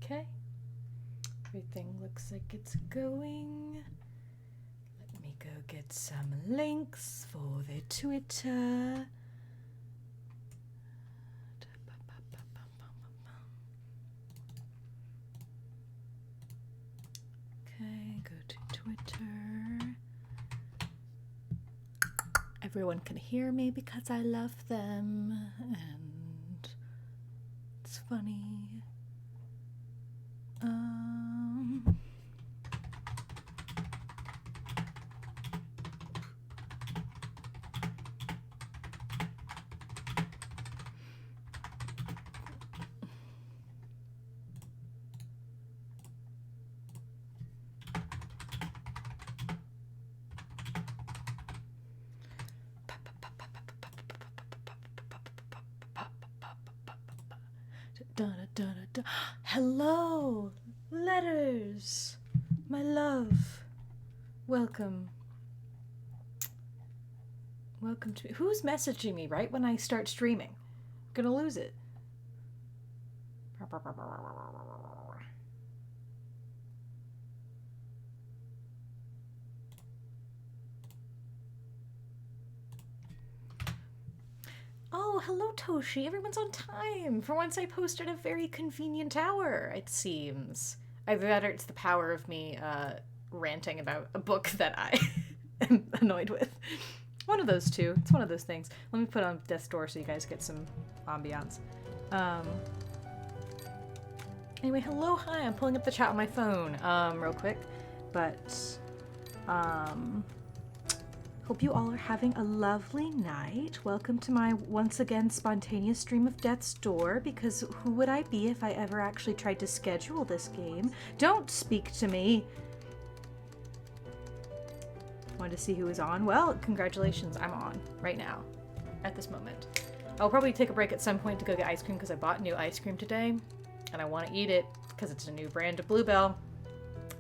Okay. Everything looks like it's going. Let me go get some links for the Twitter. Okay, go to Twitter. Everyone can hear me because I love them, and it's funny. Hello, letters, my love. Welcome. Welcome to. Who's messaging me right when I start streaming? I'm gonna lose it. Oh, hello, Toshi. Everyone's on time. For once, I posted a very convenient hour, it seems. Either that or it's the power of me ranting about a book that I am annoyed with. One of those two. It's one of those things. Let me put on Death's Door so you guys get some ambiance. Anyway, hello, hi. I'm pulling up the chat on my phone real quick. But, hope you all are having a lovely night. Welcome to my, once again, spontaneous stream of Death's Door, because who would I be if I ever actually tried to schedule this game? Don't speak to me! Wanted to see who was on? Well, congratulations, I'm on right now, at this moment. I'll probably take a break at some point to go get ice cream, because I bought new ice cream today, and I want to eat it, because it's a new brand of Bluebell,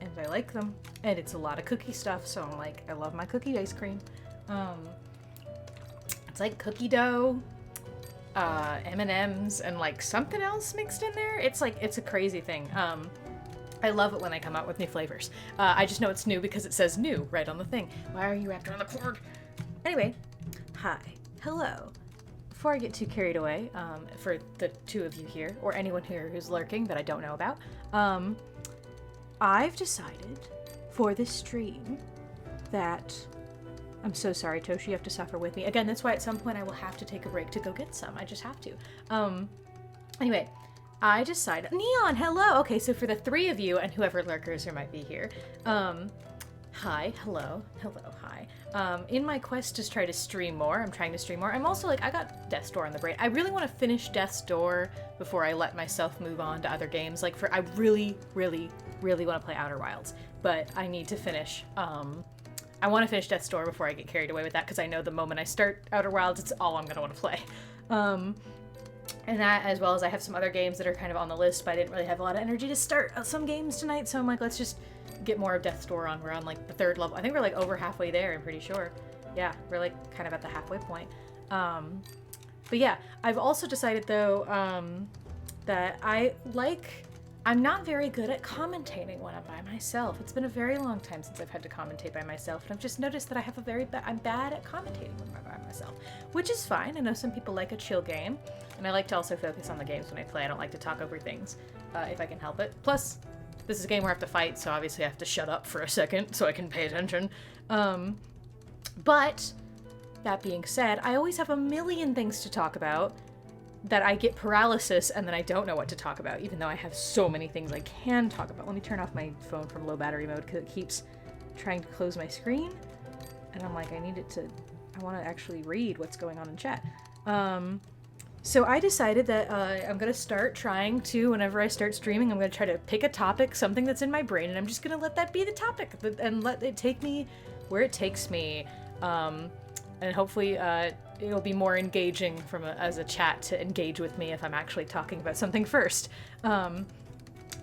and I like them. And it's a lot of cookie stuff, so I'm like, I love my cookie ice cream. It's like cookie dough, M&Ms, and like something else mixed in there. It's like, it's a crazy thing. I love it when they come out with new flavors. I just know it's new because it says new right on the thing. Why are you wrapped around the cord? Anyway, hi, hello. Before I get too carried away, for the two of you here, or anyone here who's lurking that I don't know about, I've decided for this stream that, I'm so sorry, Toshi, you have to suffer with me. Again, that's why at some point I will have to take a break to go get some. I just have to. Anyway, I decided, Neon, hello! Okay, so for the three of you, and whoever lurkers there might be here, hi, hello, hi. In my quest to try to stream more, I'm trying to stream more. I'm also like, I got Death's Door on the brain. I really want to finish Death's Door before I let myself move on to other games. Like, I really, really, really want to play Outer Wilds, but I need to finish, I want to finish Death's Door before I get carried away with that, because I know the moment I start Outer Wilds, it's all I'm going to want to play. And that, as well as I have some other games that are kind of on the list, but I didn't really have a lot of energy to start some games tonight, so I'm like, let's just get more of Death's Door on. We're on, like, the 3rd level. I think we're, like, over halfway there, I'm pretty sure. Yeah, we're, like, kind of at the halfway point. But yeah, I've also decided, though, that I'm not very good at commentating when I'm by myself. It's been a very long time since I've had to commentate by myself, and I've just noticed that I have I'm bad at commentating when I'm by myself, which is fine. I know some people like a chill game, and I like to also focus on the games when I play. I don't like to talk over things, if I can help it. Plus, this is a game where I have to fight, so obviously I have to shut up for a second so I can pay attention. But, that being said, I always have a million things to talk about, that I get paralysis and then I don't know what to talk about, even though I have so many things I can talk about. Let me turn off my phone from low battery mode because it keeps trying to close my screen. And I'm like, I want to actually read what's going on in chat. So I decided that I'm going to start trying to, whenever I start streaming, I'm going to try to pick a topic, something that's in my brain, and I'm just going to let that be the topic and let it take me where it takes me. And hopefully it'll be more engaging as a chat to engage with me if I'm actually talking about something first.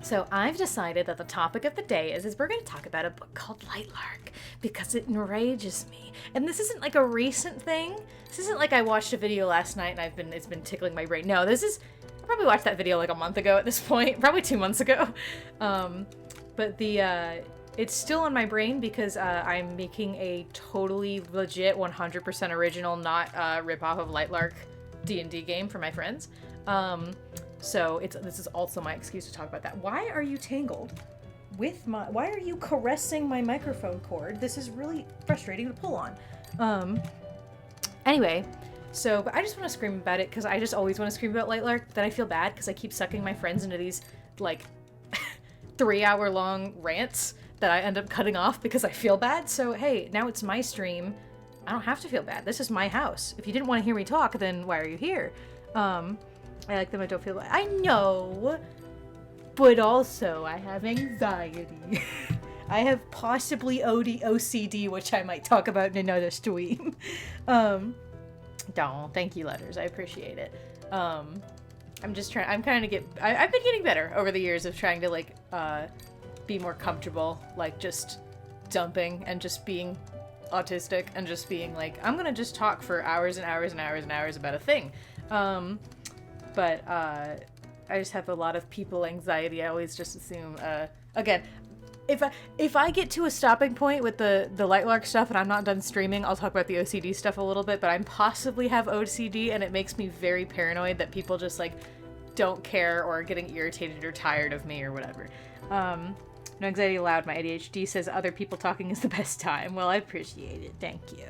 So I've decided that the topic of the day is we're going to talk about a book called Lightlark because it enrages me. And this isn't like a recent thing. This isn't like I watched a video last night and it's been tickling my brain. No, this is probably watched that video like a month ago at this point, probably 2 months ago. But it's still on my brain because I'm making a totally legit 100% original, not rip-off of Lightlark D&D game for my friends. So this is also my excuse to talk about that. Why are you tangled with why are you caressing my microphone cord? This is really frustrating to pull on. Anyway, but I just want to scream about it because I just always want to scream about Lightlark. Then I feel bad because I keep sucking my friends into these, like, 3-hour long rants that I end up cutting off because I feel bad. So, hey, now it's my stream. I don't have to feel bad. This is my house. If you didn't want to hear me talk, then why are you here? I like them. I don't feel bad. I know, but also I have anxiety. I have possibly OCD, which I might talk about in another stream. Thank you, letters. I appreciate it. I'm just trying. I've been getting better over the years of trying to like be more comfortable, like just dumping and just being autistic and just being like, I'm gonna just talk for hours and hours and hours and hours about a thing. But I just have a lot of people anxiety. I always just assume, again, if I get to a stopping point with the Lightlark stuff and I'm not done streaming, I'll talk about the OCD stuff a little bit, but I possibly have OCD and it makes me very paranoid that people just like don't care or are getting irritated or tired of me or whatever. No anxiety allowed. My ADHD says other people talking is the best time. Well, I appreciate it. Thank you.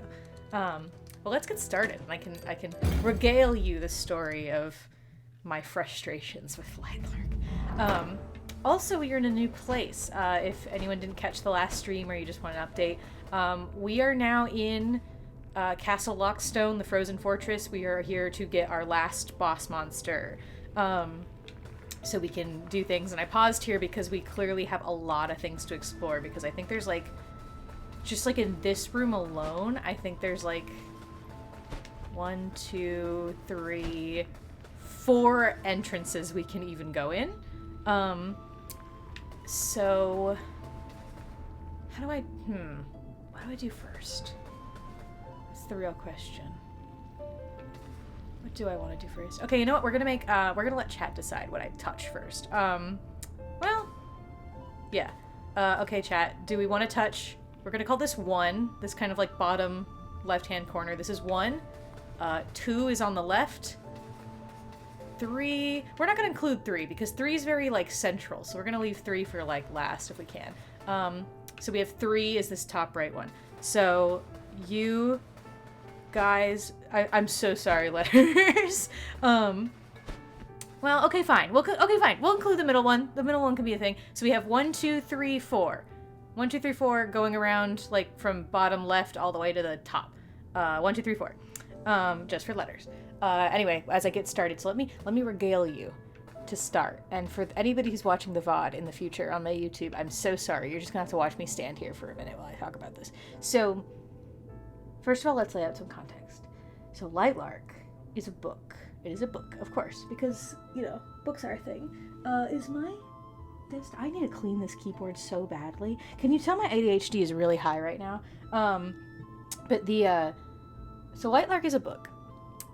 Well, let's get started. I can regale you the story of my frustrations with Lightlark. Also, we are in a new place. If anyone didn't catch the last stream or you just want an update, we are now in Castle Lockstone, the Frozen Fortress. We are here to get our last boss monster. So we can do things. And I paused here because we clearly have a lot of things to explore, because I think there's like, just like in this room alone, I think there's like 1, 2, 3, 4 entrances we can even go in. So what do I do first? That's the real question. What do I want to do first? Okay, you know what? We're gonna let chat decide what I touch first. Well, yeah. Okay, chat. Do we want to touch? We're gonna call this 1. This kind of like bottom left-hand corner. This is 1. 2 is on the left. 3, we're not gonna include 3 because 3 is very like central, so we're gonna leave 3 for like last if we can. So we have 3 is this top right one. So you guys, I'm so sorry, letters. Well, okay, fine. Okay, fine. We'll include the middle one. The middle one can be a thing. So we have 1, 2, 3, 4. 1, 2, 3, 4 going around like from bottom left all the way to the top. 1, 2, 3, 4. Just for letters. Anyway, as I get started, so let me regale you to start. And for anybody who's watching the VOD in the future on my YouTube, I'm so sorry. You're just gonna have to watch me stand here for a minute while I talk about this. So, first of all, let's lay out some context. So, Lightlark is a book. It is a book, of course, because, you know, books are a thing. I need to clean this keyboard so badly. Can you tell my ADHD is really high right now? So Lightlark is a book.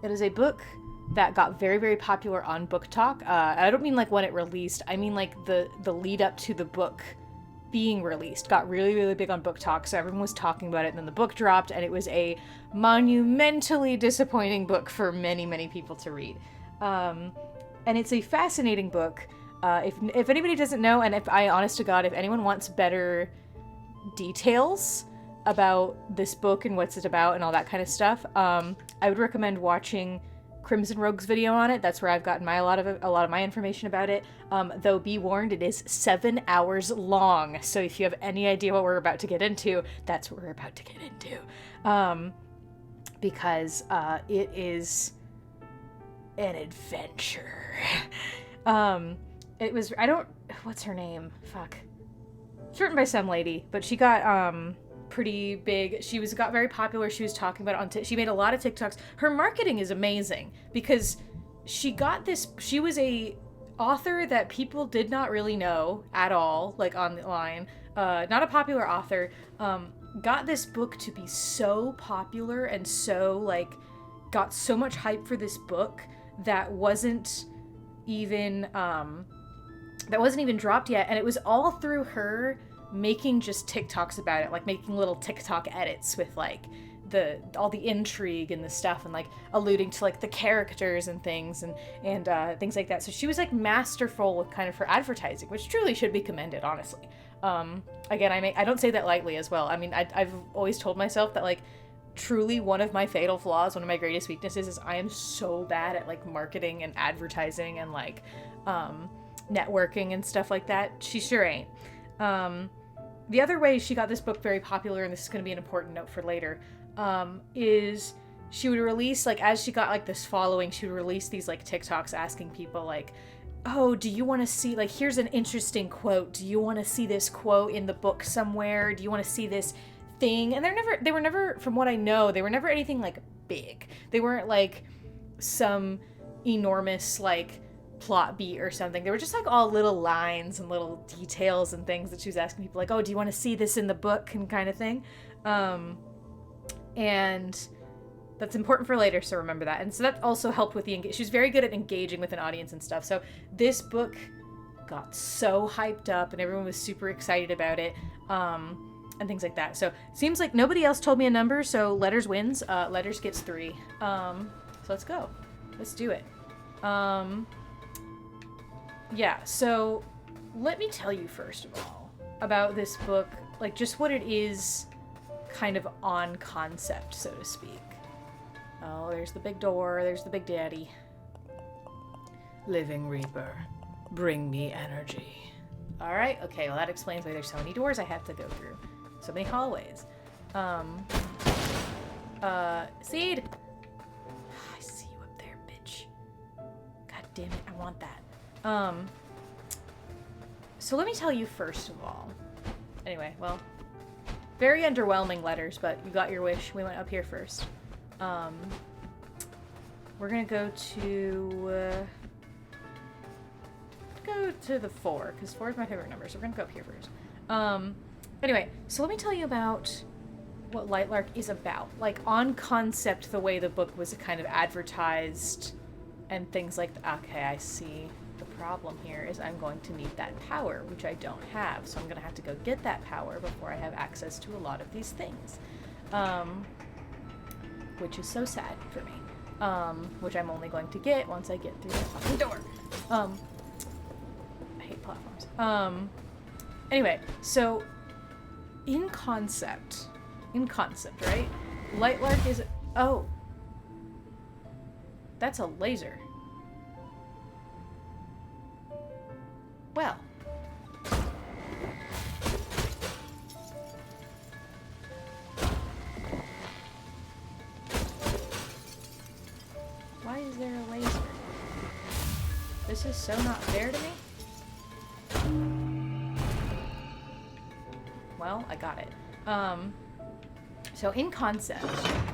It is a book that got very, very popular on Book Talk. I don't mean like when it released. I mean like the lead up to the book being released got really, really big on Book Talk. So everyone was talking about it, and then the book dropped, and it was a monumentally disappointing book for many, many people to read. And it's a fascinating book. If anybody doesn't know, and honest to God, if anyone wants better details about this book and what's it about and all that kind of stuff, I would recommend watching Crimson Rogue's video on it. That's where I've gotten a lot of my information about it. Though be warned, it is 7 hours long. So if you have any idea what we're about to get into, that's what we're about to get into. Because it is an adventure. What's her name? Fuck. It's written by some lady, but she got pretty big. She got very popular. She was talking about it on she made a lot of TikToks. Her marketing is amazing because she was a author that people did not really know at all, like online. Not a popular author. Got this book to be so popular and so like got so much hype for this book that wasn't even that wasn't even dropped yet, and it was all through her making just TikToks about it, like making little TikTok edits with like all the intrigue and the stuff, and like alluding to like the characters and things and things like that. So she was like masterful with kind of her advertising, which truly should be commended, honestly. Again, I don't say that lightly as well. I mean, I've always told myself that like truly one of my fatal flaws, one of my greatest weaknesses, is I am so bad at like marketing and advertising and like networking and stuff like that. She sure ain't. The other way she got this book very popular, and this is going to be an important note for later, is she would release, like, as she got like this following, she would release these like TikToks asking people like, oh, do you want to see, like, here's an interesting quote, do you want to see this quote in the book somewhere, do you want to see this thing? And they were never, from what I know, they were never anything like big. They weren't like some enormous like plot beat or something. They were just like all little lines and little details and things that she was asking people like, oh, do you want to see this in the book, and kind of thing. And that's important for later, so remember that. And so that also helped with she was very good at engaging with an audience and stuff. So this book got so hyped up and everyone was super excited about it, and things like that. So it seems like nobody else told me a number, so Letters wins. Letters gets 3. So let's go. Let's do it. Yeah, so let me tell you first of all about this book, like just what it is kind of on concept, so to speak. Oh, there's the big door, there's the big daddy. Living Reaper, bring me energy. All right, okay, well that explains why there's so many doors I have to go through. So many hallways. Seed! I see you up there, bitch. God damn it, I want that. So let me tell you first of all. Anyway, well, very underwhelming letters, but you got your wish. We went up here first. We're gonna go to the 4, because 4 is my favorite number, so we're gonna go up here first. Anyway, so let me tell you about what Lightlark is about. Like, on concept, the way the book was kind of advertised and things like that. Okay, I see. The problem here is I'm going to need that power, which I don't have, so I'm going to have to go get that power before I have access to a lot of these things. Which is so sad for me. Which I'm only going to get once I get through the fucking door. I hate platforms. Anyway, so in concept, right? Lightlark is... Oh. That's a laser. Well. Why is there a laser? This is so not fair to me. Well, I got it. So in concept,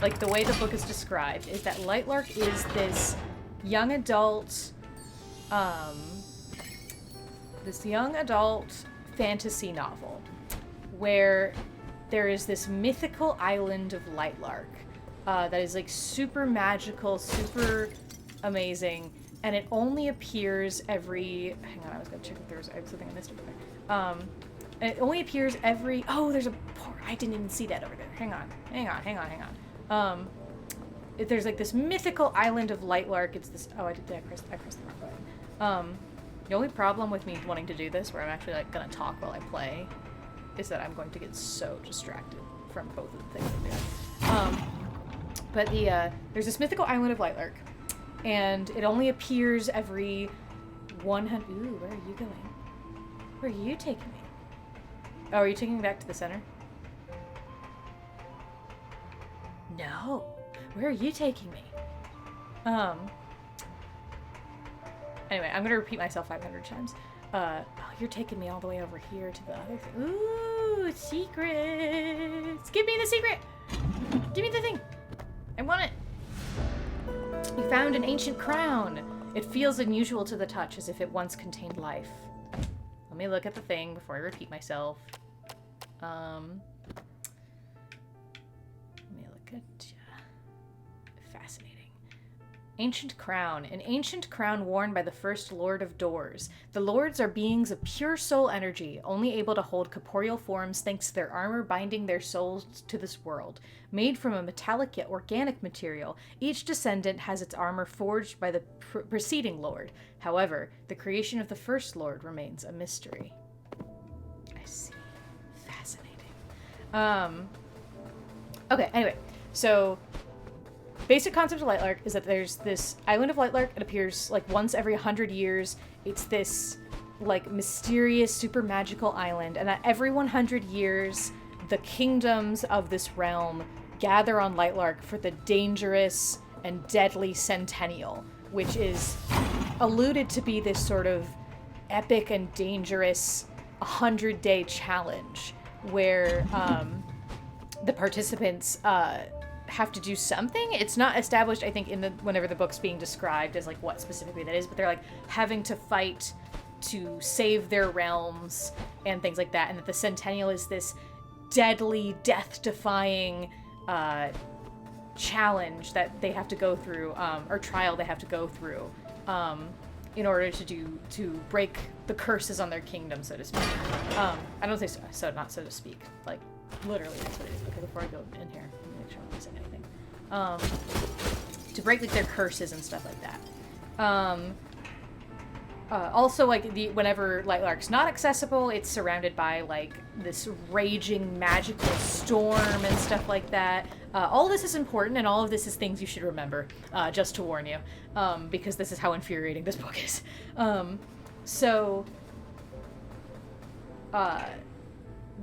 like the way the book is described, is that Lightlark is this young adult, fantasy novel where there is this mythical island of Lightlark that is like super magical, super amazing, and it only appears every... Hang on, I was gonna check if there was something I missed over there. And it only appears every... Oh, there's a... I didn't even see that over there. Hang on. There's like this mythical island of Lightlark. It's this... Oh, I pressed the wrong button. The only problem with me wanting to do this, where I'm actually like gonna talk while I play, is that I'm going to get so distracted from both of the things I'm doing. But there's this mythical island of Lightlark, and it only appears every 100... Ooh, where are you going? Where are you taking me? Oh, are you taking me back to the center? No. Where are you taking me? Anyway, I'm gonna repeat myself 500 times. Oh, you're taking me all the way over here to the other thing. Ooh, secrets! Give me the secret! Give me the thing! I want it! You found an ancient crown. It feels unusual to the touch, as if it once contained life. Let me look at the thing before I repeat myself. Let me look at... fascinating. Ancient crown. An ancient crown worn by the first Lord of Doors. The Lords are beings of pure soul energy, only able to hold corporeal forms thanks to their armor binding their souls to this world. Made from a metallic yet organic material, each descendant has its armor forged by the preceding Lord. However, the creation of the first Lord remains a mystery. I see. Fascinating. Okay, anyway. So, basic concept of Lightlark is that there's this island of Lightlark. It appears like once every 100 years. It's this like mysterious, super magical island, and that every 100 years, the kingdoms of this realm gather on Lightlark for the dangerous and deadly Centennial, which is alluded to be this sort of epic and dangerous 100-day challenge where the participants have to do something. It's not established, I think, in the whenever the book's being described as like what specifically that is, but they're like having to fight to save their realms and things like that, and that the Centennial is this deadly, death-defying challenge that they have to go through, or trial they have to go through, in order to break the curses on their kingdom, so to speak. I don't say so, not so to speak, like literally that's what it is. Okay, before I go in here, let me make sure I'm not missing anything. To break like their curses and stuff like that. Also, like whenever Lightlark's not accessible, it's surrounded by like this raging magical storm and stuff like that. All of this is important, and all of this is things you should remember, just to warn you, because this is how infuriating this book is.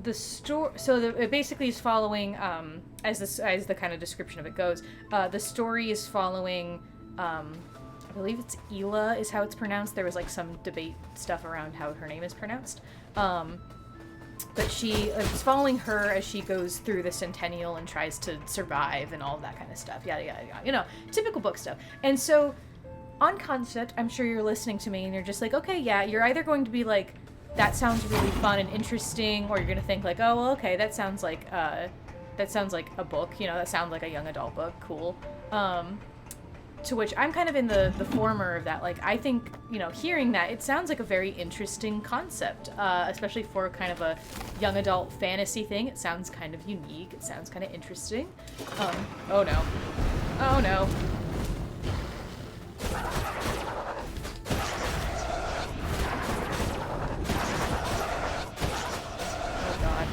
The story, it basically is following, as the kind of description of it goes, the story is following, I believe it's Ela is how it's pronounced. There was like some debate stuff around how her name is pronounced. But it's following her as she goes through the Centennial and tries to survive and all that kind of stuff. Yada, yada, yada. You know, typical book stuff. And so, on concept, I'm sure you're listening to me and you're just like, okay, yeah, you're either going to be like, that sounds really fun and interesting, or you're going to think like, oh, well, okay, that sounds like a book, you know, that sounds like a young adult book, cool. To which I'm kind of in the former of that. Like, I think, you know, hearing that, it sounds like a very interesting concept, especially for kind of a young adult fantasy thing. It sounds kind of unique. It sounds kind of interesting. Oh no. Oh no. Oh god.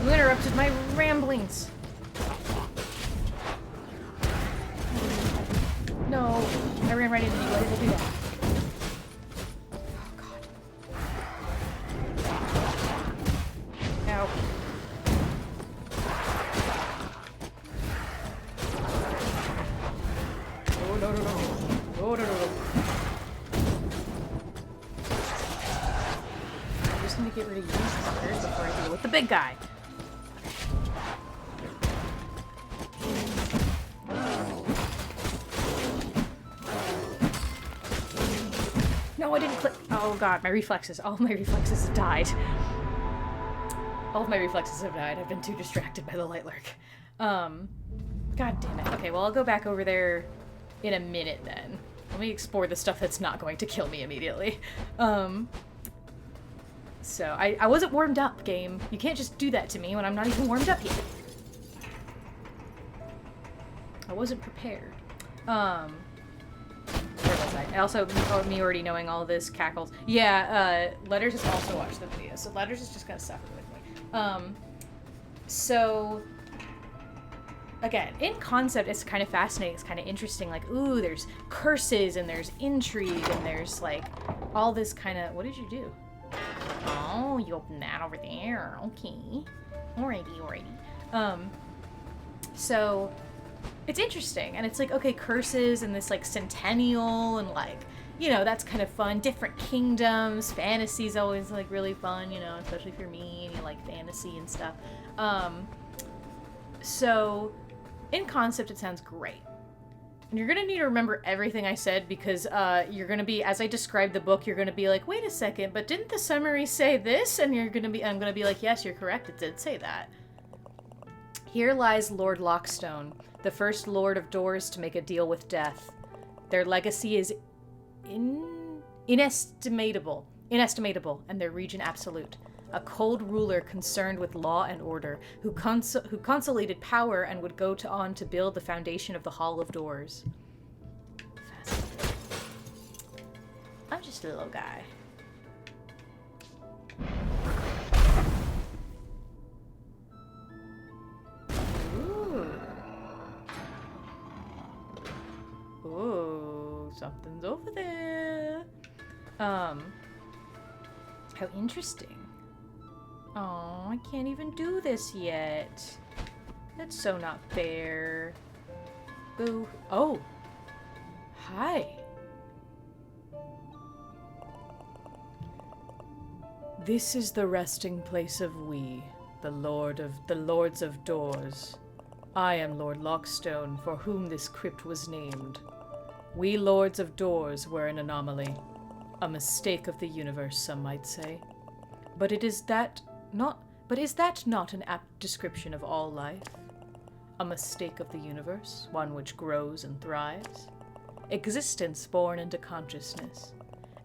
You interrupted my ramblings. No, I ran right into you. Why did I do that? Oh, God. Ow. Oh, no, no, no. Oh, no, no, no. I'm just going to get rid of these fuckers before I deal with the big guy. No, I didn't click. Oh god, my reflexes. All of my reflexes have died. All of my reflexes have died. I've been too distracted by the Lightlark. God damn it. Okay, well, I'll go back over there in a minute then. Let me explore the stuff that's not going to kill me immediately. So, I wasn't warmed up, game. You can't just do that to me when I'm not even warmed up yet. I wasn't prepared. Where was I? Also, me already knowing all this cackles. Yeah, Letters has also watched the video, so Letters is just gonna suffer with me. So, again, in concept, it's kind of fascinating, it's kind of interesting, like, ooh, there's curses, and there's intrigue, and there's, like, all this kind of, what did you do? Oh, you opened that over there, okay. Alrighty. So, it's interesting, and it's like, okay, curses and this like Centennial, and like, you know, that's kind of fun. Different kingdoms, fantasy's always like really fun, you know, especially if you're me and you like fantasy and stuff. So in concept, it sounds great. And you're gonna need to remember everything I said, because you're gonna be, as I describe the book, you're gonna be like, wait a second, but didn't the summary say this? And I'm gonna be like, yes, you're correct, it did say that. Here lies Lord Lockstone, the first Lord of Doors to make a deal with death. Their legacy is inestimable, and their region absolute. A cold ruler concerned with law and order, who consolidated power and would go on to build the foundation of the Hall of Doors. Fascinating. I'm just a little guy. Ooh, something's over there. How interesting. Oh, I can't even do this yet. That's so not fair. Boo. Oh. Hi. This is the resting place of we, the lords of doors. I am Lord Lockstone, for whom this crypt was named. We lords of doors were an anomaly. A mistake of the universe, some might say. But is that not an apt description of all life? A mistake of the universe, one which grows and thrives? Existence born into consciousness.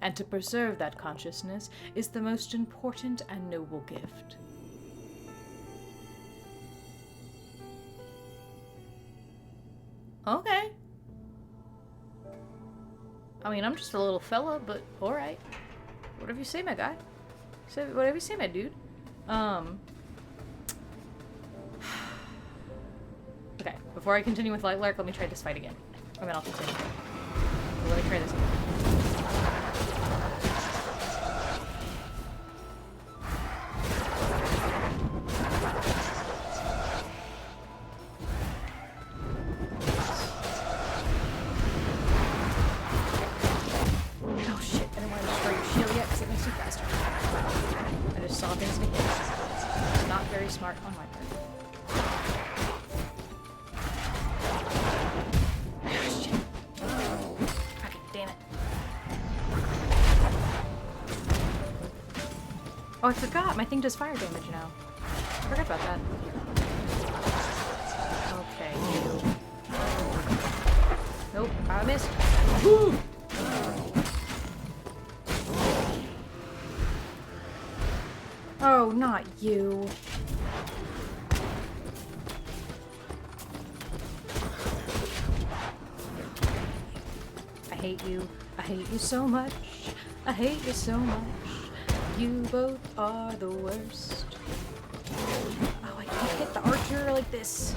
And to preserve that consciousness is the most important and noble gift. Okay. I mean, I'm just a little fella, but alright. Whatever you say, my guy. Say whatever you say, my dude. Okay, before I continue with Lightlark, let me try this fight again. And then I'll continue. So let me try this again. Smart on my part. Oh, shit. Okay, damn it. Oh, I forgot. My thing does fire damage now. I forgot about that. Okay. Nope, I missed. Woo! Oh, not you. I hate you. I hate you so much. I hate you so much. You both are the worst. Oh, I can't hit the archer like this.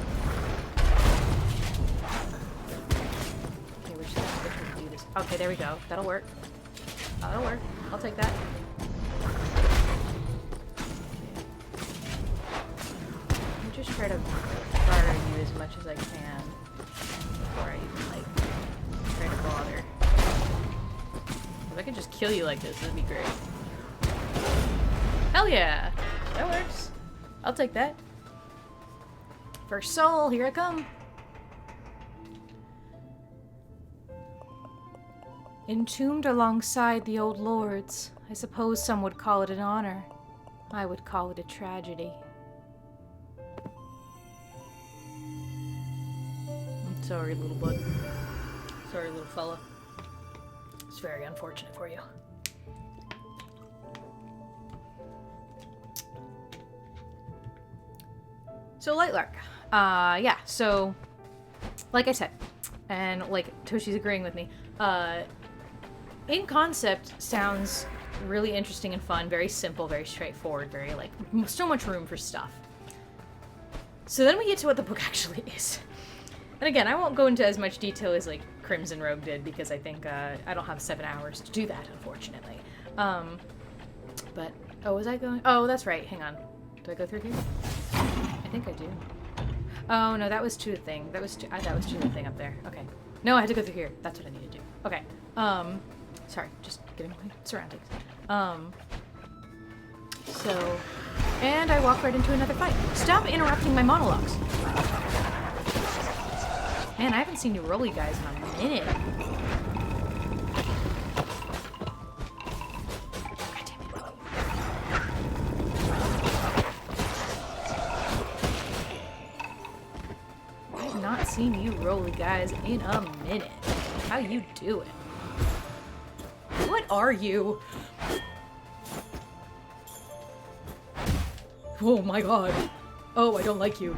Okay, we're just gonna do this. Okay, there we go. That'll work. That'll work. I'll take that. I'll just try to fire you as much as I can before I even, like, try to bother. If I can just kill you like this, that'd be great. Hell yeah! That works. I'll take that. First soul, here I come. Entombed alongside the old lords, I suppose some would call it an honor. I would call it a tragedy. I'm sorry, little bud. Sorry, little fella. It's very unfortunate for you. So, Lightlark. Yeah, so, like I said, and like Toshi's agreeing with me, in concept sounds really interesting and fun, very simple, very straightforward, very, like, so much room for stuff. So then we get to what the book actually is. And again, I won't go into as much detail as, like, Crimson Rogue did, because I think, I don't have 7 hours to do that, unfortunately. But, oh, was I going? Oh, that's right, hang on. Do I go through here? I think I do. Oh, no, that was to the thing. That was to the thing up there. Okay. No, I had to go through here. That's what I need to do. Okay. Sorry, just getting my surroundings. So, and I walk right into another fight. Stop interrupting my monologues. Man, I haven't seen you roll you guys in a minute. God damn it. I have not seen you roll you guys in a minute. How you doing? What are you? Oh my god. Oh, I don't like you.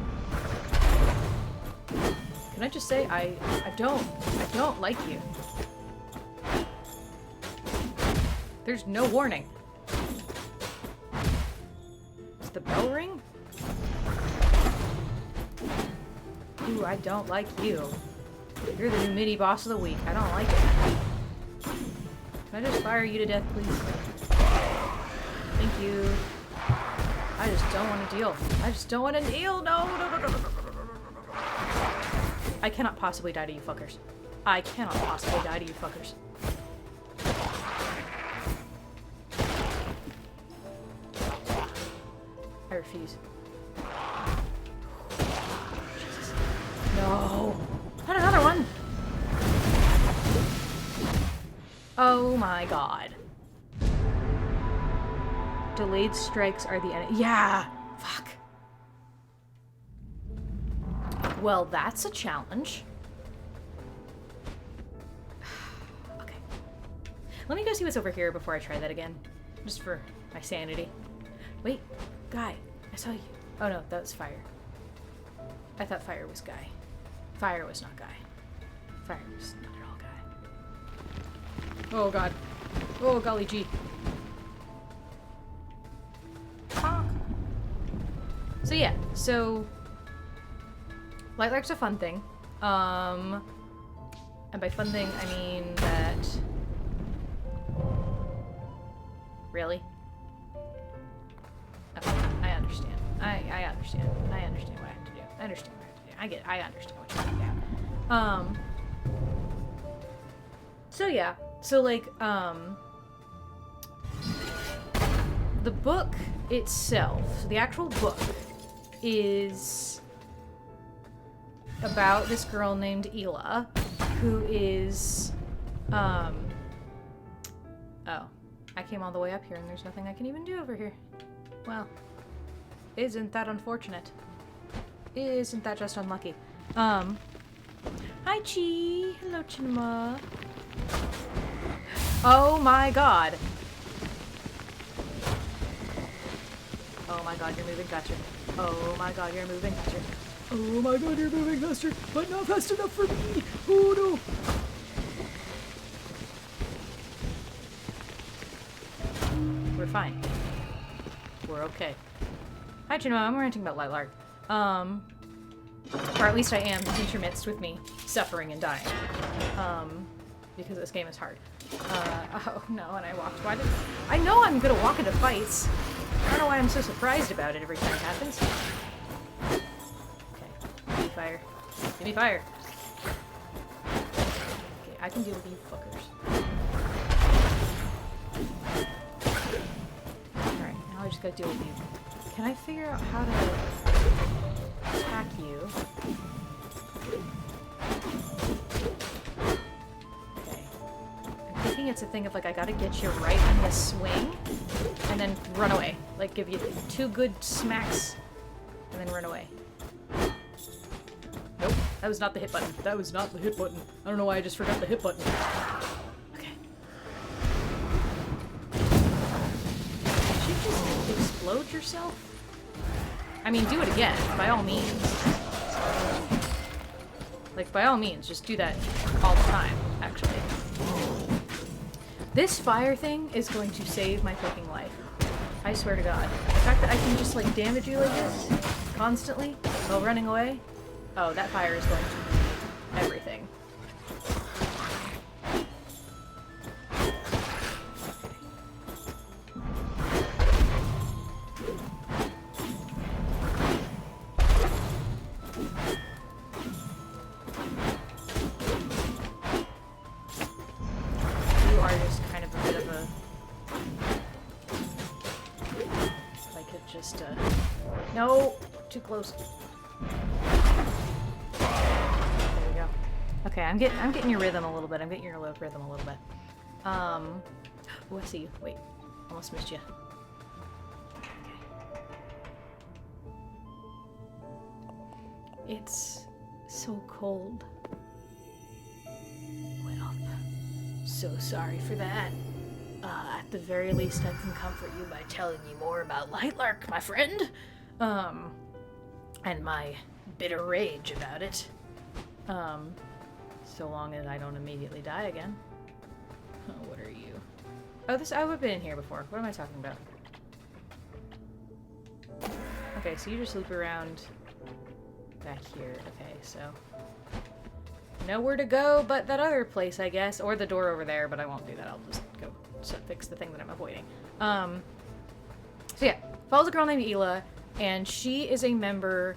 Can I just say I don't like you. There's no warning. Does the bell ring? Ooh, I don't like you. You're the new mini boss of the week. I don't like it. Can I just fire you to death, please? Thank you. I just don't want to deal. I just don't want to deal. No, no, no, no, no, no, no, no, no. I cannot possibly die to you fuckers. I cannot possibly die to you fuckers. I refuse. Jesus. No. Not another one. Oh my god. Delayed strikes are the enemy. Yeah! Fuck. Well, that's a challenge. Okay. Let me go see what's over here before I try that again. Just for my sanity. Wait. Guy. I saw you. Oh no, that was fire. I thought fire was guy. Fire was not guy. Fire was not at all guy. Oh god. Oh golly gee. So yeah, so lightlark's a fun thing. And by fun thing I mean that really? Okay, I understand. I understand. I understand what I have to do. I understand what I have to do. I understand what you have to do. So yeah. So like, the book itself, the actual book, is about this girl named Ela, who is, oh, I came all the way up here and there's nothing I can even do over here. Well, isn't that unfortunate? Isn't that just unlucky? Hi, Chi. Hello, Chinema. Oh my god. Oh my god, you're moving faster. Oh my god, you're moving faster. Oh my god, you're moving faster, but not fast enough for me. Oh no. We're fine. We're okay. Hi, Chinema. I'm ranting about Lightlark. Or at least I am intermixed with me suffering and dying. Because this game is hard. Oh no, and I walked. Why did I know I'm gonna walk into fights? I don't know why I'm so surprised about it every time it happens. Okay, give me fire. Give me fire. Okay, I can deal with you fuckers. Alright, now I just gotta deal with you. Can I figure out how to attack you? I think it's a thing of like I gotta get you right in the swing and then run away. Like give you 2 good smacks and then run away. Nope, that was not the hit button. That was not the hit button. I don't know why I just forgot the hit button. Okay. Did you just explode yourself? I mean, do it again, by all means. Like, by all means, just do that all the time, actually. This fire thing is going to save my fucking life. I swear to God. The fact that I can just, like, damage you like this constantly while running away. Oh, that fire is going to be everything. No! Too close. There we go. Okay, I'm getting your rhythm a little bit. I'm getting your rhythm a little bit. Oh, I see you. Wait. Almost missed you. Okay. It's so cold. Well, so sorry for that. At the very least, I can comfort you by telling you more about Lightlark, my friend. And my bitter rage about it. So long as I don't immediately die again. Oh, what are you? Oh, I've been in here before. What am I talking about? Okay, so you just loop around back here. Okay, so nowhere to go but that other place, I guess, or the door over there, but I won't do that. I'll just go fix the thing that I'm avoiding. So yeah, follows a girl named Ela, and she is a member,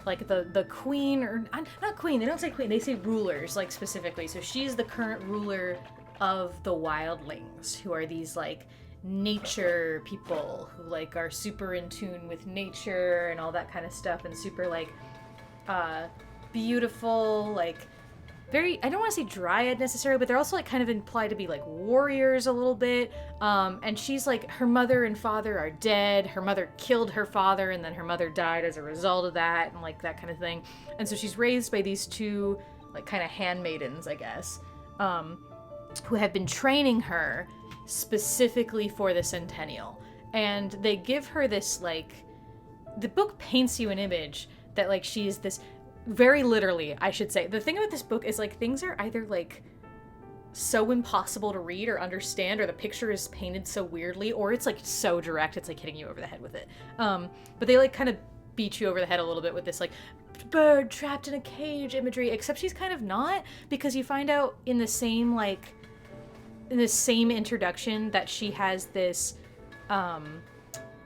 like the queen, or not queen, they don't say queen, they say rulers, like specifically. So she's the current ruler of the wildlings, who are these like nature people who like are super in tune with nature and all that kind of stuff, and super like beautiful, like very, I don't want to say dryad necessarily, but they're also like kind of implied to be like warriors a little bit. And she's like, her mother and father are dead. Her mother killed her father, and then her mother died as a result of that, and like that kind of thing. And so she's raised by these two like kind of handmaidens, I guess, who have been training her specifically for the Centennial. And they give her this, like, the book paints you an image that like she is this, very literally, I should say. The thing about this book is, like, things are either, like, so impossible to read or understand, or the picture is painted so weirdly, or it's, like, so direct, it's, like, hitting you over the head with it. But they, like, kind of beat you over the head a little bit with this, like, bird trapped in a cage imagery, except she's kind of not, because you find out in the same, like, in the same introduction that she has this,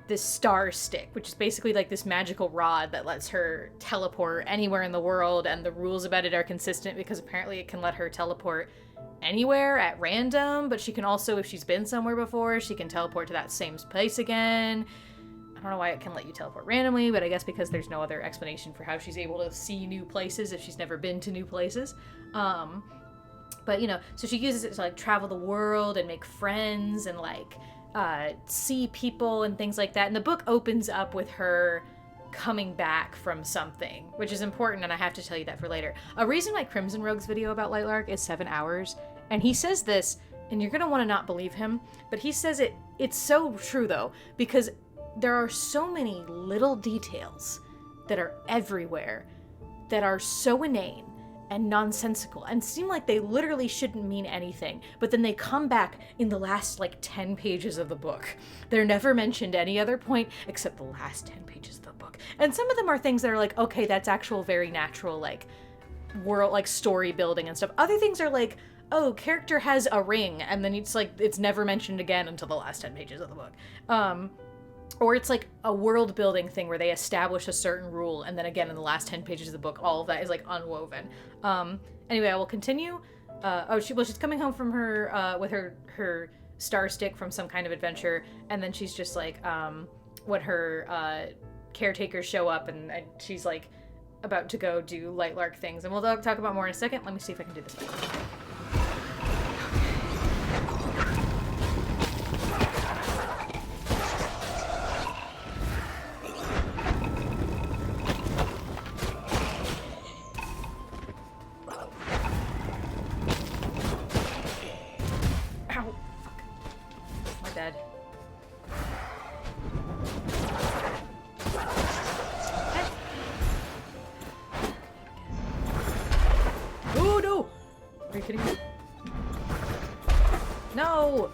this star stick, which is basically like this magical rod that lets her teleport anywhere in the world, and the rules about it are consistent because apparently it can let her teleport anywhere at random, but she can also, if she's been somewhere before, she can teleport to that same place again. I don't know why it can let you teleport randomly, but I guess because there's no other explanation for how she's able to see new places if she's never been to new places. But, you know, so she uses it to, like, travel the world and make friends and, like, see people and things like that. And the book opens up with her coming back from something, which is important, and I have to tell you that for later. A reason why Crimson Rogue's video about Lightlark is 7 hours, and he says this, and you're gonna want to not believe him, but he says it's so true, though, because there are so many little details that are everywhere that are so inane and nonsensical and seem like they literally shouldn't mean anything, but then they come back in the last like 10 pages of the book. They're never mentioned any other point except the last 10 pages of the book. And some of them are things that are like, okay, that's actual very natural, like, world, like, story building and stuff. Other things are like, oh, character has a ring, and then it's like, it's never mentioned again until the last 10 pages of the book. Or it's like a world building thing where they establish a certain rule, and then again in the last 10 pages of the book, all of that is like unwoven. Anyway, I will continue. She's coming home from her, with her star stick from some kind of adventure, and then she's just like, when her caretakers show up, and she's like about to go do Lightlark things, and we'll talk about more in a second. Let me see if I can do this right. Are you kidding me? No!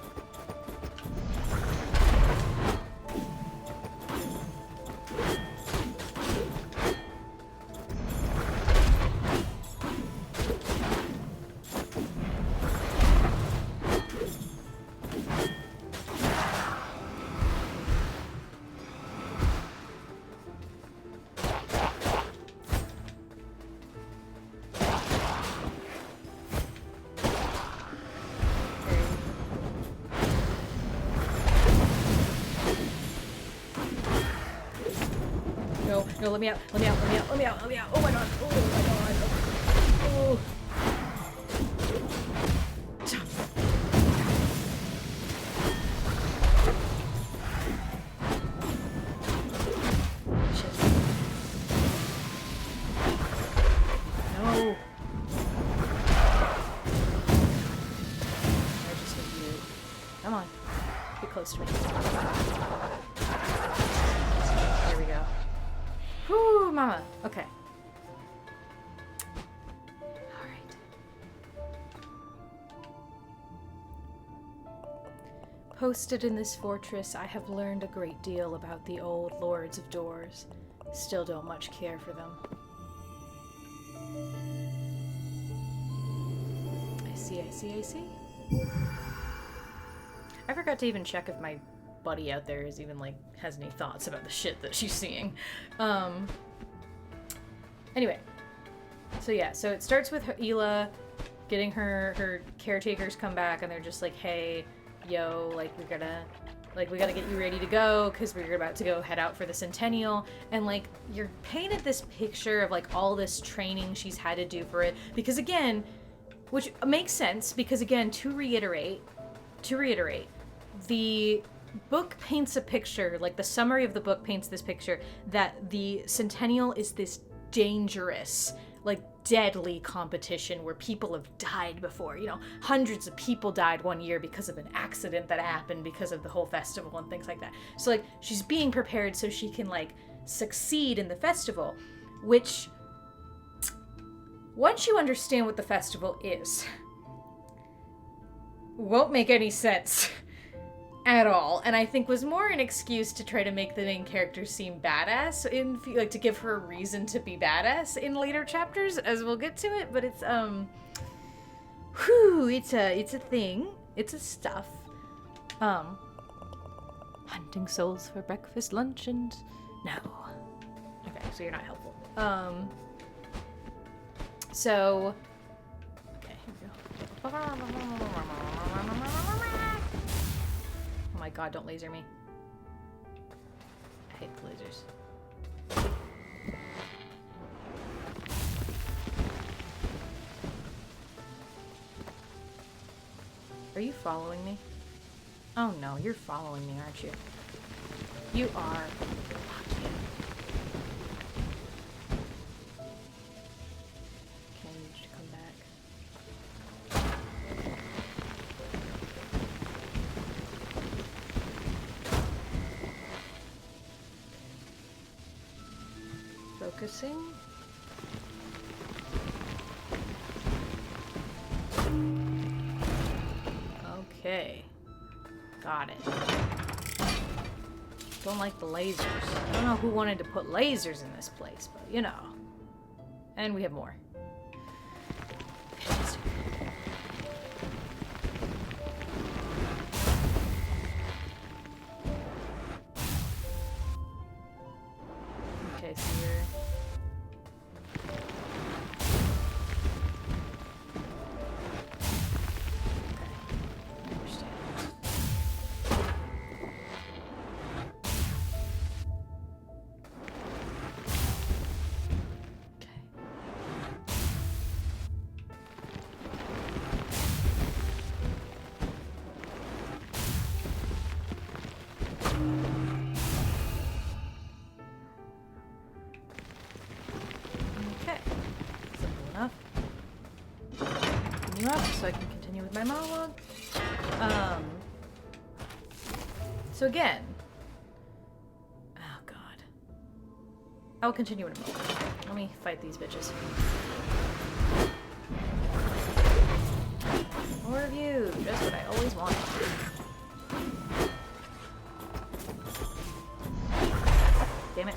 No, let me out. Oh my god. Oh. Shit. No. Get close to me. There we go. Whoo, mama. Okay. Alright. Posted in this fortress, I have learned a great deal about the old lords of doors. Still don't much care for them. I see. I forgot to even check if my buddy out there is even, like, has any thoughts about the shit that she's seeing. Anyway. So yeah, so it starts with Hila getting her caretakers come back, and they're just like, hey, yo, like, we gotta get you ready to go, because we're about to go head out for the Centennial. And, like, you're painted this picture of, like, all this training she's had to do for it. Because, again, which makes sense, because, again, to reiterate, the book paints a picture, like, the summary of the book paints this picture, that the Centennial is this dangerous, like, deadly competition where people have died before. You know, hundreds of people died one year because of an accident that happened because of the whole festival and things like that. So, like, she's being prepared so she can, like, succeed in the festival, which, once you understand what the festival is, won't make any sense at all, and I think was more an excuse to try to make the main character seem badass, like, to give her a reason to be badass in later chapters, as we'll get to it. But it's it's a thing, it's a stuff. Hunting souls for breakfast, lunch, and no. Okay, so you're not helpful. So okay, here we go. Oh my god, don't laser me. I hate the lasers. Are you following me? Oh no, you're following me, aren't you? You are. Fuck you. Okay, I need you to come back. Focusing. Okay. Got it. Don't like the lasers. I don't know who wanted to put lasers in this place, but you know. And we have more. Okay, so you're... Up so I can continue with my monologue. So again, oh god, I'll continue in a moment. Let me fight these bitches. More of you, just what I always wanted. Damn it.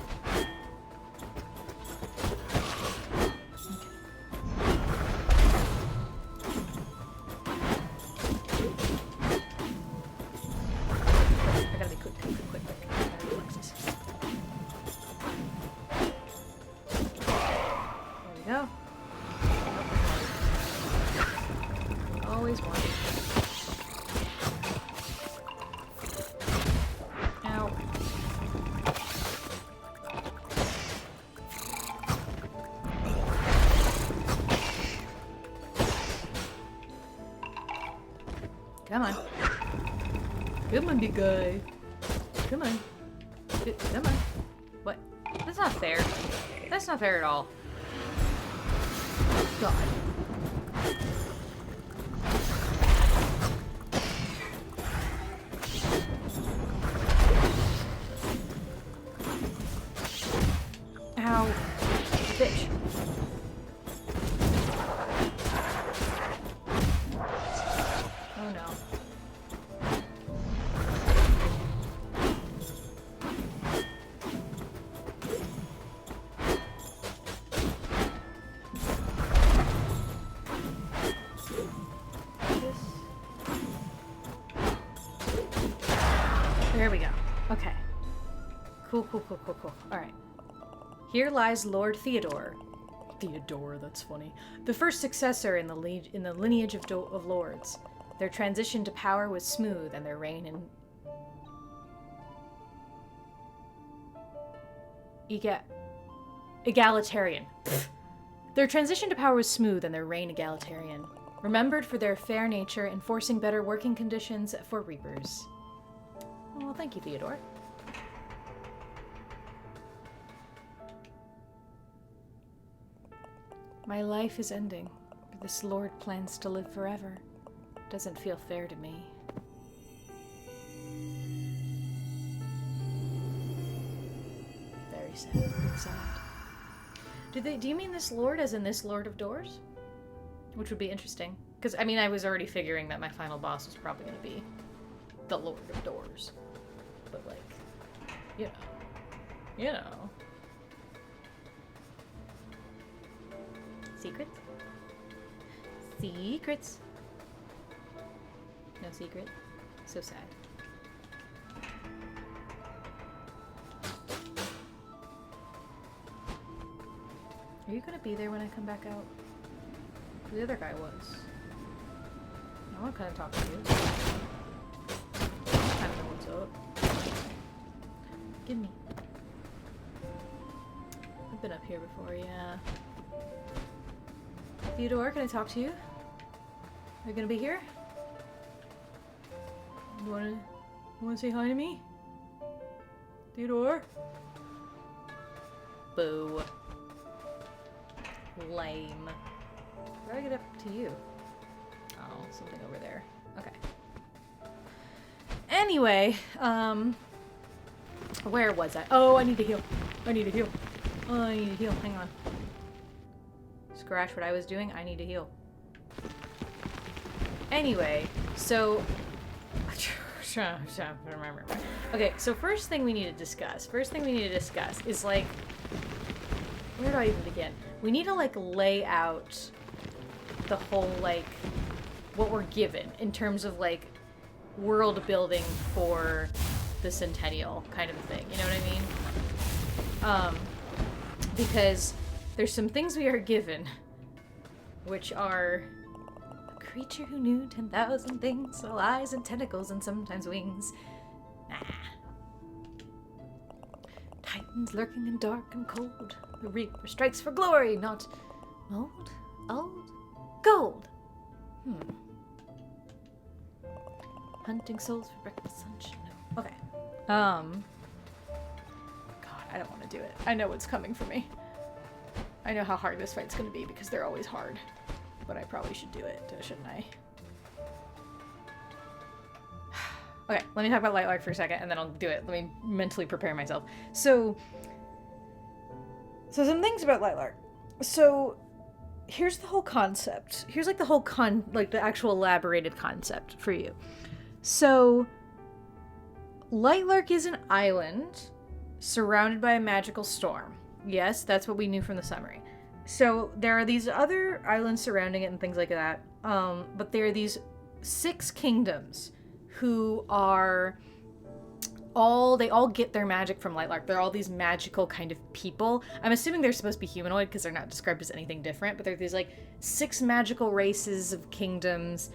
Come on. Come on, big guy. Come on. Come on. What? That's not fair. That's not fair at all. God. There we go. Okay. Cool. Alright. Here lies Lord Theodore. Theodore, that's funny. The first successor in the lineage of lords. Their transition to power was smooth, and their reign in... egalitarian. Pfft. Their transition to power was smooth, and their reign egalitarian. Remembered for their fair nature, enforcing better working conditions for reapers. Well, thank you, Theodore. My life is ending, but this lord plans to live forever. Doesn't feel fair to me. Very sad. Big sad. Do you mean this lord as in this Lord of Doors? Which would be interesting. Because, I mean, I was already figuring that my final boss was probably going to be the Lord of Doors. But, like, you know. Secrets? Secrets. No secret. So sad. Are you gonna be there when I come back out? The other guy was. I want to kind of talk to you. Kind of know what's up. Give me. I've been up here before, yeah. Theodore, can I talk to you? Are you gonna be here? You wanna say hi to me? Theodore? Boo. Lame. Where do I get up to you? Oh, something over there. Okay. Anyway, where was I? Oh, I need to heal. I need to heal. Oh, I need to heal. Hang on. Scratch what I was doing. I need to heal. Anyway, so... Okay, so first thing we need to discuss is, like... Where do I even begin? We need to, like, lay out the whole, like, what we're given in terms of, like, world building for the Centennial kind of thing. You know what I mean? Because there's some things we are given, which are a creature who knew 10,000 things, all eyes and tentacles and sometimes wings. Nah. Titans lurking in dark and cold. The reaper strikes for glory, not mold, old, gold. Hunting souls for breakfast sunshine. No. Okay. God, I don't want to do it. I know what's coming for me. I know how hard this fight's gonna be because they're always hard. But I probably should do it, shouldn't I? Okay, let me talk about Lightlark for a second and then I'll do it. Let me mentally prepare myself. So some things about Lightlark. So here's the whole concept. Here's like the whole the actual elaborated concept for you. So Lightlark is an island surrounded by a magical storm. Yes, that's what we knew from the summary. So there are these other islands surrounding it and things like that. But there are these 6 kingdoms who are they all get their magic from Lightlark. They're all these magical kind of people. I'm assuming they're supposed to be humanoid because they're not described as anything different, but they're these like 6 magical races of kingdoms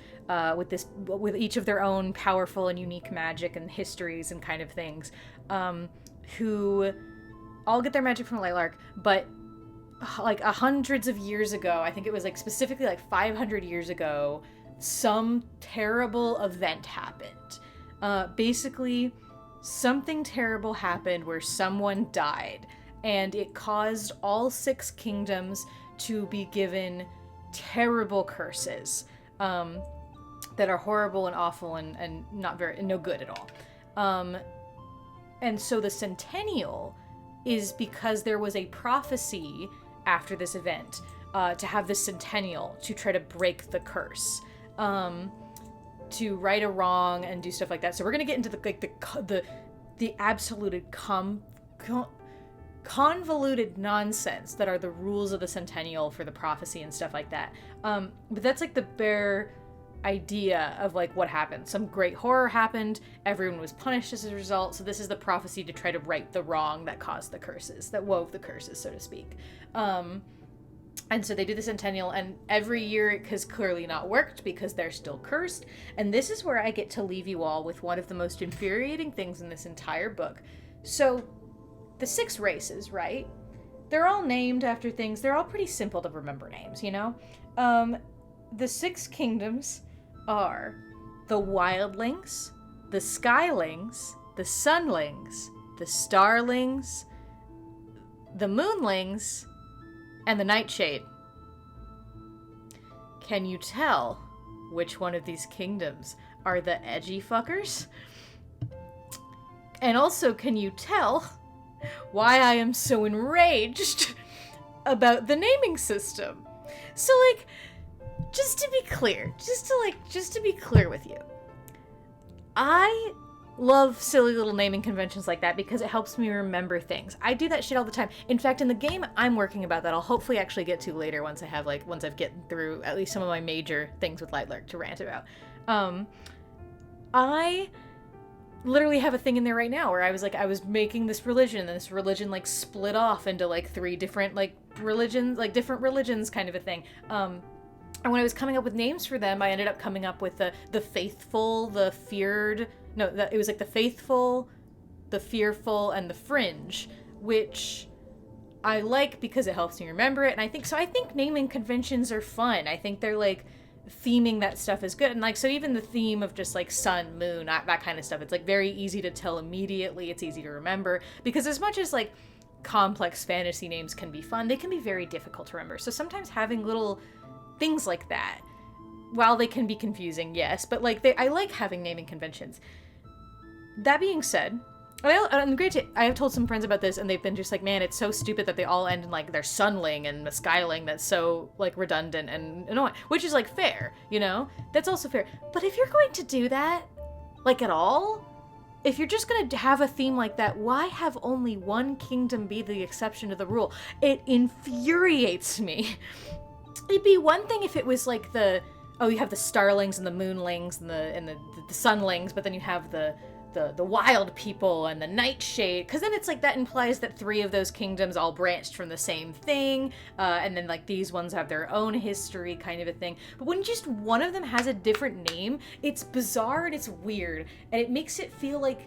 with each of their own powerful and unique magic and histories and kind of things, who all get their magic from Lightlark, but like hundreds of years ago, I think it was like specifically like 500 years ago, some terrible event happened. Basically, something terrible happened where someone died, and it caused all 6 kingdoms to be given terrible curses that are horrible and awful and no good at all. And so the Centennial is because there was a prophecy after this event to have the Centennial to try to break the curse. To right a wrong and do stuff like that. So we're gonna get into the absolute convoluted nonsense that are the rules of the Centennial for the prophecy and stuff like that. But that's like the bare idea of like what happened. Some great horror happened, everyone was punished as a result, so this is the prophecy to try to right the wrong that caused the curses, that wove the curses, so to speak. And so they do the centennial, and every year it has clearly not worked because they're still cursed. And this is where I get to leave you all with one of the most infuriating things in this entire book. So the 6 races, right? They're all named after things. They're all pretty simple to remember names, you know? The 6 kingdoms are the wildlings, the skylings, the sunlings, the starlings, the moonlings, and the nightshade. Can you tell which one of these kingdoms are the edgy fuckers? And also, can you tell why I am so enraged about the naming system? So, like, just to be clear with you, I love silly little naming conventions like that because it helps me remember things. I do that shit all the time. In fact, in the game I'm working about that I'll hopefully actually get to later once I've gotten through at least some of my major things with Lightlark to rant about. I literally have a thing in there right now where I was making this religion, and this religion like split off into like 3 different like religions, like different religions kind of a thing. And when I was coming up with names for them, I ended up coming up with the faithful, the feared. No, it was like the faithful, the fearful, and the fringe, which I like because it helps me remember it. And I think naming conventions are fun. I think they're like theming that stuff is good. And like, so even the theme of just like sun, moon, that kind of stuff, it's like very easy to tell immediately. It's easy to remember because as much as like complex fantasy names can be fun, they can be very difficult to remember. So sometimes having little things like that, while they can be confusing, yes, but like I like having naming conventions. That being said, I have told some friends about this, and they've been just like, man, it's so stupid that they all end in like their sunling and the skyling. That's so like redundant and annoying, which is like fair, you know? That's also fair. But if you're going to do that, like at all, if you're just going to have a theme like that, why have only one kingdom be the exception to the rule? It infuriates me. It'd be one thing if it was like you have the starlings and the moonlings and the sunlings, but then you have the wild people and the nightshade, because then it's like that implies that 3 of those kingdoms all branched from the same thing, and then like these ones have their own history kind of a thing. But when just one of them has a different name, it's bizarre and it's weird, and it makes it feel like,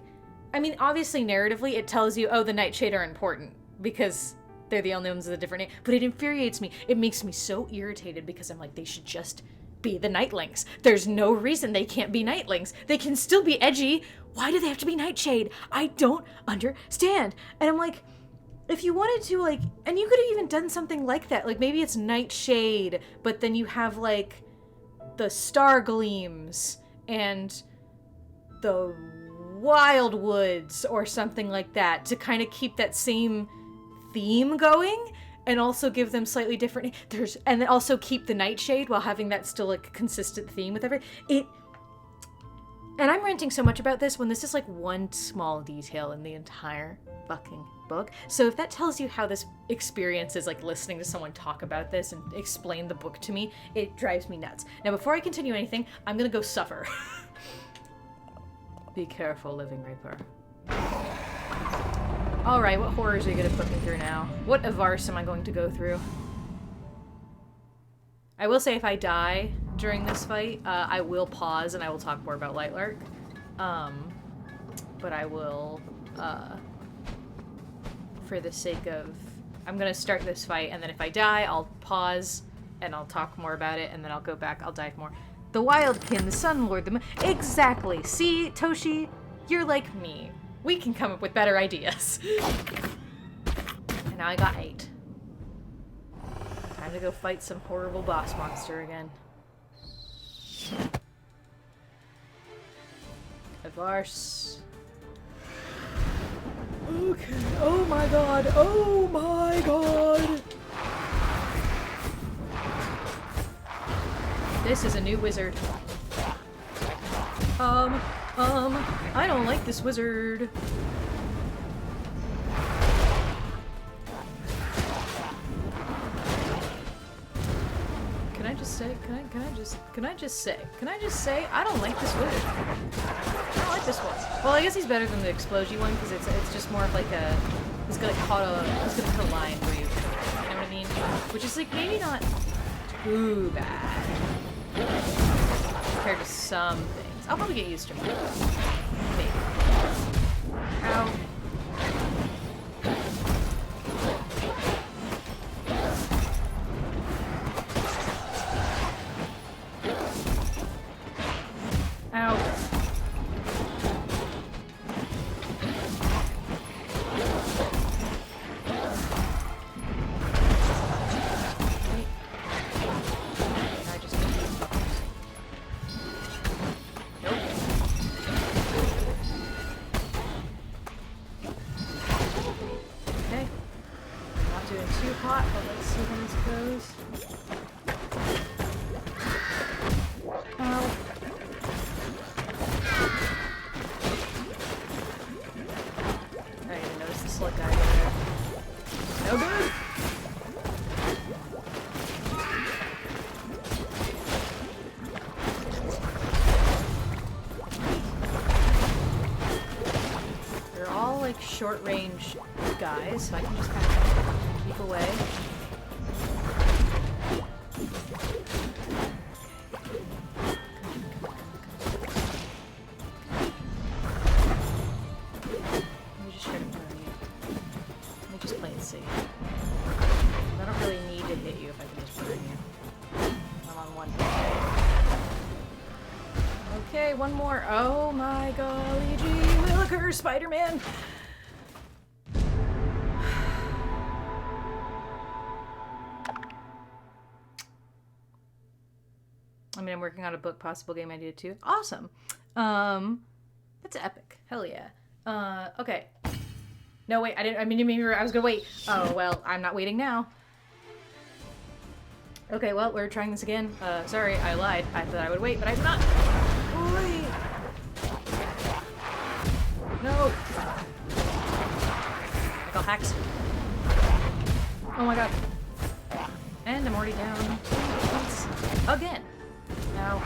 I mean, obviously narratively it tells you, oh, the nightshade are important because they're the only ones with a different name, but it infuriates me. It makes me so irritated because I'm like, they should just be the nightlings. There's no reason they can't be nightlings. They can still be edgy. Why do they have to be nightshade? I don't understand. And I'm like, if you wanted to, like, and you could have even done something like that. Like, maybe it's nightshade, but then you have, like, the star gleams and the wildwoods or something like that to kind of keep that same theme going. And also give them slightly different and then also keep the nightshade while having that still like consistent theme with and I'm ranting so much about this when this is like one small detail in the entire fucking book. So if that tells you how this experience is, like listening to someone talk about this and explain the book to me, it drives me nuts. Now before I continue anything, I'm gonna go suffer. Be careful, Living Reaper. Alright, what horrors are you gonna put me through now? What avarse am I going to go through? I will say if I die during this fight, I will pause and I will talk more about Lightlark. But I will, for the sake of... I'm gonna start this fight, and then if I die, I'll pause, and I'll talk more about it, and then I'll go back, I'll dive more. The Wildkin, the Sun Lord, the... Exactly! See, Toshi? You're like me. We can come up with better ideas. And now I got 8. Time to go fight some horrible boss monster again. Avarse. Okay. Oh my god. Oh my god. This is a new wizard. I don't like this wizard. Can I just say? Can I just say? I don't like this wizard. I don't like this one. Well, I guess he's better than the explosion one because it's just more of like a he's gonna cut a line for you. You know what I mean? Which is like maybe not too bad compared to some things. I'll probably get used to it. Maybe. Ow. Ow. I just need these fuckers. Nope. Okay. Not doing too hot, but let's see how this goes. Ow. I didn't notice the slug guy over there. No good! They're all like short range guys, so I can just kind of keep away. I don't really need to hit you if I can just burn you. I'm on one hit. Okay, one more. Oh my golly gee williker, Spider-Man! I mean, I'm working on a book, possible game idea too. Awesome. That's epic. Hell yeah. Okay. No, wait, I was gonna wait. Oh, well, I'm not waiting now. Okay, well, we're trying this again. Sorry, I lied. I thought I would wait, but I'm not. Wait. No. I got hacks. Oh my god. And I'm already down 2 points again. No.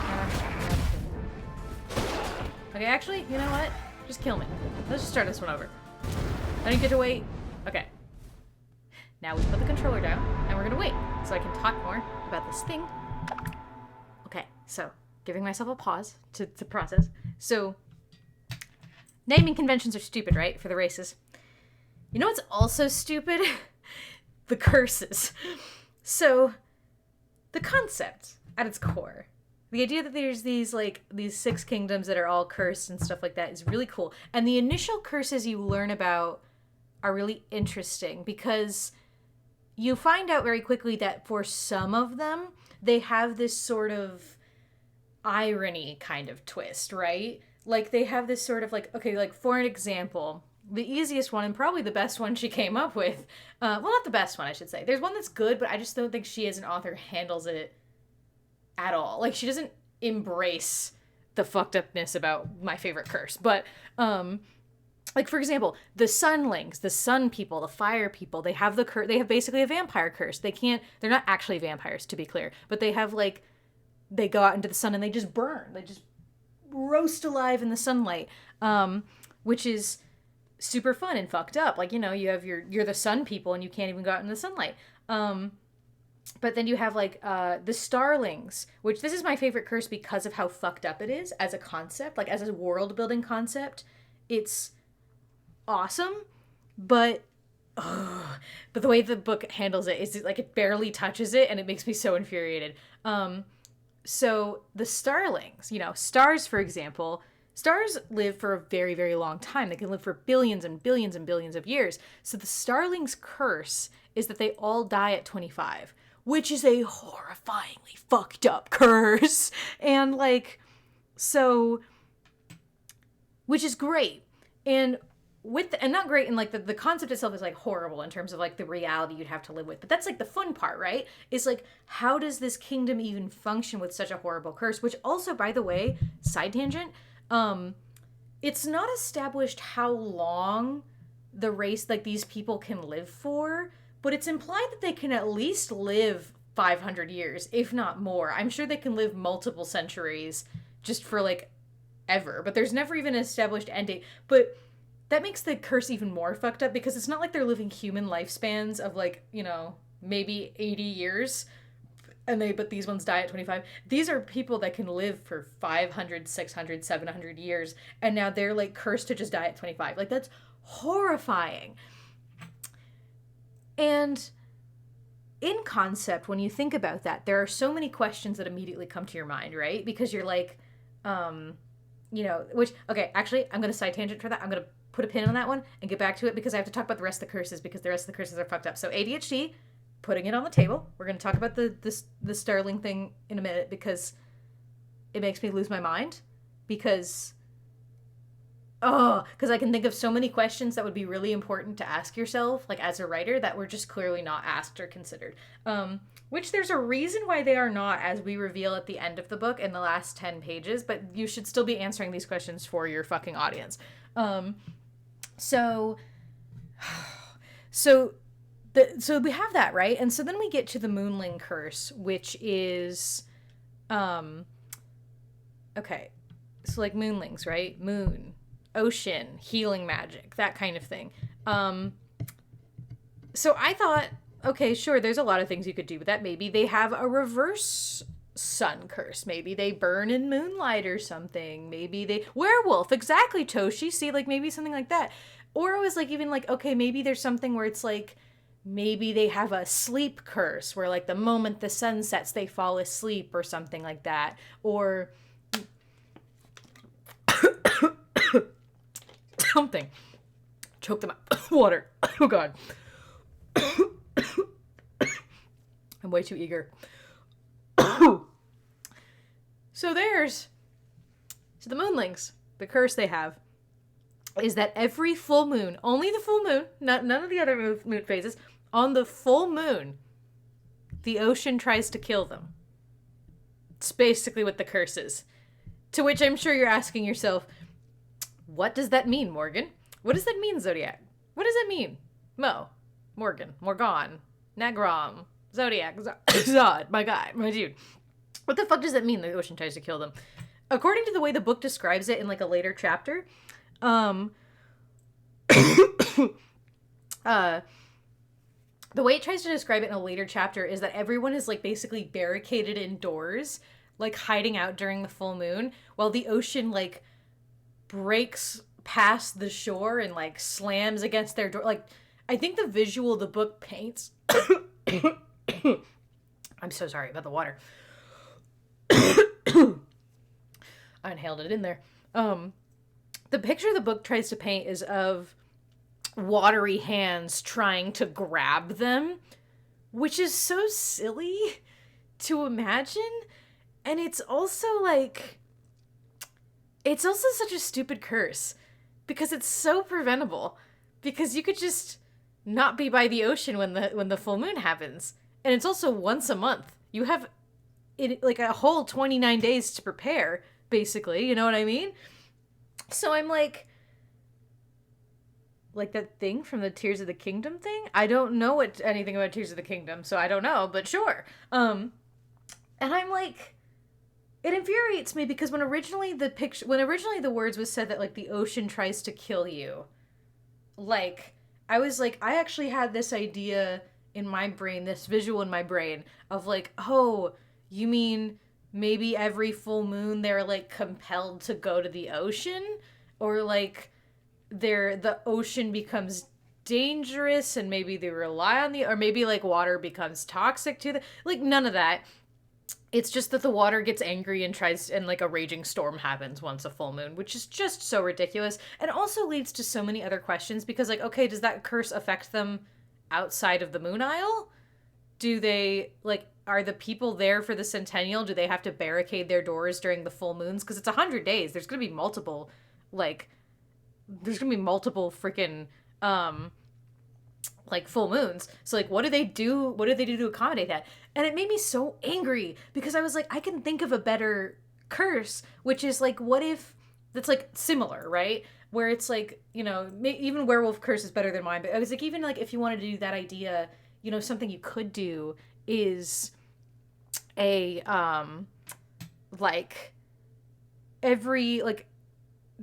Okay, actually, you know what? Just kill me. Let's just start this one over. I didn't get to wait. Okay. Now we put the controller down, and we're gonna wait, so I can talk more about this thing. Okay, so, giving myself a pause to process. So, naming conventions are stupid, right? For the races. You know what's also stupid? The curses. So, the concept, at its core, the idea that there's these 6 kingdoms that are all cursed and stuff like that is really cool. And the initial curses you learn about are really interesting because you find out very quickly that for some of them, they have this sort of irony kind of twist, right? Like, they have this sort of okay, for an example, the easiest one and probably the best one she came up with, well, not the best one, I should say. There's one that's good, but I just don't think she as an author handles it at all. Like, she doesn't embrace the fucked upness about my favorite curse. But, for example, the sunlings, the sun people, the fire people, they have they have basically a vampire curse. They're not actually vampires, to be clear, but they have, they go out into the sun and they just burn. They just roast alive in the sunlight, which is super fun and fucked up. You have you're the sun people and you can't even go out in the sunlight. But then you have the starlings, which this is my favorite curse because of how fucked up it is as a concept, as a world building concept. It's awesome, but the way the book handles it is it barely touches it, and it makes me so infuriated. So the starlings, stars, for example, stars live for a very, very long time. They can live for billions and billions and billions of years. So the starlings' curse is that they all die at 25, which is a horrifyingly fucked up curse. And which is great. And not great, and the concept itself is horrible in terms of the reality you'd have to live with. But that's the fun part, right? Is how does this kingdom even function with such a horrible curse? Which also, by the way, side tangent, it's not established how long the race these people can live for, but it's implied that they can at least live 500 years, if not more. I'm sure they can live multiple centuries just for like ever, but there's never even an established end date. But that makes the curse even more fucked up because it's not like they're living human lifespans of like, you know, maybe 80 years but these ones die at 25. These are people that can live for 500, 600, 700 years, and now they're like cursed to just die at 25. Like, that's horrifying. And in concept, when you think about that, there are so many questions that immediately come to your mind, right? Because you're like, you know, which, okay, actually, I'm going to side tangent for that. I'm going to put a pin on that one and get back to it because I have to talk about the rest of the curses because the rest of the curses are fucked up. So ADHD, putting it on the table. We're going to talk about the Sterling thing in a minute because it makes me lose my mind because I can think of so many questions that would be really important to ask yourself, like as a writer, that were just clearly not asked or considered. Which there's a reason why they are not, as we reveal at the end of the book in the last 10 pages, but you should still be answering these questions for your fucking audience. So we have that, right? And so then we get to the Moonling curse, which is, okay, so like moonlings, right? Moon, ocean, healing magic, that kind of thing. So I thought, okay, sure, there's a lot of things you could do with that. Maybe they have a reverse sun curse. Maybe they burn in moonlight or something. Maybe they... Werewolf, exactly, Toshi. See, like, maybe something like that. Or it was, like, even, like, okay, maybe there's something where it's, like, maybe they have a sleep curse where, like, the moment the sun sets, they fall asleep or something like that. Or... something. Choke them out. Water. Oh, God. I'm way too eager. So the Moonlings, the curse they have is that every full moon, only the full moon, none of the other moon phases, on the full moon, the ocean tries to kill them. It's basically what the curse is. To which I'm sure you're asking yourself, what does that mean, Morgan? What does that mean, Zodiac? What does that mean? Morgan, Morgan, Nagrom, Zodiac, Zod, my guy, my dude. What the fuck does that mean, the ocean tries to kill them? According to the way the book describes it in, like, a later chapter, the way it tries to describe it in a later chapter is that everyone is, like, basically barricaded indoors, like, hiding out during the full moon, while the ocean, like, breaks past the shore and, like, slams against their door. Like, I think the visual the book paints... I'm so sorry about the water. I inhaled it in there. The picture the book tries to paint is of watery hands trying to grab them, which is so silly to imagine. And it's also like, it's also such a stupid curse because it's so preventable, because you could just not be by the ocean when the full moon happens. And it's also once a month. You have like a whole 29 days to prepare, basically, you know what I mean? So I'm like that thing from the Tears of the Kingdom thing? I don't know anything about Tears of the Kingdom, so I don't know, but sure. And I'm like, it infuriates me because when originally the words was said that, like, the ocean tries to kill you, like, I was like, I actually had this idea in my brain, this visual in my brain of, like, oh, you mean maybe every full moon they're, like, compelled to go to the ocean? Or, like, the ocean becomes dangerous and maybe they rely on or maybe, like, water becomes toxic to like, none of that. It's just that the water gets angry and like, a raging storm happens once a full moon, which is just so ridiculous. And also leads to so many other questions because, like, okay, does that curse affect them outside of the Moon Isle? Do they, like, are the people there for the centennial? Do they have to barricade their doors during the full moons? Because it's 100 days. There's going to be multiple, freaking, like, full moons. So, like, what do they do? What do they do to accommodate that? And it made me so angry because I was like, I can think of a better curse, which is, like, what if that's, like, similar, right? Where it's like, you know, even werewolf curse is better than mine. But I was like, even, like, if you wanted to do that idea, you know, something you could do is a like every like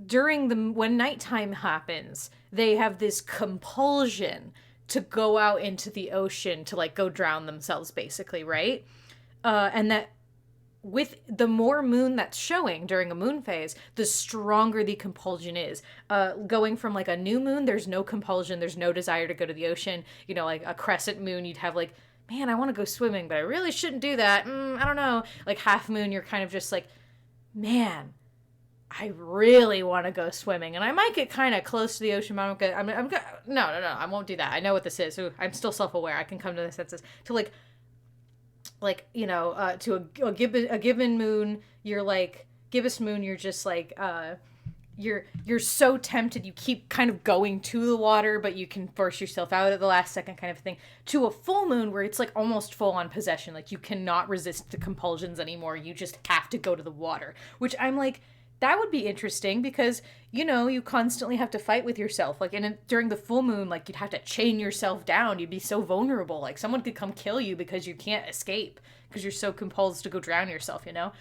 during the when nighttime happens, they have this compulsion to go out into the ocean to like go drown themselves, basically, right? And that with the more moon that's showing during a moon phase, the stronger the compulsion is. Going from like a new moon, there's no compulsion, there's no desire to go to the ocean. You know, like a crescent moon, you'd have like, man, I want to go swimming, but I really shouldn't do that. I don't know. Like half moon, you're kind of just like, man, I really want to go swimming, and I might get kind of close to the ocean, but no, I won't do that. I know what this is. Ooh, I'm still self-aware. I can come to the senses to to a given moon. You're like gibbous moon. You're just like you're so tempted. You keep kind of going to the water, but you can force yourself out at the last second, kind of thing. To a full moon where it's like almost full on possession. Like you cannot resist the compulsions anymore. You just have to go to the water, which I'm like. That would be interesting because, you know, you constantly have to fight with yourself. Like, during the full moon, like, you'd have to chain yourself down. You'd be so vulnerable. Like, someone could come kill you because you can't escape because you're so compelled to go drown yourself, you know?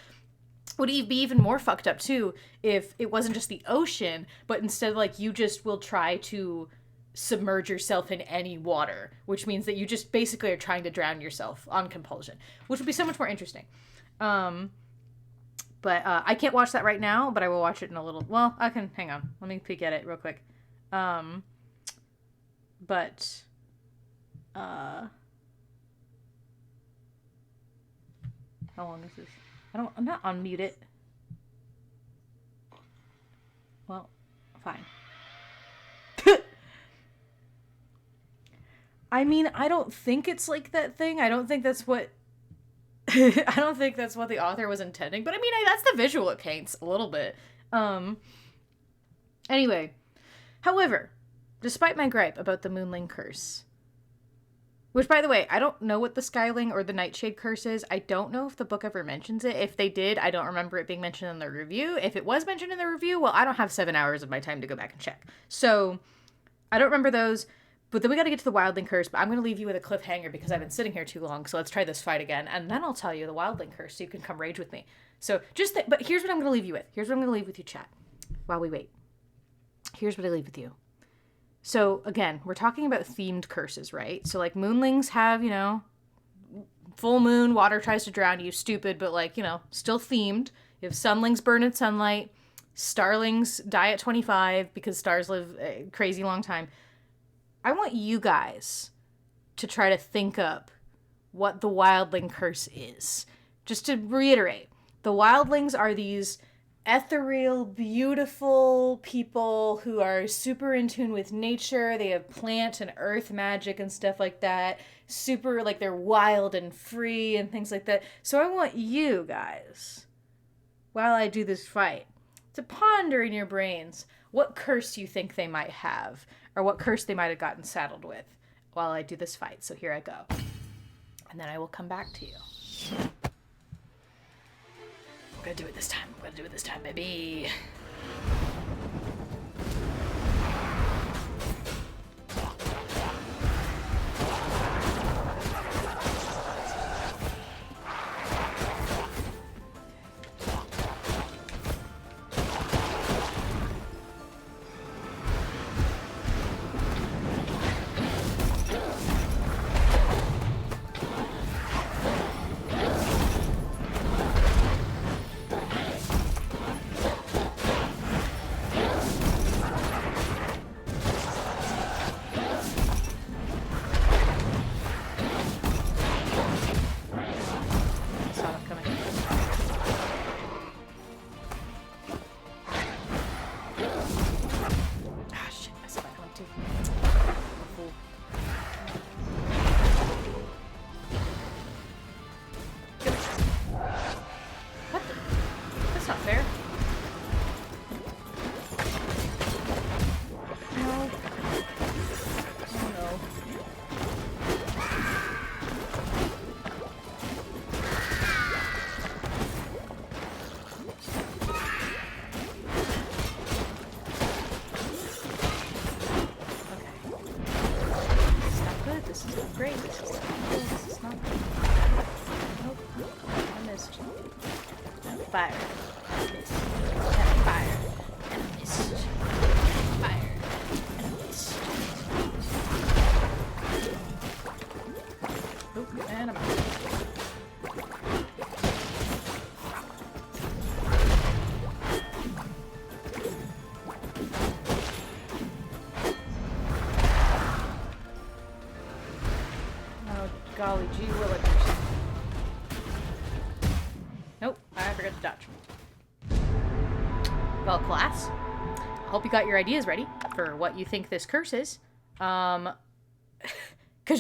Would it be even more fucked up, too, if it wasn't just the ocean, but instead, like, you just will try to submerge yourself in any water, which means that you just basically are trying to drown yourself on compulsion, which would be so much more interesting. But I can't watch that right now, but I will watch it in a little... Well, I can... Hang on. Let me peek at it real quick. How long is this? I'm not unmute it. Well, fine. I mean, I don't think it's like that thing. I don't think that's what... I don't think that's what the author was intending, but I mean, that's the visual it paints a little bit. Anyway, however, despite my gripe about the Moonling curse, which, by the way, I don't know what the Skyling or the Nightshade curse is. I don't know if the book ever mentions it. If they did, I don't remember it being mentioned in the review. If it was mentioned in the review, well, I don't have 7 hours of my time to go back and check. So, I don't remember those. But then we got to get to the Wildling curse, but I'm going to leave you with a cliffhanger because I've been sitting here too long, so let's try this fight again, and then I'll tell you the Wildling curse so you can come rage with me. So, but here's what I'm going to leave you with. Here's what I'm going to leave with you, chat, while we wait. Here's what I leave with you. So, again, we're talking about themed curses, right? So, like, moonlings have, you know, full moon, water tries to drown you, stupid, but, like, you know, still themed. You have sunlings burn in sunlight, starlings die at 25 because stars live a crazy long time. I want you guys to try to think up what the Wildling curse is. Just to reiterate, the Wildlings are these ethereal, beautiful people who are super in tune with nature. They have plant and earth magic and stuff like that. Super, like, they're wild and free and things like that. So I want you guys, while I do this fight, to ponder in your brains what curse you think they might have, or what curse they might have gotten saddled with while I do this fight. So here I go. And then I will come back to you. I'm gonna do it this time. I'm gonna do it this time, baby. fire, and a mist, and a fire, and a mist, fire, and a mist. Oop, and I'm out. Oh, golly gee willikers. Nope, I forgot to dodge. Well, class, I hope you got your ideas ready for what you think this curse is. Because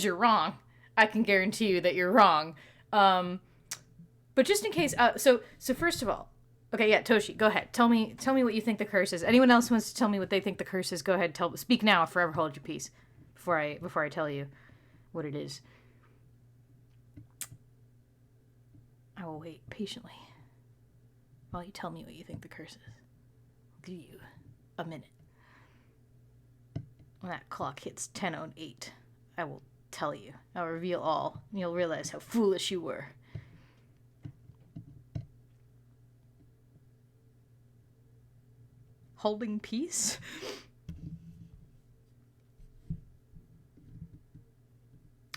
you're wrong. I can guarantee you that you're wrong. But just in case, so first of all, okay, yeah, Toshi, go ahead. Tell me what you think the curse is. Anyone else wants to tell me what they think the curse is? Go ahead, speak now or forever hold your peace before I tell you what it is. I will wait patiently while you tell me what you think the curse is. I'll give you a minute. When that clock hits 10:08, I will tell you. I'll reveal all, and you'll realize how foolish you were. Holding peace?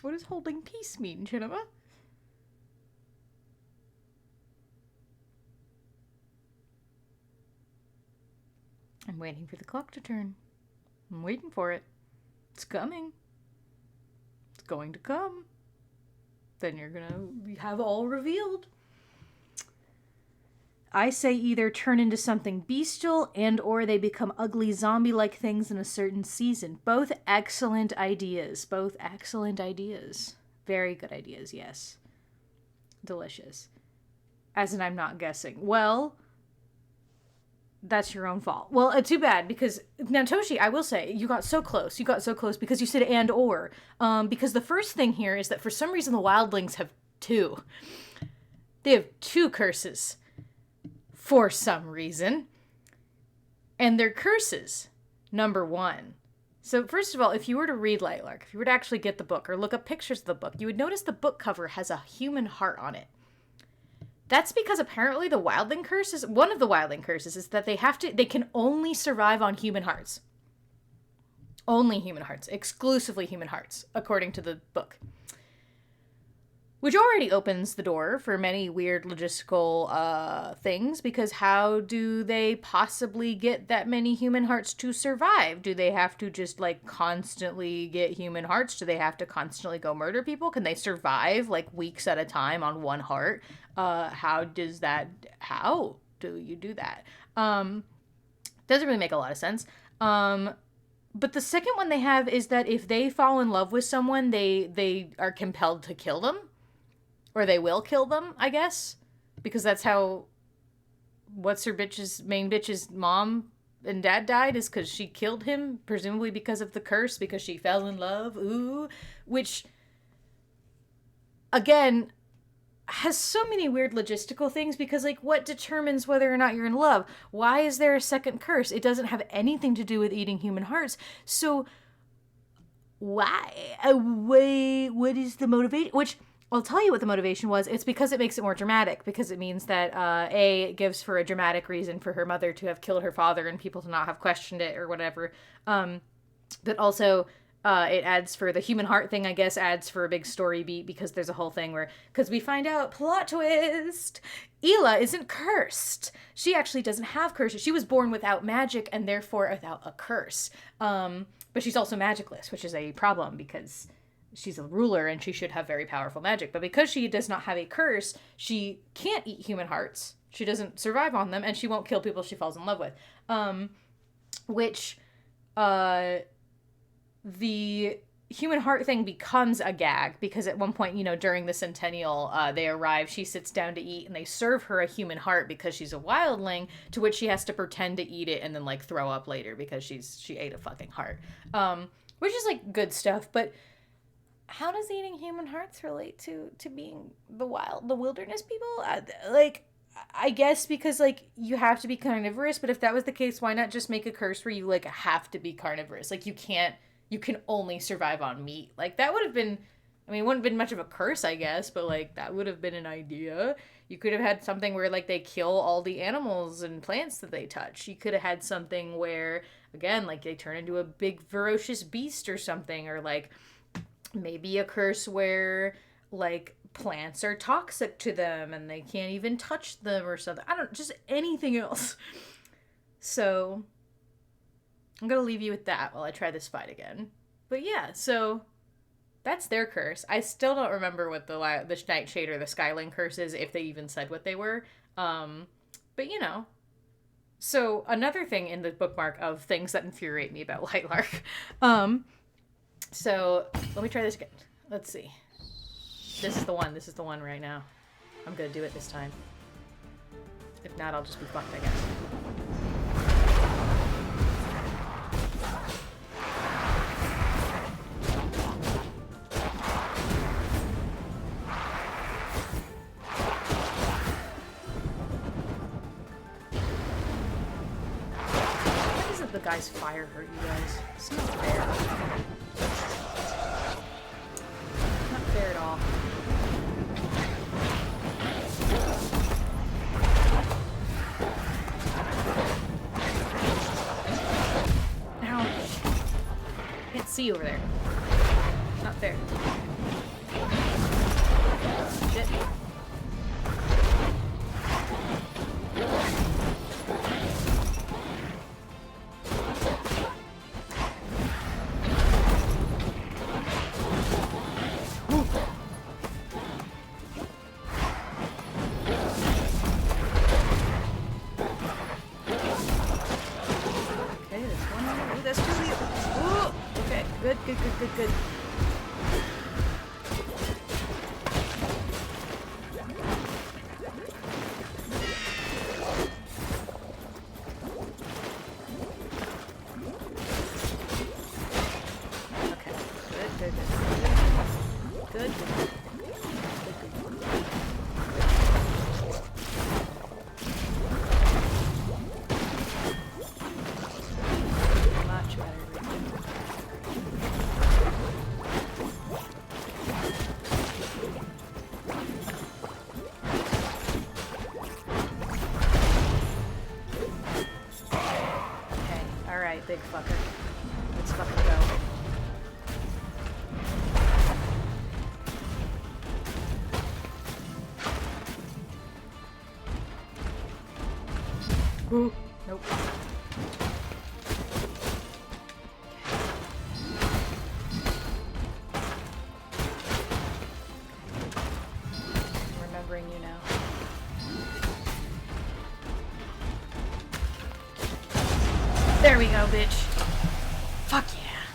What does holding peace mean, Chinema? I'm waiting for the clock to turn. I'm waiting for it. It's coming. It's going to come. Then you're gonna have all revealed. I say either turn into something bestial and or they become ugly zombie-like things in a certain season. Both excellent ideas. Both excellent ideas. Very good ideas, yes. Delicious. As in I'm not guessing. Well, that's your own fault. Well, too bad, because now Toshi, I will say, you got so close. You got so close because you said and or. Because the first thing here is that for some reason the wildlings have two. They have two curses. For some reason. And they're curses. Number one. So first of all, if you were to read Lightlark, if you were to actually get the book or look up pictures of the book, you would notice the book cover has a human heart on it. That's because apparently the wildling curse is, one of the wildling curses is that they can only survive on human hearts. Only human hearts. Exclusively human hearts, according to the book. Which already opens the door for many weird logistical things, because how do they possibly get that many human hearts to survive? Do they have to just, like, constantly get human hearts? Do they have to constantly go murder people? Can they survive, like, weeks at a time on one heart? How do you do that? Doesn't really make a lot of sense. But the second one they have is that if they fall in love with someone, they are compelled to kill them. Or they will kill them, I guess. Because that's how... What's her main bitch's mom and dad died? Is because she killed him. Presumably because of the curse. Because she fell in love. Ooh. Which... Again... has so many weird logistical things. Because, like, what determines whether or not you're in love? Why is there a second curse? It doesn't have anything to do with eating human hearts. So... Why? What is the motivation? Which... I'll tell you what the motivation was. It's because it makes it more dramatic. Because it means that, it gives for a dramatic reason for her mother to have killed her father and people to not have questioned it or whatever. But also, it adds for the human heart thing, I guess, adds for a big story beat because there's a whole thing where... Because we find out, plot twist, Ela isn't cursed. She actually doesn't have curses. She was born without magic and therefore without a curse. But she's also magicless, which is a problem because... she's a ruler and she should have very powerful magic. But because she does not have a curse, she can't eat human hearts. She doesn't survive on them and she won't kill people she falls in love with. The human heart thing becomes a gag because at one point, during the centennial, they arrive, she sits down to eat and they serve her a human heart because she's a wildling, to which she has to pretend to eat it and then like throw up later because she ate a fucking heart. Which is like good stuff, but how does eating human hearts relate to being the wilderness people? I guess because, like, you have to be carnivorous, but if that was the case, why not just make a curse where you, like, have to be carnivorous? Like, you can only survive on meat. Like, that would have been, I mean, it wouldn't have been much of a curse, I guess, but, like, that would have been an idea. You could have had something where, like, they kill all the animals and plants that they touch. You could have had something where, again, like, they turn into a big ferocious beast or something. Or, like, maybe a curse where, like, plants are toxic to them and they can't even touch them or something. I don't, just anything else. So I'm gonna leave you with that while I try this fight again. But yeah, so that's their curse. I still don't remember what the Nightshade or the Skyling curse is, if they even said what they were. But you know. So another thing in the bookmark of things that infuriate me about Lightlark. So let me try this again. Let's see. This is the one. This is the one right now. I'm gonna do it this time. If not, I'll just be fucked, I guess. Why doesn't the guy's fire hurt you guys? It's not fair. Not fair at all. See you over there. Not fair. Shit. Okay, there's one more. Ooh, that's two of you. Ooh. Okay, good. Good. Much better. Okay, alright, big fucker. Let's fucking go. Ooh, nope. I'm remembering you now. There we go, bitch. Fuck yeah.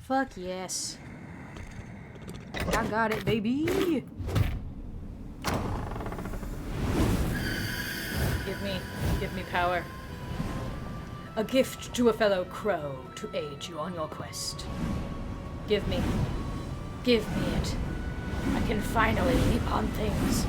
Fuck yes. I got it, baby. Give me power. A gift to a fellow crow to aid you on your quest. Give me it. I can finally leap on things.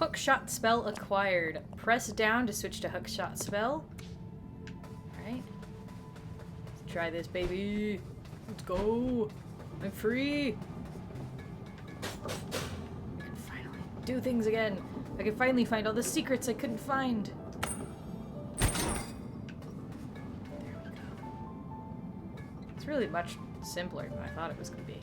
Hookshot spell acquired. Press down to switch to hookshot spell. Alright. Let's try this, baby. Let's go. I'm free. I can finally do things again. I can finally find all the secrets I couldn't find. There we go. It's really much simpler than I thought it was going to be.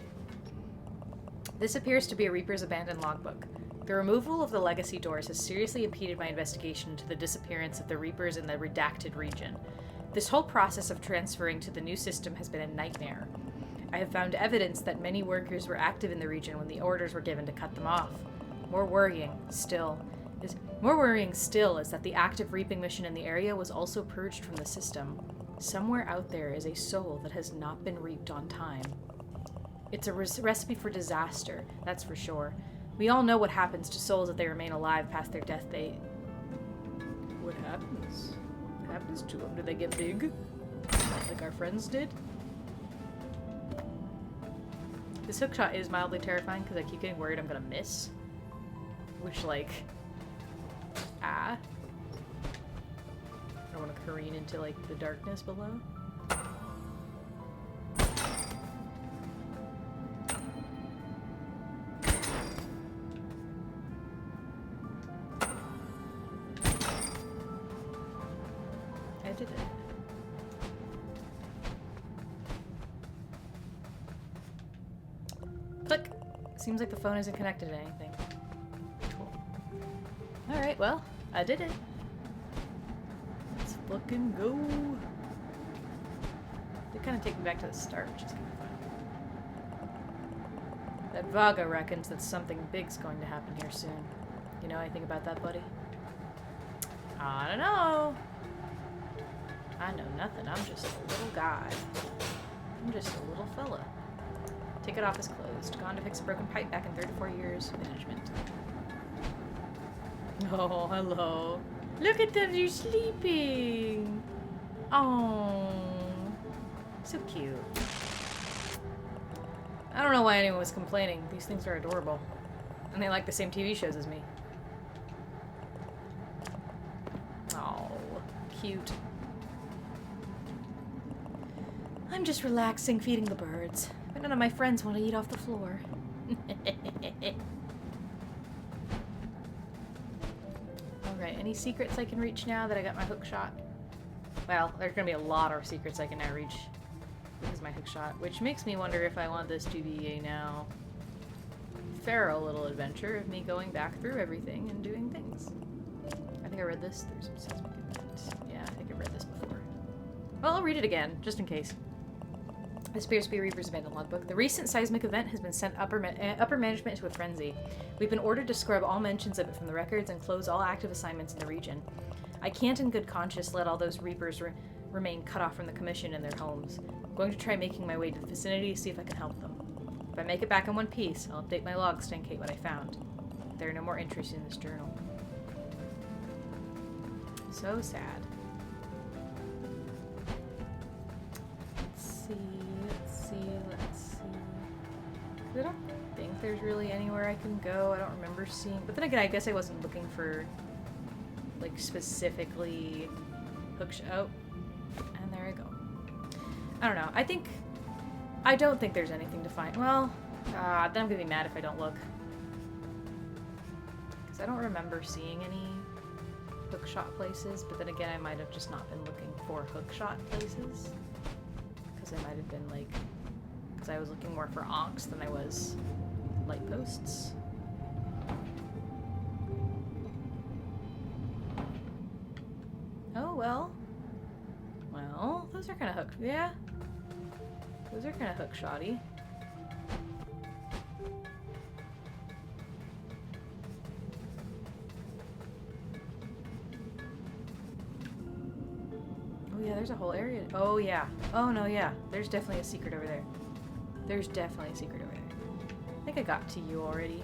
This appears to be a Reaper's abandoned logbook. The removal of the legacy doors has seriously impeded my investigation into the disappearance of the Reapers in the redacted region. This whole process of transferring to the new system has been a nightmare. I have found evidence that many workers were active in the region when the orders were given to cut them off. More worrying still is that the active reaping mission in the area was also purged from the system. Somewhere out there is a soul that has not been reaped on time. It's a recipe for disaster, that's for sure. We all know what happens to souls if they remain alive past their death date. What happens? What happens to them? Do they get big? Like our friends did? This hookshot is mildly terrifying because I keep getting worried I'm gonna miss. Which, like... don't want to careen into, like, the darkness below. I did it. Click! Seems like the phone isn't connected to anything. Cool. Alright, well, I did it. Let's fucking go. They kind of take me back to the start, which is kind of fun. That Vaga reckons that something big's going to happen here soon. You know anything about that, buddy? I don't know. I know nothing. I'm just a little guy. I'm just a little fella. Ticket office closed. Gone to fix a broken pipe back in 34 years. Management. Oh, hello. Look at them, they're sleeping. Oh, so cute. I don't know why anyone was complaining. These things are adorable. And they like the same TV shows as me. Oh, cute. I'm just relaxing, feeding the birds. But none of my friends want to eat off the floor. Alright, any secrets I can reach now that I got my hook shot? Well, there's gonna be a lot of secrets I can now reach because my hook shot, which makes me wonder if I want this to be a now feral little adventure of me going back through everything and doing things. I think I read this. There's some seismic event. Yeah, I think I read this before. Well, I'll read it again, just in case. This appears to be Reaper's abandoned logbook. The recent seismic event has been sent upper management into a frenzy. We've been ordered to scrub all mentions of it from the records and close all active assignments in the region. I can't in good conscience let all those Reapers remain cut off from the Commission and their homes. I'm going to try making my way to the vicinity to see if I can help them. If I make it back in one piece, I'll update my logs to indicate what I found. There are no more entries in this journal. So sad. Let's see. I don't think there's really anywhere I can go. I don't remember seeing. But then again, I guess I wasn't looking for, like, specifically oh, and there I go. I don't know. I don't think there's anything to find. Well, then I'm gonna be mad if I don't look. Because I don't remember seeing any hookshot places. But then again, I might have just not been looking for hookshot places. Because I might have been, like... Because I was looking more for onks than I was light posts. Oh, well. Well, those are kind of hook... Yeah. Those are kind of hook-shotty. Oh, yeah, there's a whole area. Oh, yeah. Oh, no, yeah. There's definitely a secret over there. There's definitely a secret over there. I think I got to you already.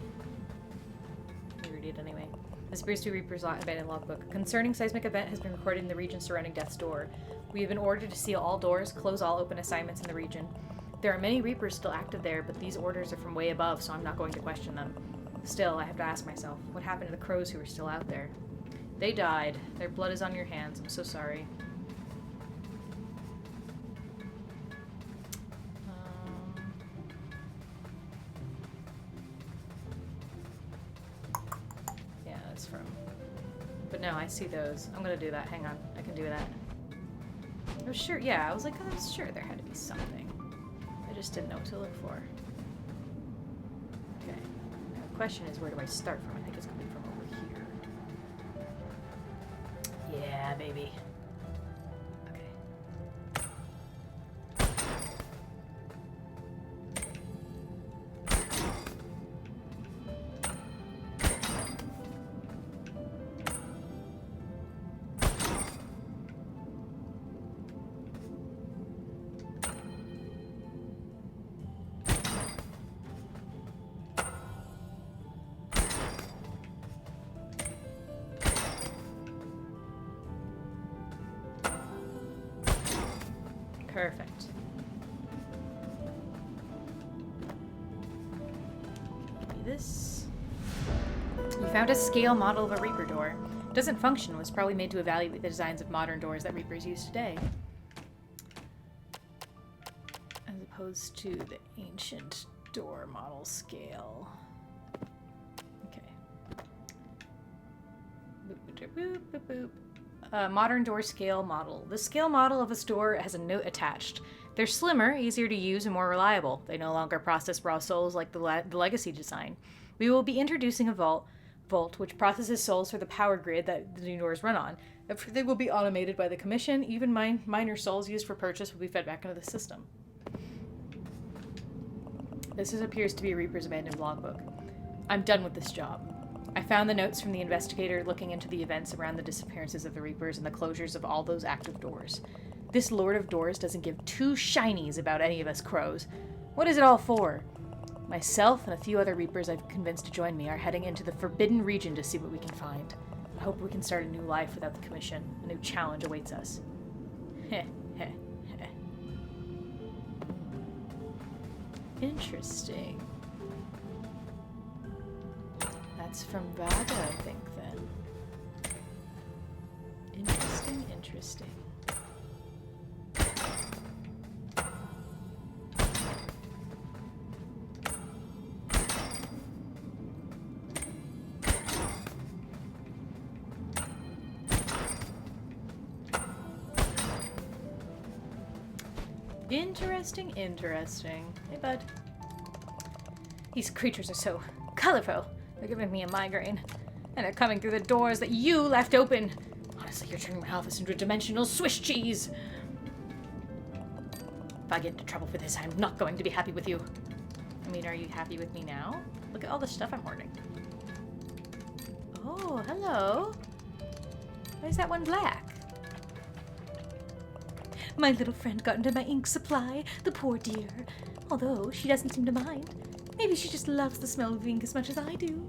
I read it anyway. This appears to be Reaper's abandoned logbook. Concerning seismic event has been recorded in the region surrounding Death's Door. We have been ordered to seal all doors, close all open assignments in the region. There are many Reapers still active there, but these orders are from way above, so I'm not going to question them. Still, I have to ask myself, what happened to the crows who were still out there? They died. Their blood is on your hands. I'm so sorry. Yeah, that's from... But no, I see those. I'm gonna do that. Hang on. I can do that. Oh, sure. Yeah, I was like, oh, sure, there had to be something. I just didn't know what to look for. Okay. Now the question is, where do I start from? I think it's coming from over here. Yeah, baby. Perfect. This. You found a scale model of a Reaper door. Doesn't function, was probably made to evaluate the designs of modern doors that Reapers use today. As opposed to the ancient door model scale. Okay. Boop, boop, boop, boop, boop. Modern door scale model. The scale model of a store has a note attached. They're slimmer, easier to use, and more reliable. They no longer process raw souls like the legacy design. We will be introducing a vault which processes souls for the power grid that the new doors run on. They will be automated by the commission. Even minor souls used for purchase will be fed back into the system. This appears to be Reaper's abandoned logbook. I'm done with this job. I found the notes from the investigator looking into the events around the disappearances of the Reapers and the closures of all those active doors. This Lord of Doors doesn't give two shinies about any of us crows. What is it all for? Myself and a few other Reapers I've convinced to join me are heading into the Forbidden Region to see what we can find. I hope we can start a new life without the Commission. A new challenge awaits us. Heh, heh, heh. Interesting. That's from Vaga, I think, then. Interesting, interesting. Interesting, interesting. Hey, bud. These creatures are so colorful. They're giving me a migraine. And they're coming through the doors that you left open. Honestly, you're turning my office into a dimensional Swiss cheese. If I get into trouble for this, I'm not going to be happy with you. I mean, are you happy with me now? Look at all the stuff I'm hoarding. Oh, hello. Why is that one black? My little friend got into my ink supply, the poor dear. Although she doesn't seem to mind. Maybe she just loves the smell of ink as much as I do.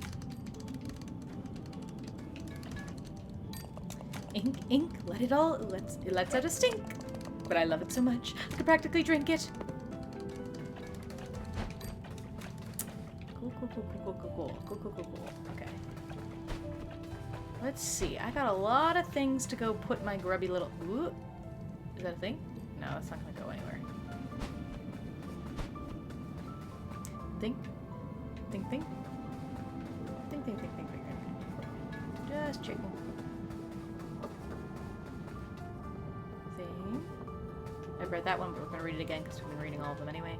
Ink, ink, let it all, it lets out a stink. But I love it so much, I could practically drink it. Cool. Okay. Let's see, I got a lot of things to go put my grubby little, ooh. Is that a thing? No, it's not gonna go anywhere. Think. Think. Think. Just checking. Thing. I've read that one, but we're gonna read it again because we've been reading all of them anyway.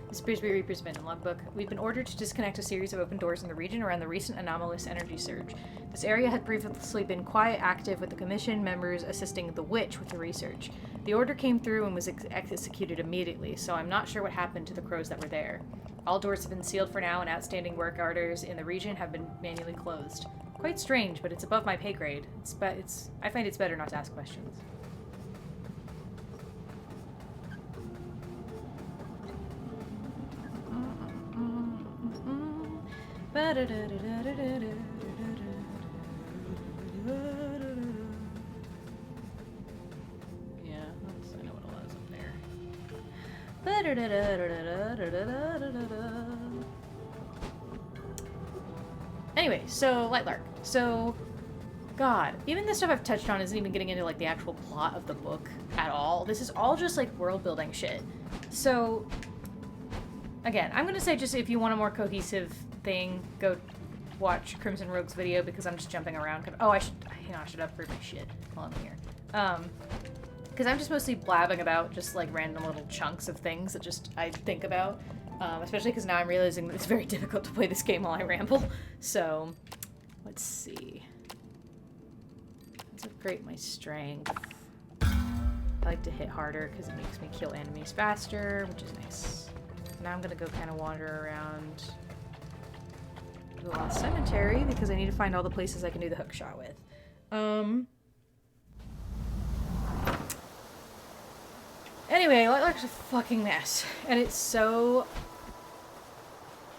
This appears to be Reaper's abandoned logbook. We've been ordered to disconnect a series of open doors in the region around the recent anomalous energy surge. This area had previously been quite active with the Commission members assisting the Witch with the research. The order came through and was executed immediately, so I'm not sure what happened to the crows that were there. All doors have been sealed for now, and outstanding work orders in the region have been manually closed. Quite strange, but it's above my pay grade. I find it's better not to ask questions. Yeah, I know what it was up there. Anyway, so Lightlark. So, God, even the stuff I've touched on isn't even getting into like the actual plot of the book at all. This is all just like world building shit. So, again, I'm gonna say just if you want a more cohesive thing, go watch Crimson Rogue's video because I'm just jumping around. Oh, I should upgrade my shit while I'm here. Because I'm just mostly blabbing about just like random little chunks of things that just I think about. Especially because now I'm realizing that it's very difficult to play this game while I ramble. So, let's see. Let's upgrade my strength. I like to hit harder because it makes me kill enemies faster, which is nice. Now I'm gonna go kind of wander around the Lost Cemetery because I need to find all the places I can do the hook shot with. Anyway, Lightlark's a fucking mess. And it's so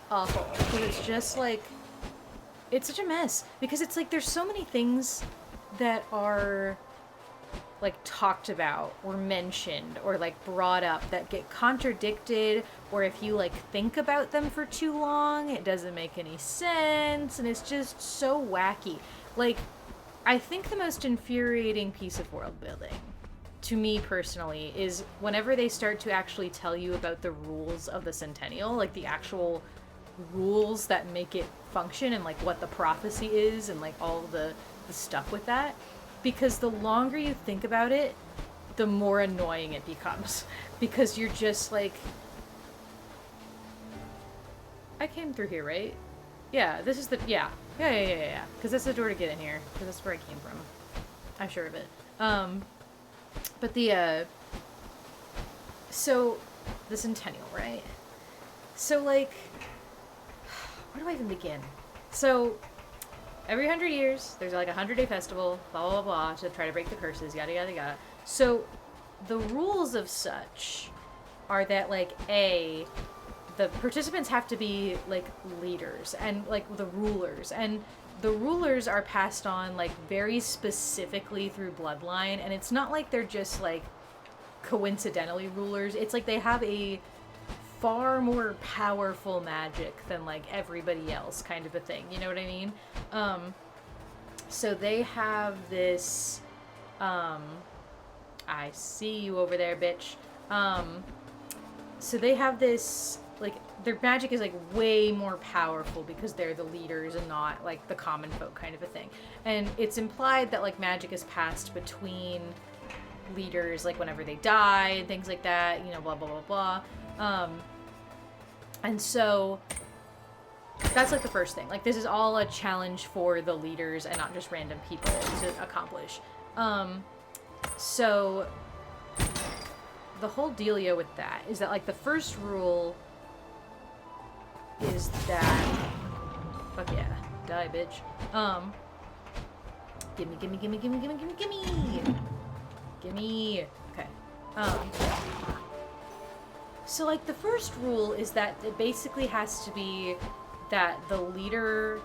awful. Because it's just like, it's such a mess. Because it's like, there's so many things that are like talked about or mentioned or like brought up that get contradicted, or if you like think about them for too long, it doesn't make any sense, and it's just so wacky. Like, I think the most infuriating piece of world building, to me personally, is whenever they start to actually tell you about the rules of the Centennial, like the actual rules that make it function and like what the prophecy is and like all the stuff with that. Because the longer you think about it, the more annoying it becomes. Because you're just like... I came through here, right? Yeah, this is the... Yeah. Yeah. Because that's the door to get in here. Because that's where I came from. I'm sure of it. But the, So, the Centennial, right? So, like... Where do I even begin? So, every 100 years, there's like a 100-day festival, blah, blah, blah, to try to break the curses, yada, yada, yada. So, the rules of such are that, like, the participants have to be, like, leaders and, like, the rulers. And the rulers are passed on, like, very specifically through bloodline. And it's not like they're just, like, coincidentally rulers. It's like they have a far more powerful magic than, like, everybody else kind of a thing. You know what I mean? So they have this... I see you over there, bitch. So they have this... Like, their magic is, like, way more powerful because they're the leaders and not, like, the common folk kind of a thing. And it's implied that, like, magic is passed between leaders, like, whenever they die and things like that, you know, blah, blah, blah, blah. And so that's, like, the first thing. Like, this is all a challenge for the leaders and not just random people to accomplish. So the whole dealio with that is that, like, the first rule... is that... Fuck yeah. Die, bitch. Gimme. Okay. So, like, the first rule is that it basically has to be that the leader...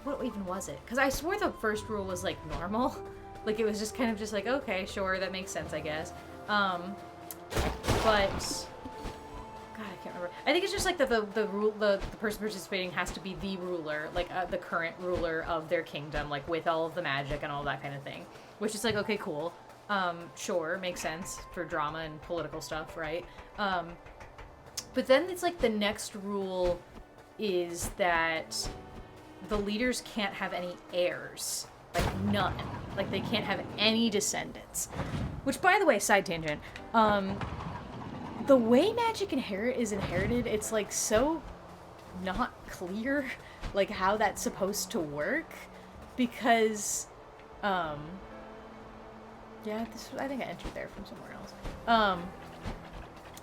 What even was it? Because I swore the first rule was, like, normal. Like, it was just kind of just like, okay, sure, that makes sense, I guess. But... God, I can't remember. I think it's just like the person participating has to be the ruler, like the current ruler of their kingdom, like with all of the magic and all that kind of thing. Which is like, okay, cool. Sure, makes sense for drama and political stuff, right? But then it's like the next rule is that the leaders can't have any heirs. Like, none. Like, they can't have any descendants. Which, by the way, side tangent, the way magic is inherited, it's, like, so not clear, like, how that's supposed to work, because, yeah, I think I entered there from somewhere else.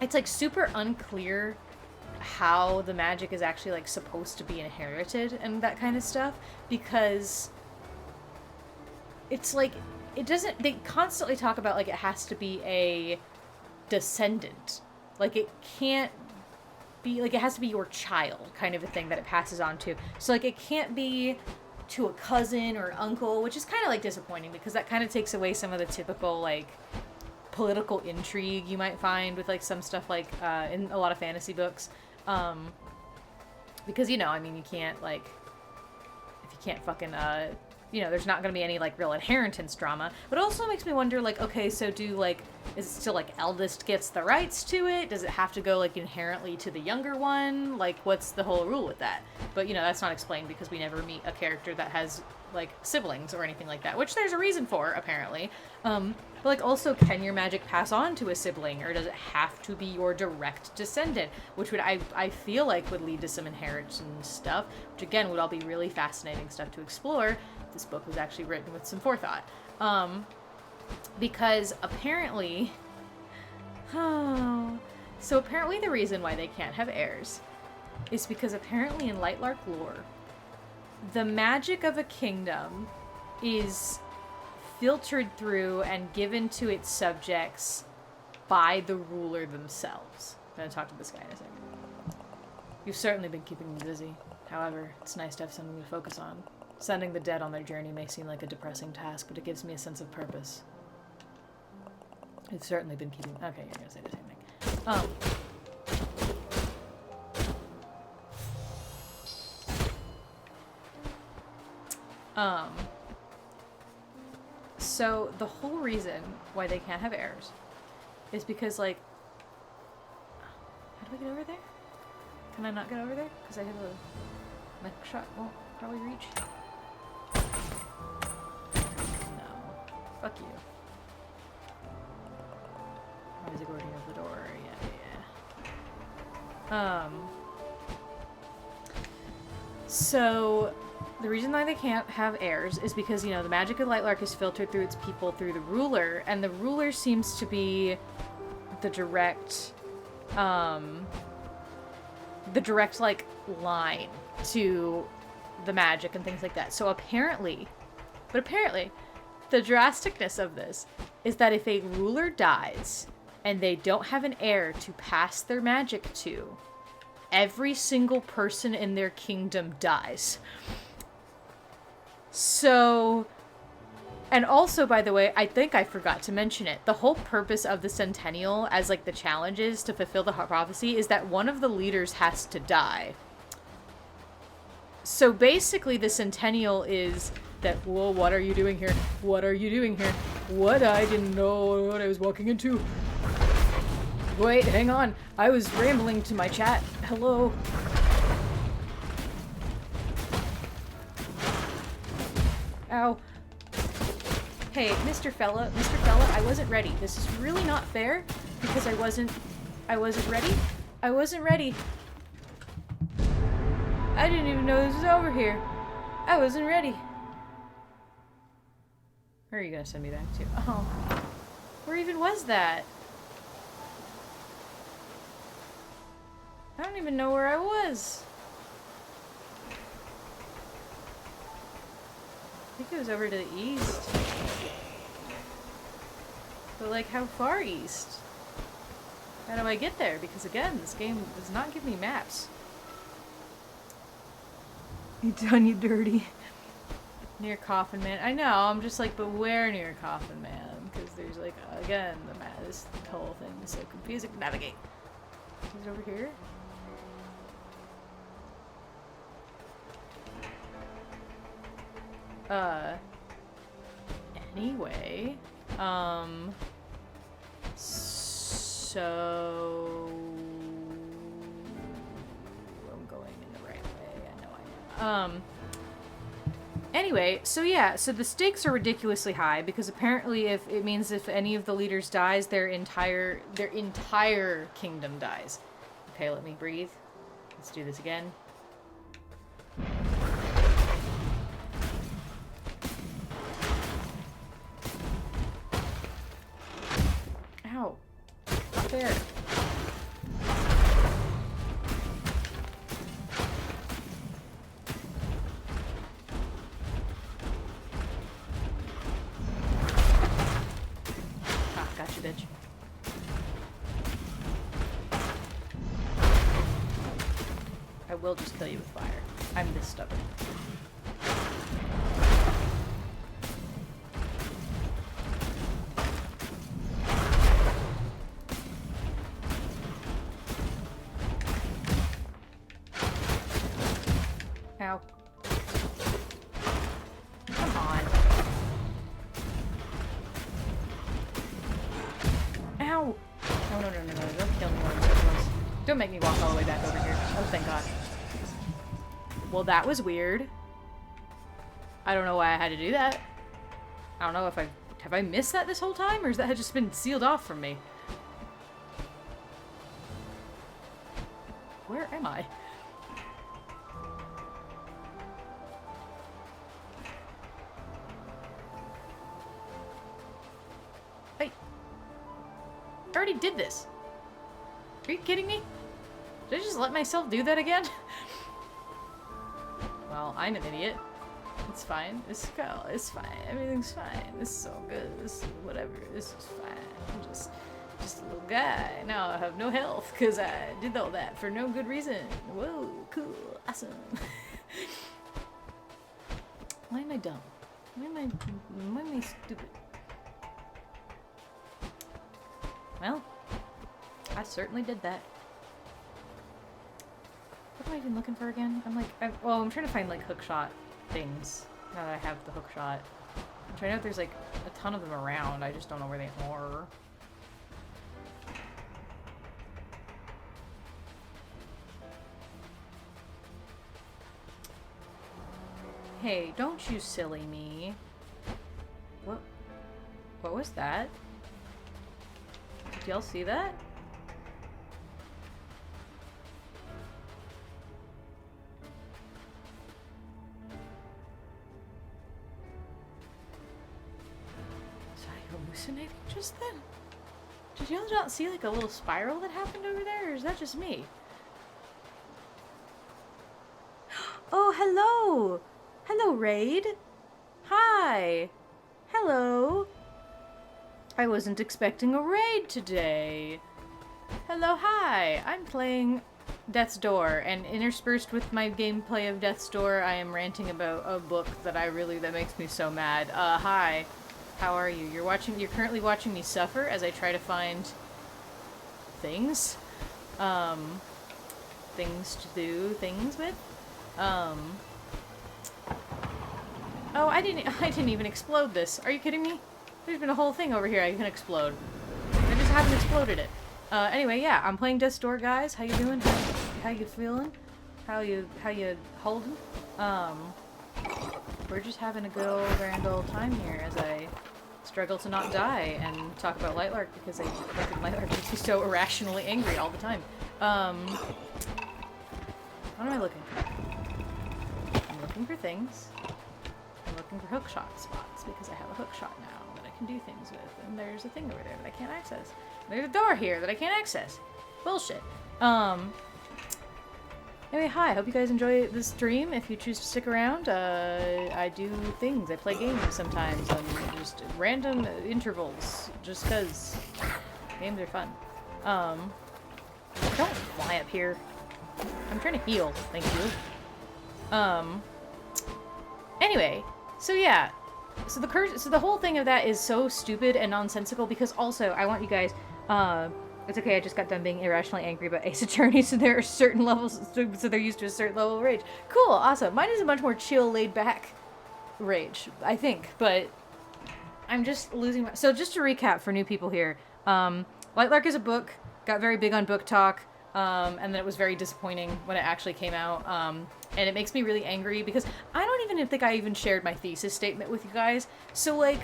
It's, like, super unclear how the magic is actually, like, supposed to be inherited and that kind of stuff, because it's, like, they constantly talk about, like, it has to be a descendant. Like, it can't be, like, it has to be your child kind of a thing that it passes on to. So, like, it can't be to a cousin or uncle, which is kind of, like, disappointing because that kind of takes away some of the typical, like, political intrigue you might find with, like, some stuff, like, in a lot of fantasy books. Because, you know, I mean, you can't, like, if you can't fucking, you know, there's not going to be any, like, real inheritance drama. But it also makes me wonder, like, okay, so is it still, like, eldest gets the rights to it? Does it have to go, like, inherently to the younger one? Like, what's the whole rule with that? But, you know, that's not explained because we never meet a character that has, like, siblings or anything like that, which there's a reason for, apparently. But, like, also, can your magic pass on to a sibling, or does it have to be your direct descendant? Which would, I feel like, would lead to some inheritance stuff, which, again, would all be really fascinating stuff to explore. This book was actually written with some forethought. Because apparently... So apparently the reason why they can't have heirs is because apparently in Lightlark lore, the magic of a kingdom is filtered through and given to its subjects by the ruler themselves. I'm going to talk to this guy in a second. You've certainly been keeping me busy. However, it's nice to have something to focus on. Sending the dead on their journey may seem like a depressing task, but it gives me a sense of purpose. You've certainly been keeping... Okay, you're going to say the same thing. So the whole reason why they can't have heirs is because, like, how do I get over there? Can I not get over there? Because I have my shot won't probably reach. No. Fuck you. How is it going to open the door? Yeah. So the reason why they can't have heirs is because, you know, the magic of Lightlark is filtered through its people through the ruler, and the ruler seems to be the direct, like, line to the magic and things like that. So apparently, the drasticness of this is that if a ruler dies and they don't have an heir to pass their magic to, every single person in their kingdom dies. So, and also, by the way, I think I forgot to mention it. The whole purpose of the Centennial as, like, the challenges to fulfill the prophecy is that one of the leaders has to die. So basically the Centennial is that, whoa, what are you doing here? What are you doing here? What? I didn't know what I was walking into. Wait, hang on. I was rambling to my chat. Hello. Ow. Hey, Mr. Fella, I wasn't ready. This is really not fair because I wasn't ready. I wasn't ready. I didn't even know this was over here. I wasn't ready. Where are you gonna send me back to? Oh. Where even was that? I don't even know where I was. I think it was over to the east. But, like, how far east? How do I get there? Because, again, this game does not give me maps. You done, you dirty. Near Coffin Man. I know, I'm just like, but where near Coffin Man? Because there's, like, again, this whole thing is so confusing to navigate. Is it over here? Anyway, so I'm going in the right way. I know I am. Anyway, so yeah, so the stakes are ridiculously high because apparently if any of the leaders dies, their entire kingdom dies. Okay, let me breathe. Let's do this again. Ow. Not there. Ah, gotcha, bitch. I will just kill you with fire. I'm this stubborn. Ow. Come on. Ow! No, no, no, no, no. Don't kill me one of those ones. Don't make me walk all the way back over here. Oh, thank God. Well, that was weird. I don't know why I had to do that. I don't know if have I missed that this whole time, or has that just been sealed off from me? Where am I? Hey. I already did this. Are you kidding me? Did I just let myself do that again? Well, I'm an idiot. It's fine. It's fine. Everything's fine. This is all good. This is whatever. This is fine. I'm just a little guy. Now I have no health because I did all that for no good reason. Whoa, cool, awesome. Why am I dumb? Why am I stupid? Well, I certainly did that. What am I even looking for again? I'm trying to find, like, hookshot things now that I have the hookshot. I know that there's like a ton of them around. I just don't know where they are. Hey, don't you silly me. What was that? Did y'all see that? Was I hallucinating just then? Did y'all not see like a little spiral that happened over there, or is that just me? Oh, hello! Hello, Raid! Hi! Hello! I wasn't expecting a raid today. Hello, hi! I'm playing Death's Door, and interspersed with my gameplay of Death's Door, I am ranting about a book that that makes me so mad. Hi. How are you? You're currently watching me suffer as I try to find things. Things to do things with. Oh, I didn't even explode this. Are you kidding me? There's been a whole thing over here I can explode. I just haven't exploded it. Anyway, yeah, I'm playing Death's Door, guys. How you doing? How you feeling? How you holding? We're just having a good old grand old time here as I struggle to not die and talk about Lightlark because fucking Lightlark makes me so irrationally angry all the time. What am I looking for? I'm looking for things. I'm looking for hookshot spots because I have a hookshot now that I can do things with. And there's a thing over there that I can't access. There's a door here that I can't access. Bullshit. Anyway, hi. Hope you guys enjoy this stream. If you choose to stick around, I do things. I play games sometimes on just random intervals, just because games are fun. Don't fly up here. I'm trying to heal. Thank you. Anyway, so yeah. So the whole thing of that is so stupid and nonsensical because also I want you guys, it's okay, I just got done being irrationally angry about Ace Attorney, so there are certain levels, so they're used to a certain level of rage. Cool, awesome. Mine is a much more chill, laid-back rage, I think, but I'm just losing my... So just to recap for new people here, Lightlark is a book, got very big on book talk, and then it was very disappointing when it actually came out, and it makes me really angry because I don't even think I even shared my thesis statement with you guys, so like...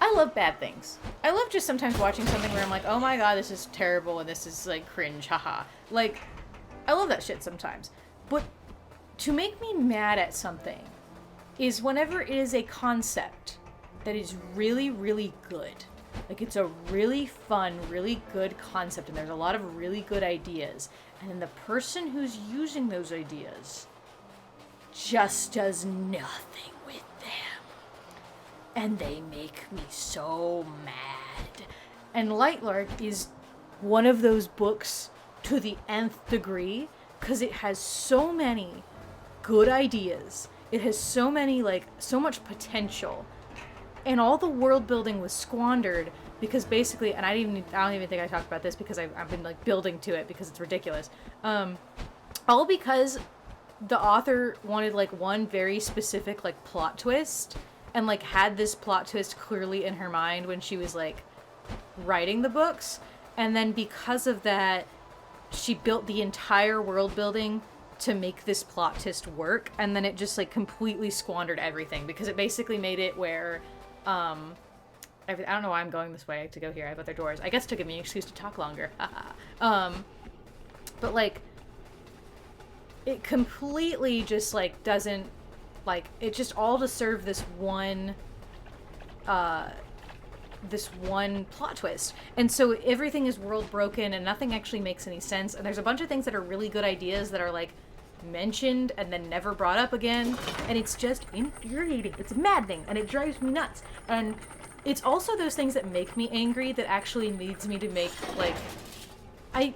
I love bad things. I love just sometimes watching something where I'm like, oh my god, this is terrible and this is like cringe, haha. Like, I love that shit sometimes. But to make me mad at something is whenever it is a concept that is really, really good. Like, it's a really fun, really good concept and there's a lot of really good ideas. And then the person who's using those ideas just does nothing with them. And they make me so mad. And Lightlark is one of those books to the nth degree because it has so many good ideas. It has so many, like, so much potential. And all the world building was squandered because basically, and I don't even think I talked about this because I've been, like, building to it because it's ridiculous. All because the author wanted, like, one very specific, like, plot twist and, like, had this plot twist clearly in her mind when she was, like, writing the books. And then because of that, she built the entire world building to make this plot twist work. And then it just, like, completely squandered everything. Because it basically made it where, I don't know why I'm going this way to go here. I have other doors. I guess to give me an excuse to talk longer. But, like, it completely just, like, doesn't... Like, it just all to serve this one plot twist. And so everything is world broken and nothing actually makes any sense. And there's a bunch of things that are really good ideas that are, like, mentioned and then never brought up again. And it's just infuriating. It's maddening. And it drives me nuts. And it's also those things that make me angry that actually leads me to make, like... I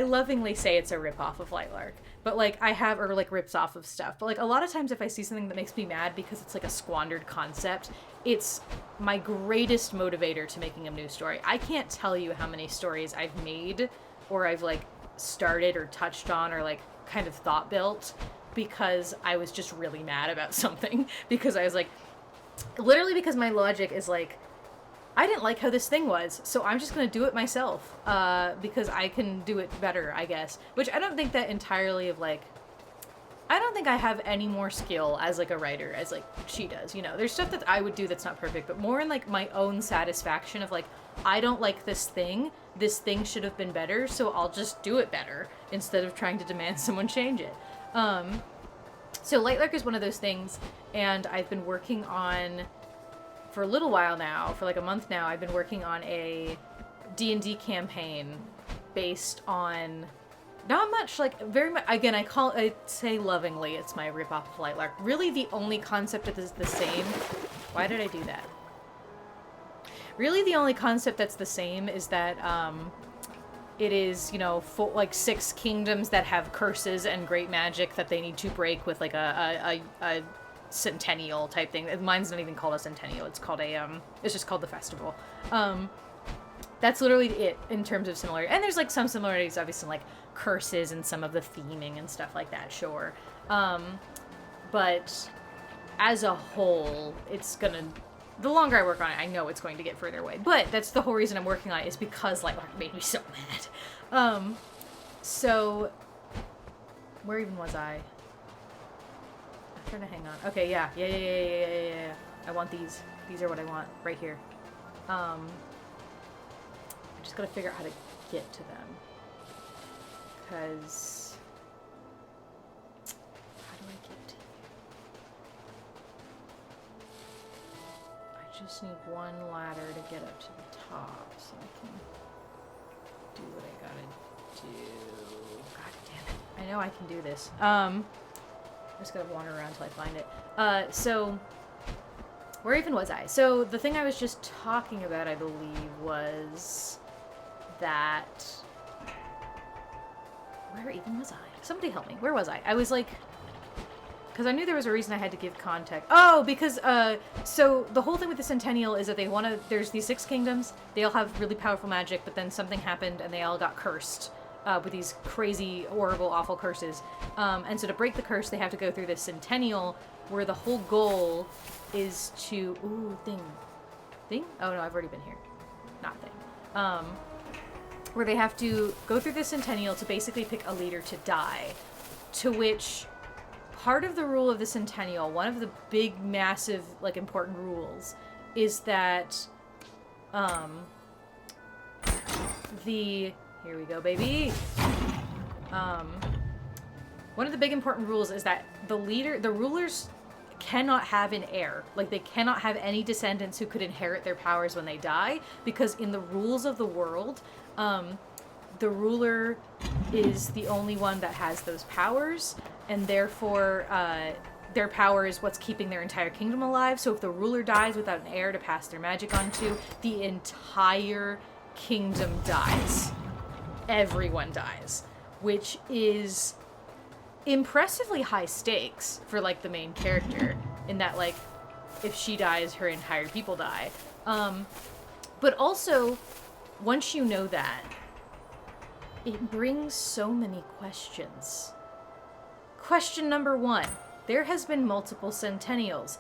lovingly say it's a ripoff of Lightlark. But, like, or, like, rips off of stuff. But, like, a lot of times if I see something that makes me mad because it's, like, a squandered concept, it's my greatest motivator to making a new story. I can't tell you how many stories I've made, or I've, like, started or touched on, or, like, kind of thought built, because I was just really mad about something. Because I was like, literally because my logic is like, I didn't like how this thing was, so I'm just gonna do it myself, because I can do it better, I guess. Which I don't think that entirely of, like, I don't think I have any more skill as, like, a writer as, like, she does, you know? There's stuff that I would do that's not perfect, but more in, like, my own satisfaction of, like, I don't like this thing should have been better, so I'll just do it better, instead of trying to demand someone change it. So Lightlark is one of those things, and I've been working on, for a little while now, for like a month now, I've been working on a D&D campaign based on not much, like, very much, again, I say lovingly, it's my ripoff of Lightlark. Really the only concept that is the same, why did I do that? Really the only concept that's the same is that, it is, you know, like 6 kingdoms that have curses and great magic that they need to break with, like, a centennial type thing. Mine's not even called a centennial, it's called a, it's just called the festival. That's literally it in terms of similarity. And there's, like, some similarities, obviously, like, curses and some of the theming and stuff like that, sure. But as a whole, it's gonna... The longer I work on it, I know it's going to get further away. But that's the whole reason I'm working on it, is because Lightlark made me so mad. So... Where even was I? I'm trying to hang on. Okay, yeah. I want these. These are what I want. Right here. I just gotta figure out how to get to them. Because... How do I get to you? I just need one ladder to get up to the top so I can do what I gotta do. God damn it. I know I can do this. I just gotta wander around until I find it. So... Where even was I? So, the thing I was just talking about, I believe, was that... Where even was I? Somebody help me. Where was I? I was like... Because I knew there was a reason I had to give context. Oh, because, so the whole thing with the Centennial is that they want to... There's these 6 kingdoms. They all have really powerful magic, but then something happened and they all got cursed. With these crazy, horrible, awful curses. And so to break the curse, they have to go through this Centennial, where the whole goal is to... Ooh, thing. Thing? Oh, no, I've already been here. Not thing. Where they have to go through the Centennial to basically pick a leader to die. To which, part of the rule of the Centennial, one of the big, massive, like, important rules, is that, Here we go, baby! One of the big important rules is that the rulers cannot have an heir. Like, they cannot have any descendants who could inherit their powers when they die, because in the rules of the world, the ruler is the only one that has those powers, and therefore, their power is what's keeping their entire kingdom alive. So if the ruler dies without an heir to pass their magic on to, the entire kingdom dies. Everyone dies. Which is impressively high stakes for, like, the main character, in that, like, if she dies, her entire people die. But also, once you know that, it brings so many questions. Question number 1. There has been multiple Centennials.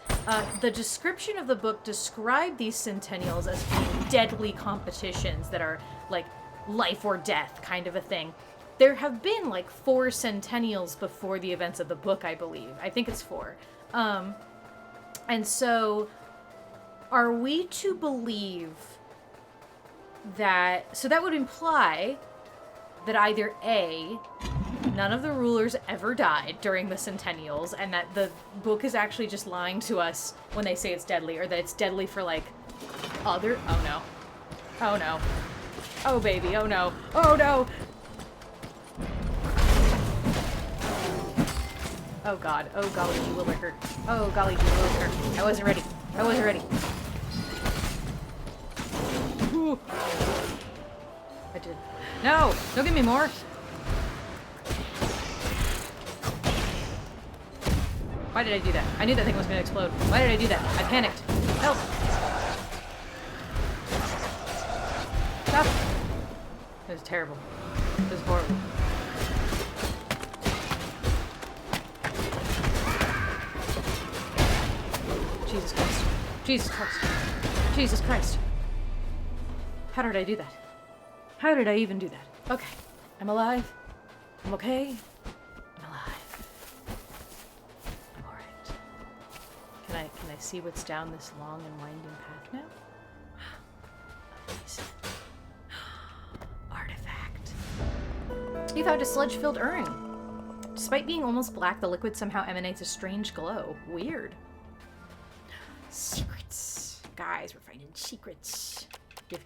The description of the book described these Centennials as being deadly competitions that are, like, life or death kind of a thing. There have been, like, 4 Centennials before the events of the book, I believe. I think it's 4. And so, are we to believe that... So that would imply that either A, none of the rulers ever died during the Centennials, and that the book is actually just lying to us when they say it's deadly, or that it's deadly for, like, other... Oh, no. Oh, no. Oh, baby. Oh, no. Oh, no! Oh god. Oh golly gee williker. Oh golly gee williker. I wasn't ready. I wasn't ready. Ooh. I did. No! Don't give me more! Why did I do that? I knew that thing was gonna explode. Why did I do that? I panicked. Help! Stop! It was terrible. It was horrible. Jesus Christ. Jesus Christ. Jesus Christ. How did I do that? How did I even do that? Okay. I'm alive. I'm okay. I'm alive. I'm alright. Can I see what's down this long and winding path now? Amazing. Artifact. You found a sludge-filled urn. Despite being almost black, the liquid somehow emanates a strange glow. Weird. Secrets. Guys, we're finding secrets. Give.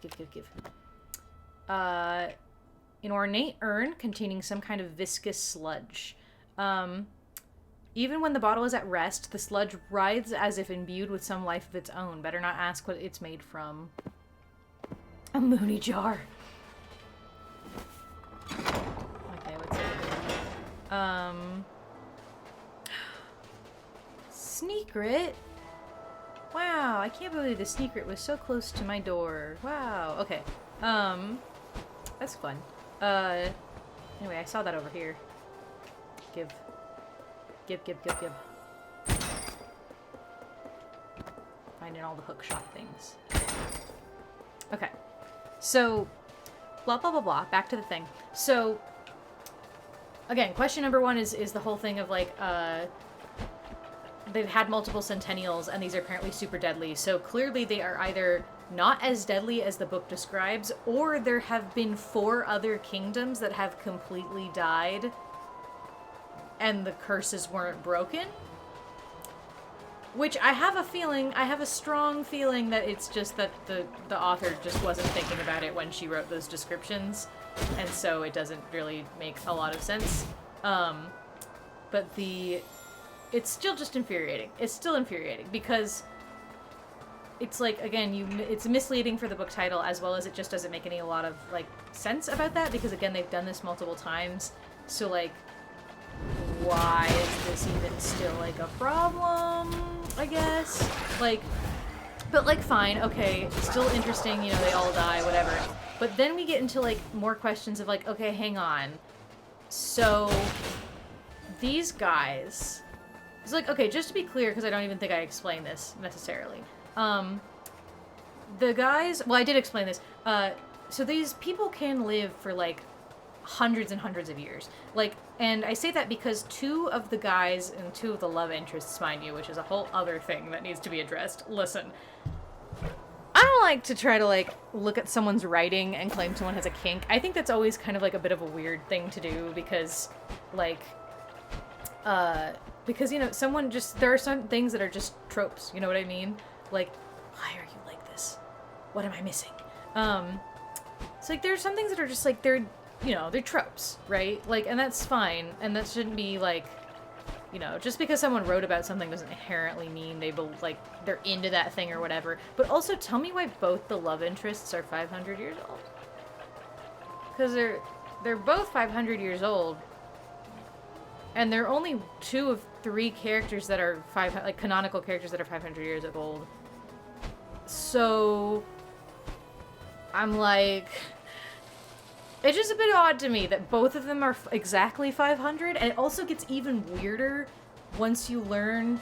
An ornate urn containing some kind of viscous sludge. Even when the bottle is at rest, the sludge writhes as if imbued with some life of its own. Better not ask what it's made from. A moony jar. Okay, what's it? Sneakrit? Wow, I can't believe the sneakrit was so close to my door. Wow, okay. That's fun. Anyway, I saw that over here. Give. Finding all the hook shot things. Okay. So, blah, blah, blah, blah. Back to the thing. So, again, question number one is the whole thing of, like, they've had multiple centennials, and these are apparently super deadly. So, clearly they are either not as deadly as the book describes, or there have been 4 other kingdoms that have completely died, and the curses weren't broken. Which I have a strong feeling that it's just that the author just wasn't thinking about it when she wrote those descriptions, and so it doesn't really make a lot of sense. But it's still just infuriating. It's still infuriating because it's like, again, it's misleading for the book title, as well as it just doesn't make a lot of, like, sense about that, because, again, they've done this multiple times, so, like, why is this even still, like, a problem, I guess? Like, but, like, fine, okay, still interesting, you know, they all die, whatever. But then we get into, like, more questions of, like, okay, hang on. So, these guys... It's like, okay, just to be clear, because I don't even think I explained this, necessarily. The guys... Well, I did explain this. So these people can live for, like, hundreds and hundreds of years. Like, and I say that because 2 of the guys and 2 of the love interests, mind you, which is a whole other thing that needs to be addressed. Listen, I don't like to try to, like, look at someone's writing and claim someone has a kink. I think that's always kind of, like, a bit of a weird thing to do because, like, because, you know, there are some things that are just tropes, you know what I mean? Like, why are you like this? What am I missing? It's like, there's some things that are just, like, they're tropes, right? Like, and that's fine, and that shouldn't be, like, you know, just because someone wrote about something doesn't inherently mean they're into that thing or whatever. But also, tell me why both the love interests are 500 years old. Because they're both 500 years old, and there are only 2 of 3 characters that are canonical characters that are 500 years old. So, I'm like... It's just a bit odd to me that both of them are exactly 500, and it also gets even weirder once you learn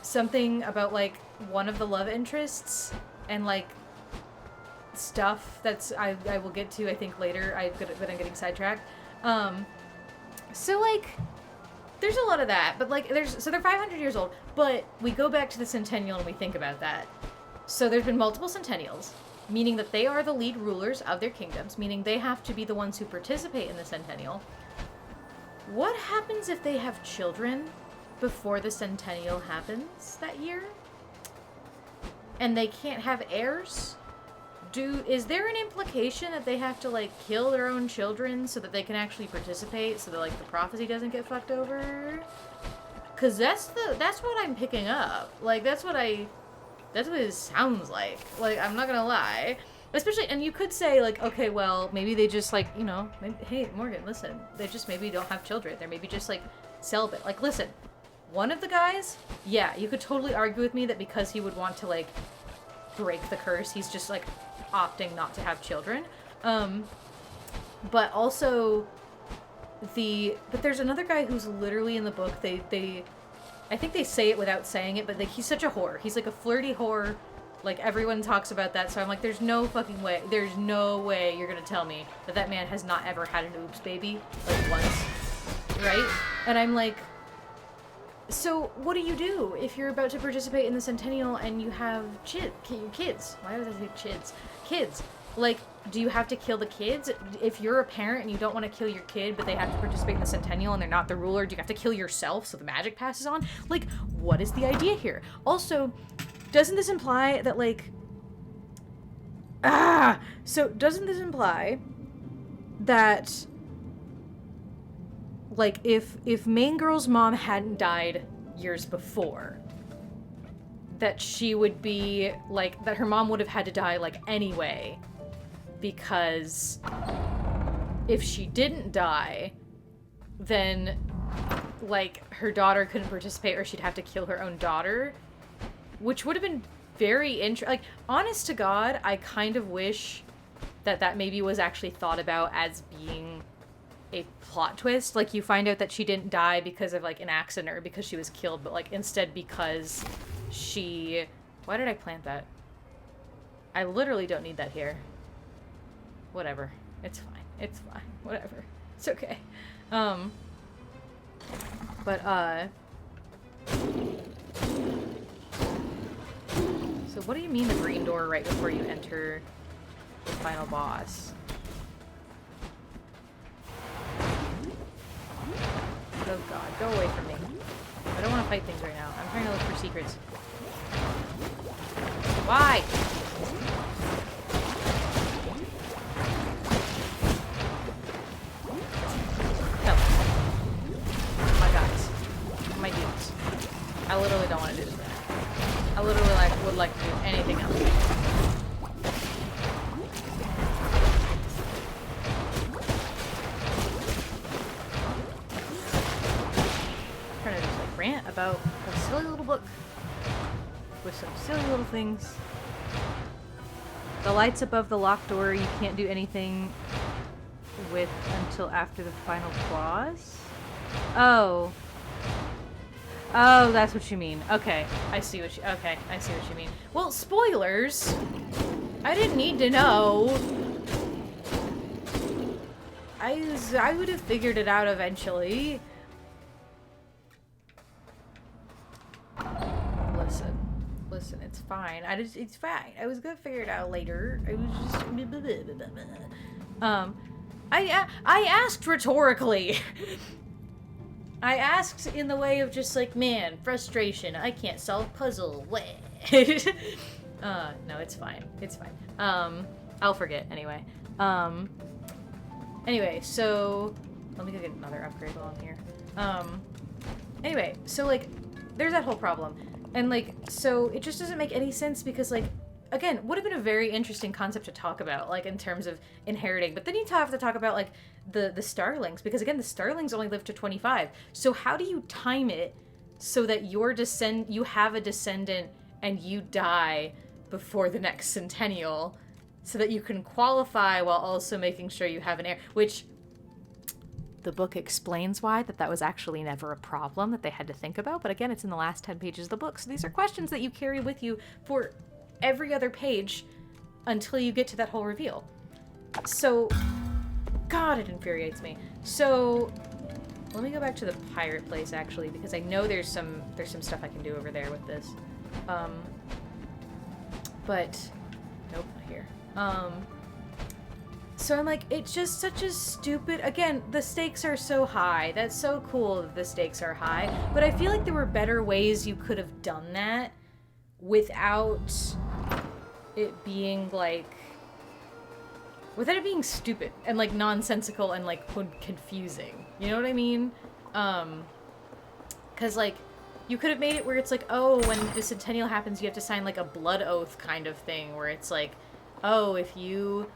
something about, like, one of the love interests, and, like, stuff that's, I will get to, I think, later, but I'm getting sidetracked. So, like, there's a lot of that, but, like, so they're 500 years old, but we go back to the Centennial and we think about that. So there's been multiple Centennials, meaning that they are the lead rulers of their kingdoms, meaning they have to be the ones who participate in the Centennial. What happens if they have children before the Centennial happens that year? And they can't have heirs? Is there an implication that they have to, like, kill their own children so that they can actually participate, so that, like, the prophecy doesn't get fucked over? Because that's what I'm picking up. Like, that's what it sounds like. Like, I'm not gonna lie. Especially, and you could say, like, okay, well, maybe they just, like, you know, hey, Morgan, listen, they just maybe don't have children. They're maybe just, like, celibate. Like, listen, one of the guys, yeah, you could totally argue with me that because he would want to, like, break the curse, he's just, like, opting not to have children. But also, but there's another guy who's literally in the book, I think they say it without saying it, but, like, he's such a whore. He's, like, a flirty whore Like, everyone talks about that, so I'm like, there's no fucking way, there's no way you're gonna tell me that that man has not ever had an oops baby, like, once, right? And I'm like, so what do you do if you're about to participate in the Centennial and you have kids? Why did I say kids? Kids. Like, do you have to kill the kids? If you're a parent and you don't want to kill your kid, but they have to participate in the Centennial and they're not the ruler, do you have to kill yourself so the magic passes on? Like, what is the idea here? Also, doesn't this imply that, like... So, doesn't this imply that... Like, if Main Girl's mom hadn't died years before, that she would be, like, that her mom would have had to die, like, anyway, because if she didn't die, then, like, her daughter couldn't participate or she'd have to kill her own daughter, which would have been very interesting. Like, honest to God, I kind of wish that that maybe was actually thought about as being a plot twist. Like, you find out that she didn't die because of, like, an accident or because she was killed, but, like, instead because she... Why did I plant that? I literally don't need that here. Whatever. It's fine. It's fine. Whatever. It's okay. So what do you mean the green door right before you enter the final boss? Oh god, go away from me. I don't want to fight things right now. I'm trying to look for secrets. Why? No. My guys. My dudes. I literally don't want to do this. I literally would like to do anything else. Rant about a silly little book with some silly little things. The lights above the locked door you can't do anything with until after the final boss? Oh. Oh, that's what you mean. Okay, I see what you mean. Well, spoilers! I didn't need to know. I would have figured it out eventually. Listen, it's fine. It's fine. I was gonna figure it out later. I was just... I asked rhetorically. I asked in the way of just like, man, frustration. I can't solve puzzle. No, it's fine. It's fine. I'll forget anyway. Anyway, so let me go get another upgrade while I'm here. Anyway, so like, there's that whole problem. And, like, so it just doesn't make any sense because, like, again, would have been a very interesting concept to talk about, like, in terms of inheriting. But then you have to talk about, like, the starlings. Because, again, the starlings only live to 25. So how do you time it so that you have a descendant and you die before the next centennial so that you can qualify while also making sure you have an heir? Which... The book explains why that was actually never a problem that they had to think about, but again, it's in the last 10 pages of the book, so these are questions that you carry with you for every other page until you get to that whole reveal. So, God, it infuriates me. So, let me go back to the pirate place, actually, because I know there's some stuff I can do over there with this. But, nope, not here. So I'm like, it's just such a stupid... Again, the stakes are so high. That's so cool that the stakes are high. But I feel like there were better ways you could have done that without it being, like... Without it being stupid and, like, nonsensical and, like, confusing. You know what I mean? Because, like, you could have made it where it's like, oh, when the Centennial happens, you have to sign, like, a blood oath kind of thing. Where it's like, oh, if you...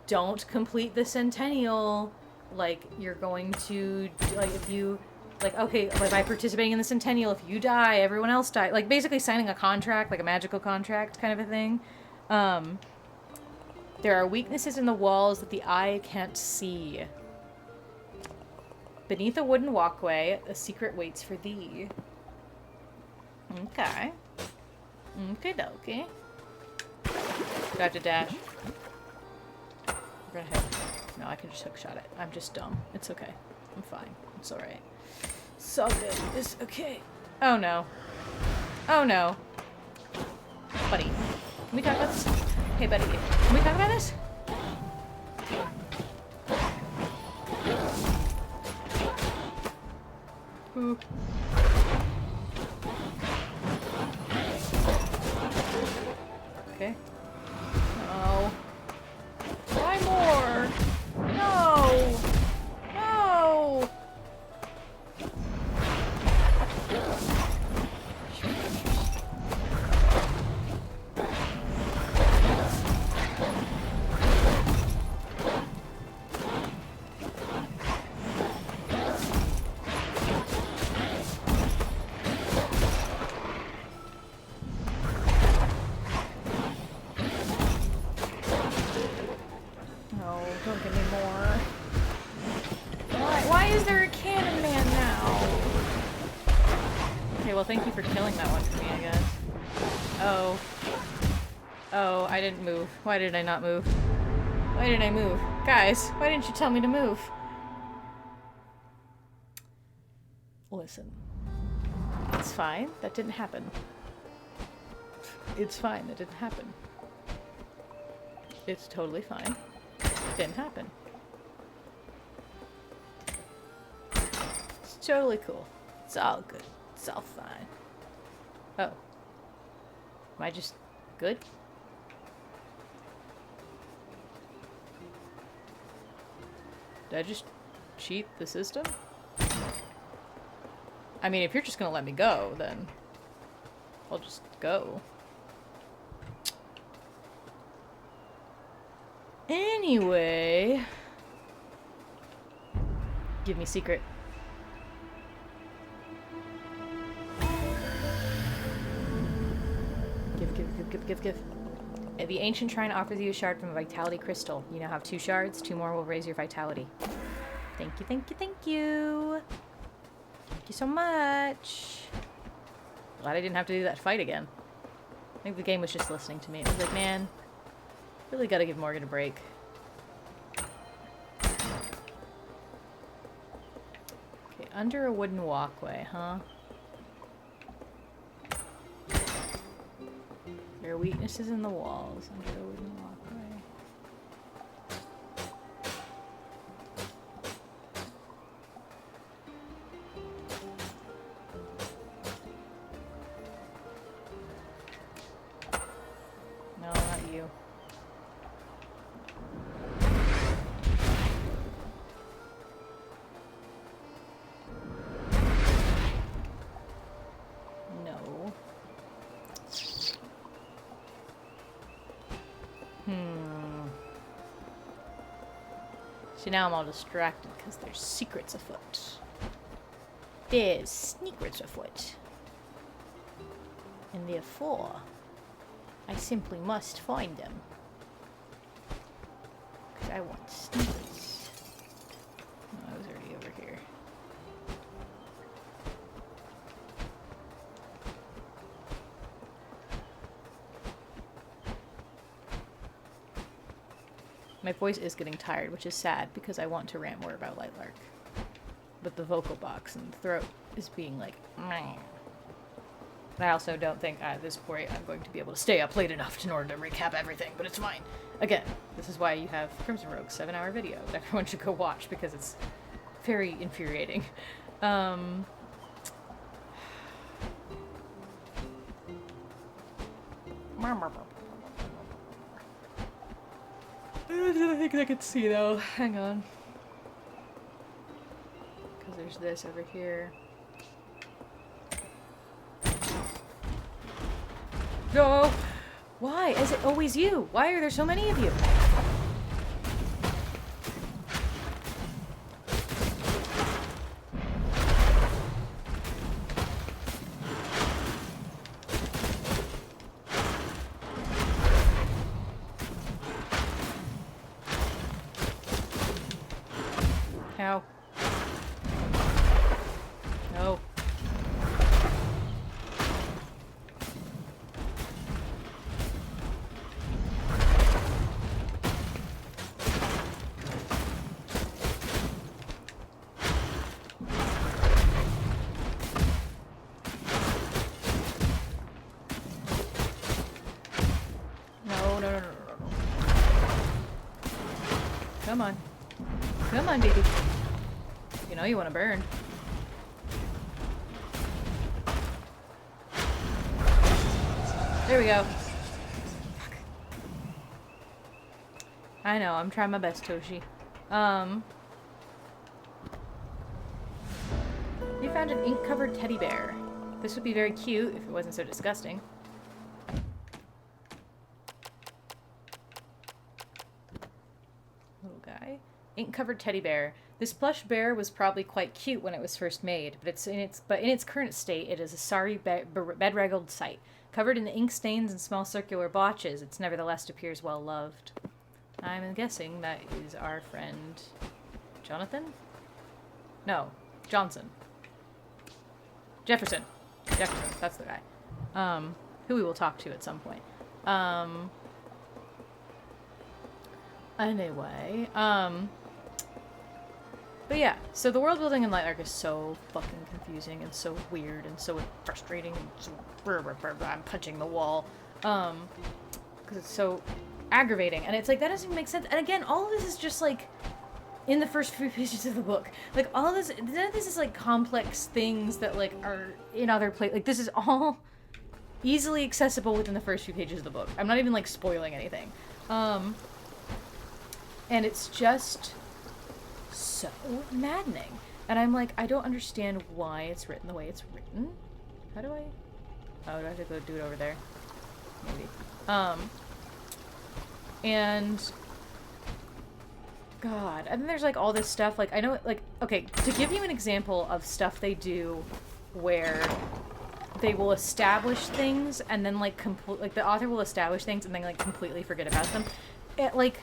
don't complete the Centennial, like, you're going to, like, if you, like, okay, like, by participating in the Centennial, if you die, everyone else dies. Like, basically signing a contract, like a magical contract kind of a thing. There are weaknesses in the walls that the eye can't see. Beneath a wooden walkway, a secret waits for thee. Okay. Okay, dokie. I have to dash? We're gonna head. No, I can just hook shot it. I'm just dumb. It's okay. I'm fine. It's alright. It's all good. It's okay. Oh no. Oh no. Buddy. Can we talk about this? Hey buddy. Can we talk about this? Ooh. Okay. Oh. Why more? No! No! No, don't give me more. Why is there a cannon man now? Okay, well thank you for killing that one for me, I guess. Oh. Oh, I didn't move. Why did I not move? Why did I move? Guys, why didn't you tell me to move? Listen. It's fine. That didn't happen. It's fine. That didn't happen. It's totally fine. It didn't happen. It's totally cool. It's all good. It's all fine. Oh. Am I just good? Did I just cheat the system? I mean, if you're just gonna let me go, then I'll just go. Anyway. Give me secret. Give. The ancient shrine offers you a shard from a vitality crystal. You now have 2 shards. 2 more will raise your vitality. Thank you, thank you, thank you. Thank you so much. Glad I didn't have to do that fight again. I think the game was just listening to me. It was like, man, really gotta give Morgan a break. Okay, under a wooden walkway, huh? There are weaknesses in the walls under a wooden walkway. No, not you. No. See, now I'm all distracted because there's secrets afoot. There's secrets afoot. And therefore, I simply must find them. Because I want secrets. Oh, I was already over here. My voice is getting tired, which is sad because I want to rant more about Lightlark. But the vocal box and the throat is being like, meh. And I also don't think at this point I'm going to be able to stay up late enough in order to recap everything, but it's fine. Again, this is why you have Crimson Rogue's 7-hour video that everyone should go watch because it's very infuriating. I think I can see though. Hang on. Because there's this over here. No! Why? Is it always you? Why are there so many of you? Ow. No. Come on. Come on, baby. You know you want to burn. There we go. Fuck. I know, I'm trying my best, Toshi. You found an ink-covered teddy bear. This would be very cute if it wasn't so disgusting. Little guy. Ink-covered teddy bear. This plush bear was probably quite cute when it was first made, but in its current state, it is a sorry bedraggled sight. Covered in ink stains and small circular blotches, it nevertheless appears well loved. I'm guessing that is our friend Jonathan? No, Johnson. Jefferson, that's the guy. Who we will talk to at some point. Anyway, but yeah, so the world building in Lightlark is so fucking confusing and so weird and so frustrating and so I'm punching the wall. Because it's so aggravating. And it's like, that doesn't even make sense. And again, all of this is just like in the first few pages of the book. Like all of this, none of this is like complex things that like are in other places. Like this is all easily accessible within the first few pages of the book. I'm not even like spoiling anything. And it's just so maddening. And I'm like, I don't understand why it's written the way it's written. How do I... Oh, do I have to go do it over there? Maybe. And... God. And then there's like all this stuff, like, I know, like, okay, to give you an example of stuff they do where they will establish things and then like, like the author will establish things and then like completely forget about them. It, like...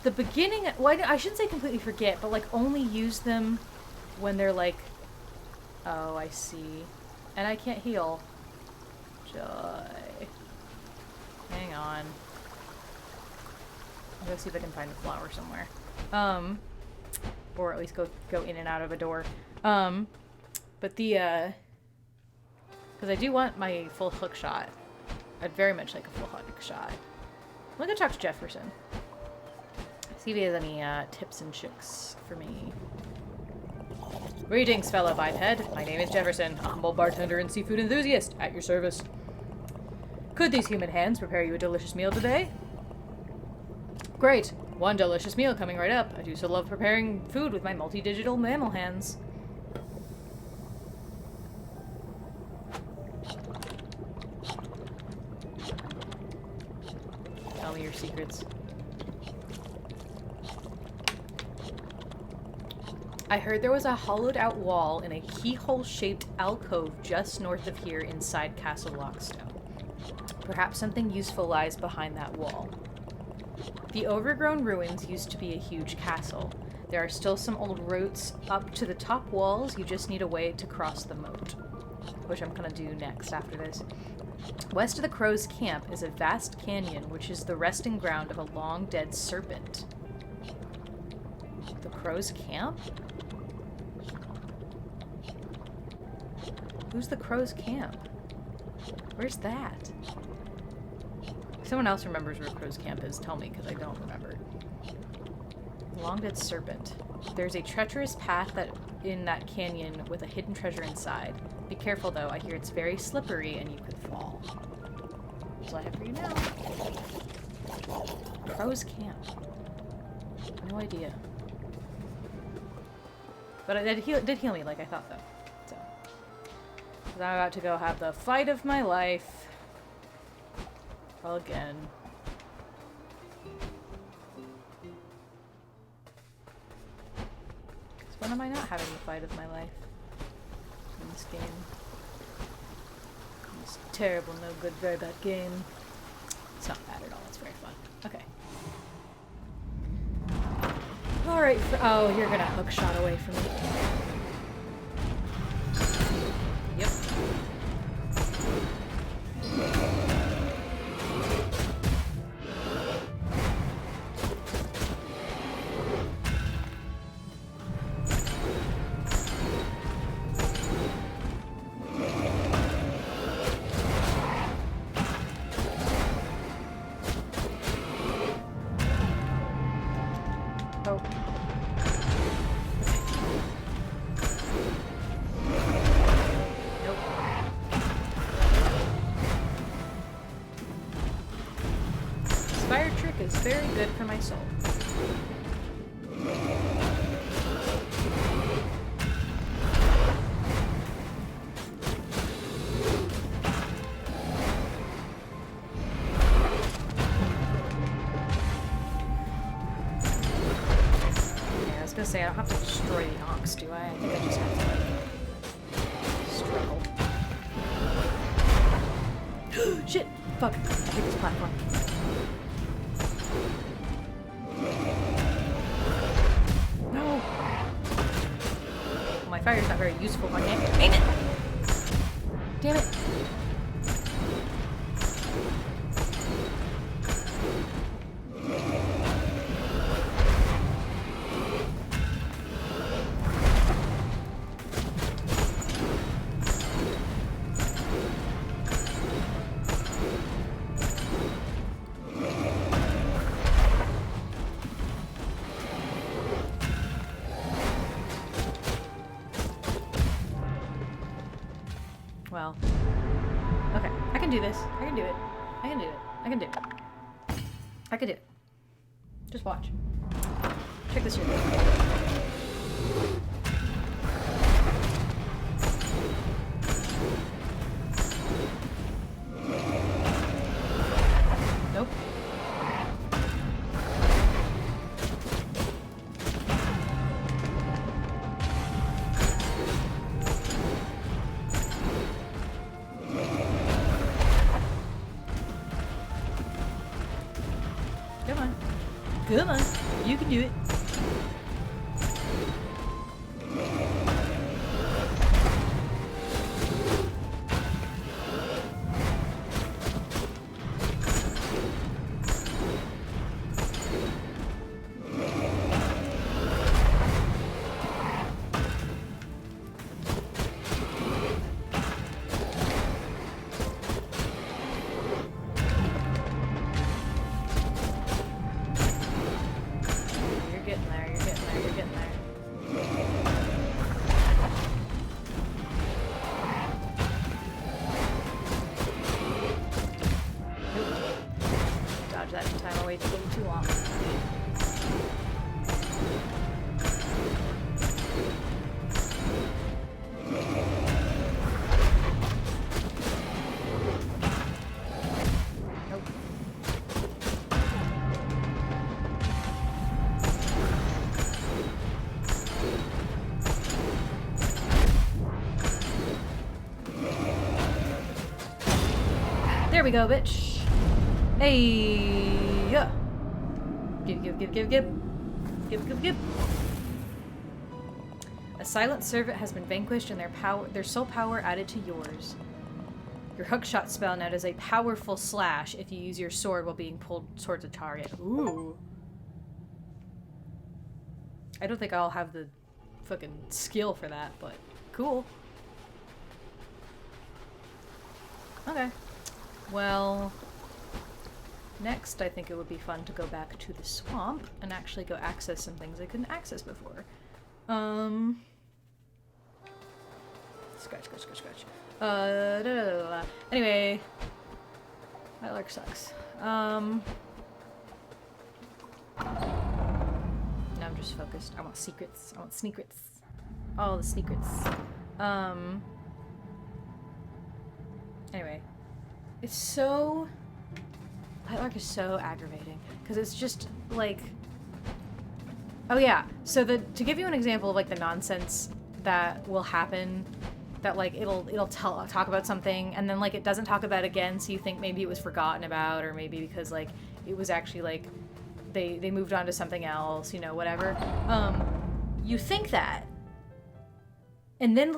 The beginning, well, I shouldn't say completely forget, but like only use them when they're like, oh, I see. And I can't heal. Joy. Hang on. I'll go see if I can find a flower somewhere. Or at least go in and out of a door. But the, because I do want my full hook shot. I'd very much like a full hook shot. I'm gonna go talk to Jefferson. See if he has any tips and tricks for me. Greetings, fellow biped. My name is Jefferson, a humble bartender and seafood enthusiast, at your service. Could these human hands prepare you a delicious meal today? Great. One delicious meal coming right up. I do so love preparing food with my multi-digital mammal hands. Tell me your secrets. I heard there was a hollowed-out wall in a keyhole-shaped alcove just north of here inside Castle Lockstone. Perhaps something useful lies behind that wall. The overgrown ruins used to be a huge castle. There are still some old routes up to the top walls. You just need a way to cross the moat, which I'm gonna do next after this. West of the Crow's camp is a vast canyon, which is the resting ground of a long-dead serpent. The Crow's camp? Who's the Crow's camp? Where's that? If someone else remembers where Crow's camp is, tell me, because I don't remember. Long dead serpent. There's a treacherous path in that canyon with a hidden treasure inside. Be careful though, I hear it's very slippery and you could fall. That's all I have for you now. Crow's camp. No idea. But it did heal me like I thought though. So. Because I'm about to go have the fight of my life. Again. Because when am I not having the fight of my life? In this game. This terrible, no good, very bad game. It's not bad at all, it's very fun. Okay. Alright, oh, you're gonna hook shot away from me. Yep. Good for my soul. I was gonna say, I don't have to destroy the ox, do I? I think I just have to, like, struggle. Shit! Fuck. I hate this platform. No! Well, my fire's not very useful if I can't aim it! Damn it! Well, okay, I can do this. I can do it. I can do it. I can do it. I can do it. Just watch. Check this shit out. Nope. Come on. Come on. You can do it. That time I waited too long. Nope. There we go, bitch. Hey, yeah. Give. A silent servant has been vanquished and their soul power added to yours. Your hookshot spell now does a powerful slash if you use your sword while being pulled towards a target. Ooh. I don't think I'll have the fucking skill for that, but cool. Okay. Well, next I think it would be fun to go back to the swamp and actually go access some things I couldn't access before. Scratch. Anyway, lightlark sucks. Now I'm just focused. I want secrets. I want sneakrets. All the secrets. Anyway, it's so... Lightlark is so aggravating because it's just like... Oh yeah, so to give you an example of like the nonsense that will happen, that like it'll talk about something and then like it doesn't talk about it again, so you think maybe it was forgotten about, or maybe because like it was actually like they moved on to something else, you know, whatever. You think that, and then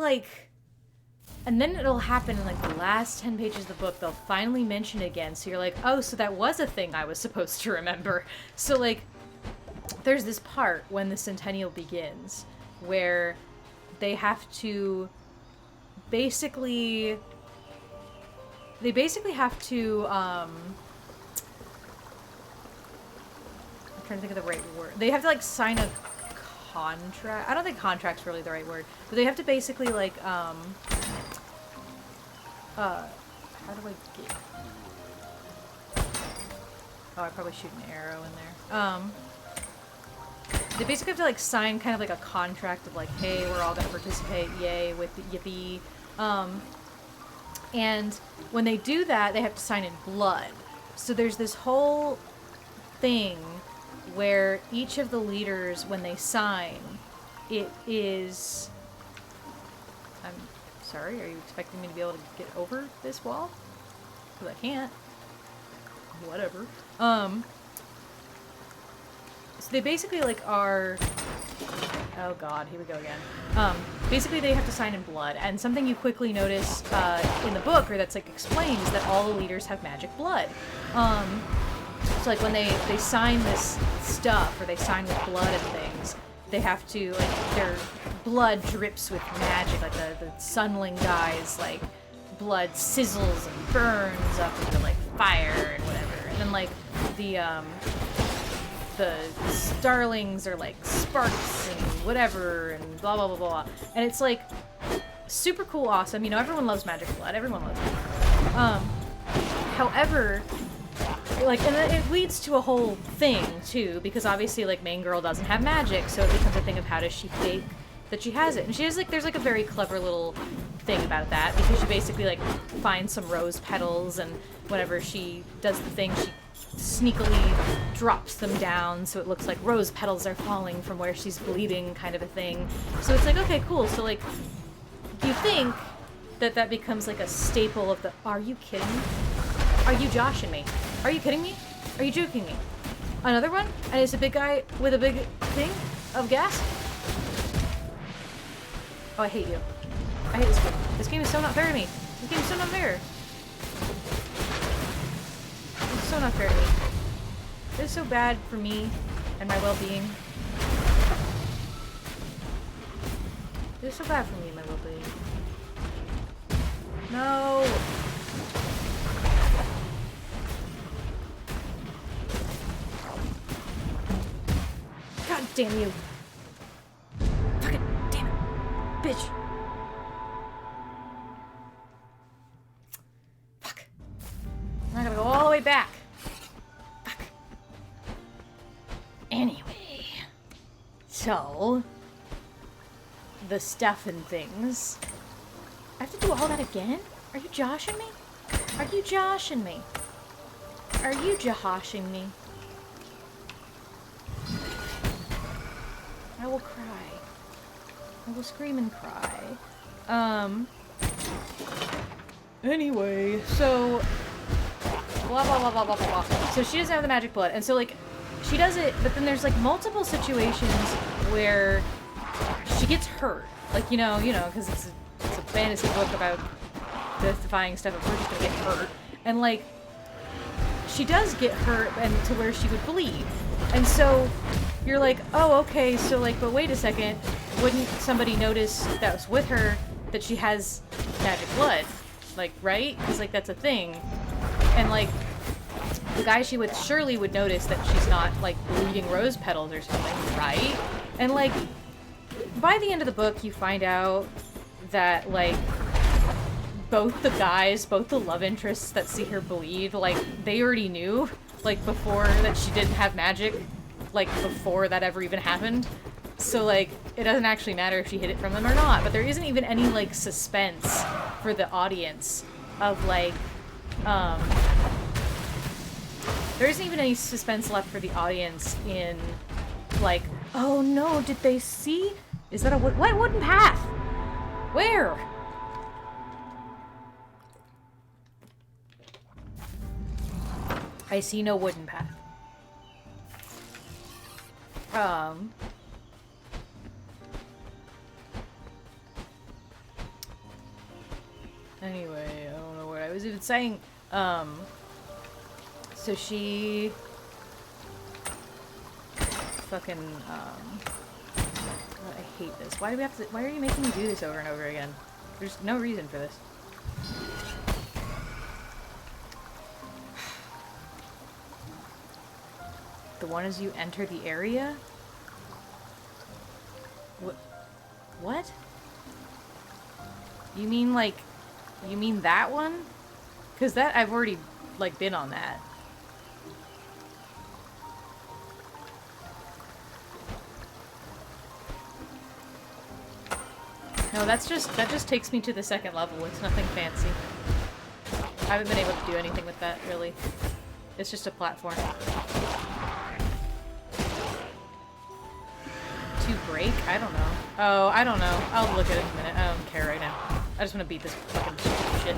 it'll happen in like the last 10 pages of the book. They'll finally mention it again, so you're like, oh, so that was a thing I was supposed to remember. So like, there's this part when the Centennial begins where they have to basically have to I'm trying to think of the right word. They have to like sign a contract. I don't think contract's really the right word, but they have to basically like how do I get... Oh, I probably shoot an arrow in there. They basically have to like sign kind of like a contract of like, hey, we're all gonna participate, yay, with yippee. And when they do that, they have to sign in blood. So there's this whole thing where each of the leaders, when they sign, it is... I'm sorry, are you expecting me to be able to get over this wall? Because I can't. Whatever. So they basically like are... Oh god, here we go again. Basically they have to sign in blood, and something you quickly notice in the book, or that's like explained, is that all the leaders have magic blood. So like when they sign this stuff, or they sign with blood and things, they have to, like, their blood drips with magic, like the Sunling guy's, like, blood sizzles and burns up into, like, fire and whatever. And then, like, the starlings are, like, sparks and whatever, and blah, blah, blah, blah. And it's, like, super cool, awesome. You know, everyone loves magic blood. Everyone loves it. However... Like, and it leads to a whole thing, too, because obviously, like, main girl doesn't have magic, so it becomes a thing of how does she fake that she has it. And she has, like, there's, like, a very clever little thing about that, because she basically, like, finds some rose petals, and whenever she does the thing, she sneakily drops them down, so it looks like rose petals are falling from where she's bleeding, kind of a thing. So it's like, okay, cool, so, like, you think that that becomes, like, a staple of the... Are you kidding me? Are you joshing me? Are you kidding me? Are you joking me? Another one? And it's a big guy with a big thing of gas? Oh, I hate you. I hate this game. This game is so not fair to me. This game is so not fair. It's so not fair to me. This is so bad for me and my well-being. This is so bad for me and my well-being. No! God damn you. Fucking damn it. Bitch. Fuck. I gotta go all the way back. Fuck. Anyway. So. The stuff and things. I have to do all that again? Are you joshing me? Are you joshing me? Are you joshing me? I will cry. I will scream and cry. Anyway, so... Blah, blah, blah, blah, blah, blah, blah. So she doesn't have the magic blood. And so, like, she does it, but then there's, like, multiple situations where she gets hurt. Like, you know, because it's a fantasy book about death-defying stuff, of course she's gonna get hurt. And, like, she does get hurt and to where she would bleed. And so... You're like, oh, okay, so, like, but wait a second, wouldn't somebody notice that was with her that she has magic blood? Like, right? Because, like, that's a thing. And, like, the guy she with surely would notice that she's not, like, bleeding rose petals or something, right? And, like, by the end of the book, you find out that, like, both the guys, both the love interests that see her bleed, like, they already knew, like, before that she didn't have magic. Like, before that ever even happened. So, like, it doesn't actually matter if she hid it from them or not, but there isn't even any, like, suspense for the audience of, like, there isn't even any suspense left for the audience in, like, oh no, did they see? Is that a what wooden path? Where? I see no wooden path. Anyway, I don't know what I was even saying. So she... Fucking, I hate this. Why do we have to... Why are you making me do this over and over again? There's no reason for this. The one as you enter the area? What? You mean, like... You mean that one? Because that... I've already, like, been on that. No, that just takes me to the second level. It's nothing fancy. I haven't been able to do anything with that, really. It's just a platform. To break? I don't know. Oh, I don't know. I'll look at it in a minute. I don't care right now. I just want to beat this fucking shit.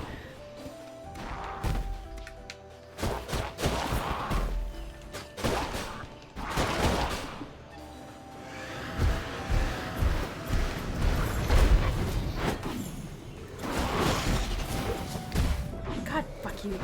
God, fuck you.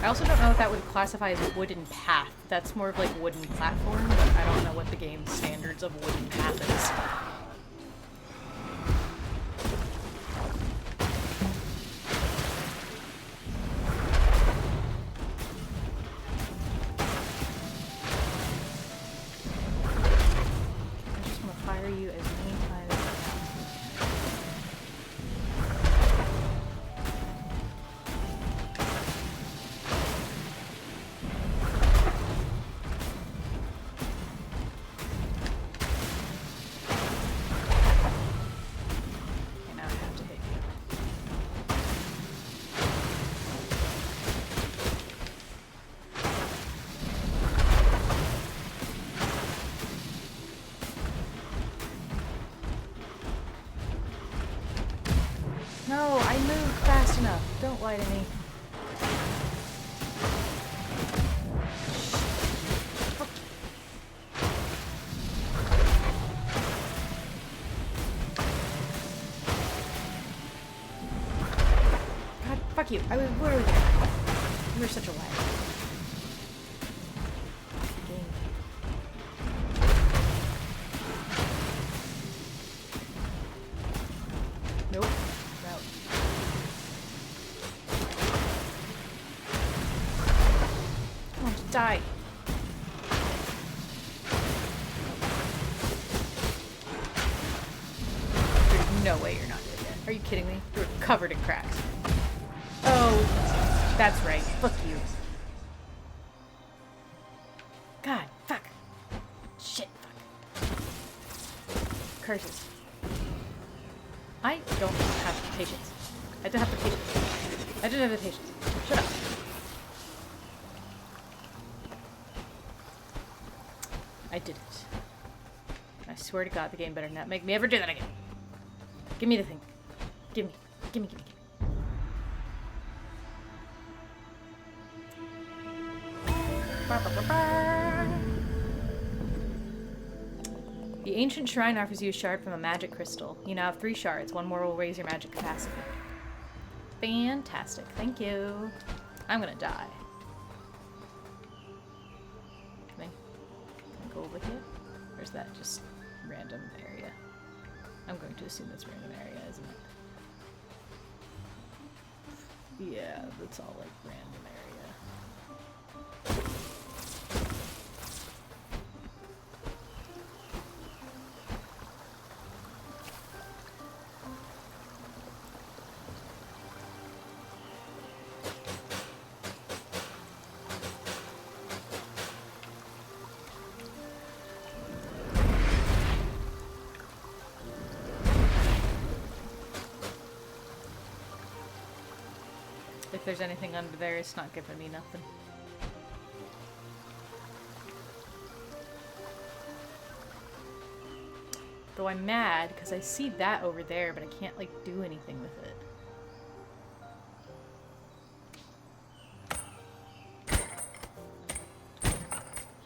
I also don't know if that would classify as wooden path. That's more of like wooden platform, but I don't know what the game's standards of wooden path is. I just want to fire you as many times as I can. No, I moved fast enough. Don't lie to me. God, fuck you. I was literally there. You were such a liar. Nope. Die. There's no way you're not dead yet. Are you kidding me? You're covered in cracks. Oh, that's right. Fuck you. God, fuck. Shit, fuck. Curses. I don't have patience. I don't have the patience. I don't have the patience. Shut up. I did it. I swear to God, the game better not make me ever do that again. Give me the thing. Give me. Give me, give me, give me. Ba, ba, ba, ba. The ancient shrine offers you a shard from a magic crystal. You now have 3 shards. 1 more will raise your magic capacity. Fantastic. Thank you. I'm gonna die. Go over here? Or is that just random area? I'm going to assume that's random area, isn't it? Yeah, that's all like random area. If there's anything under there, it's not giving me nothing. Though I'm mad because I see that over there, but I can't like do anything with it.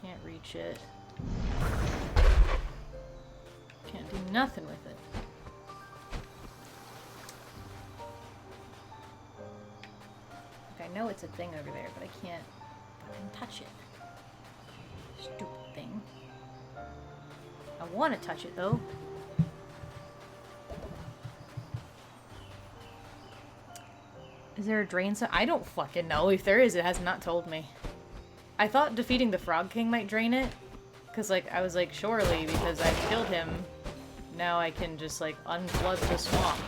Can't reach it. Can't do nothing with it. I know it's a thing over there, but I can't fucking touch it. Stupid thing. I want to touch it, though. Is there a drain zone? I don't fucking know. If there is, it has not told me. I thought defeating the Frog King might drain it. Because, like, I was like, surely, because I killed him now I can just, like, unflood the swamp.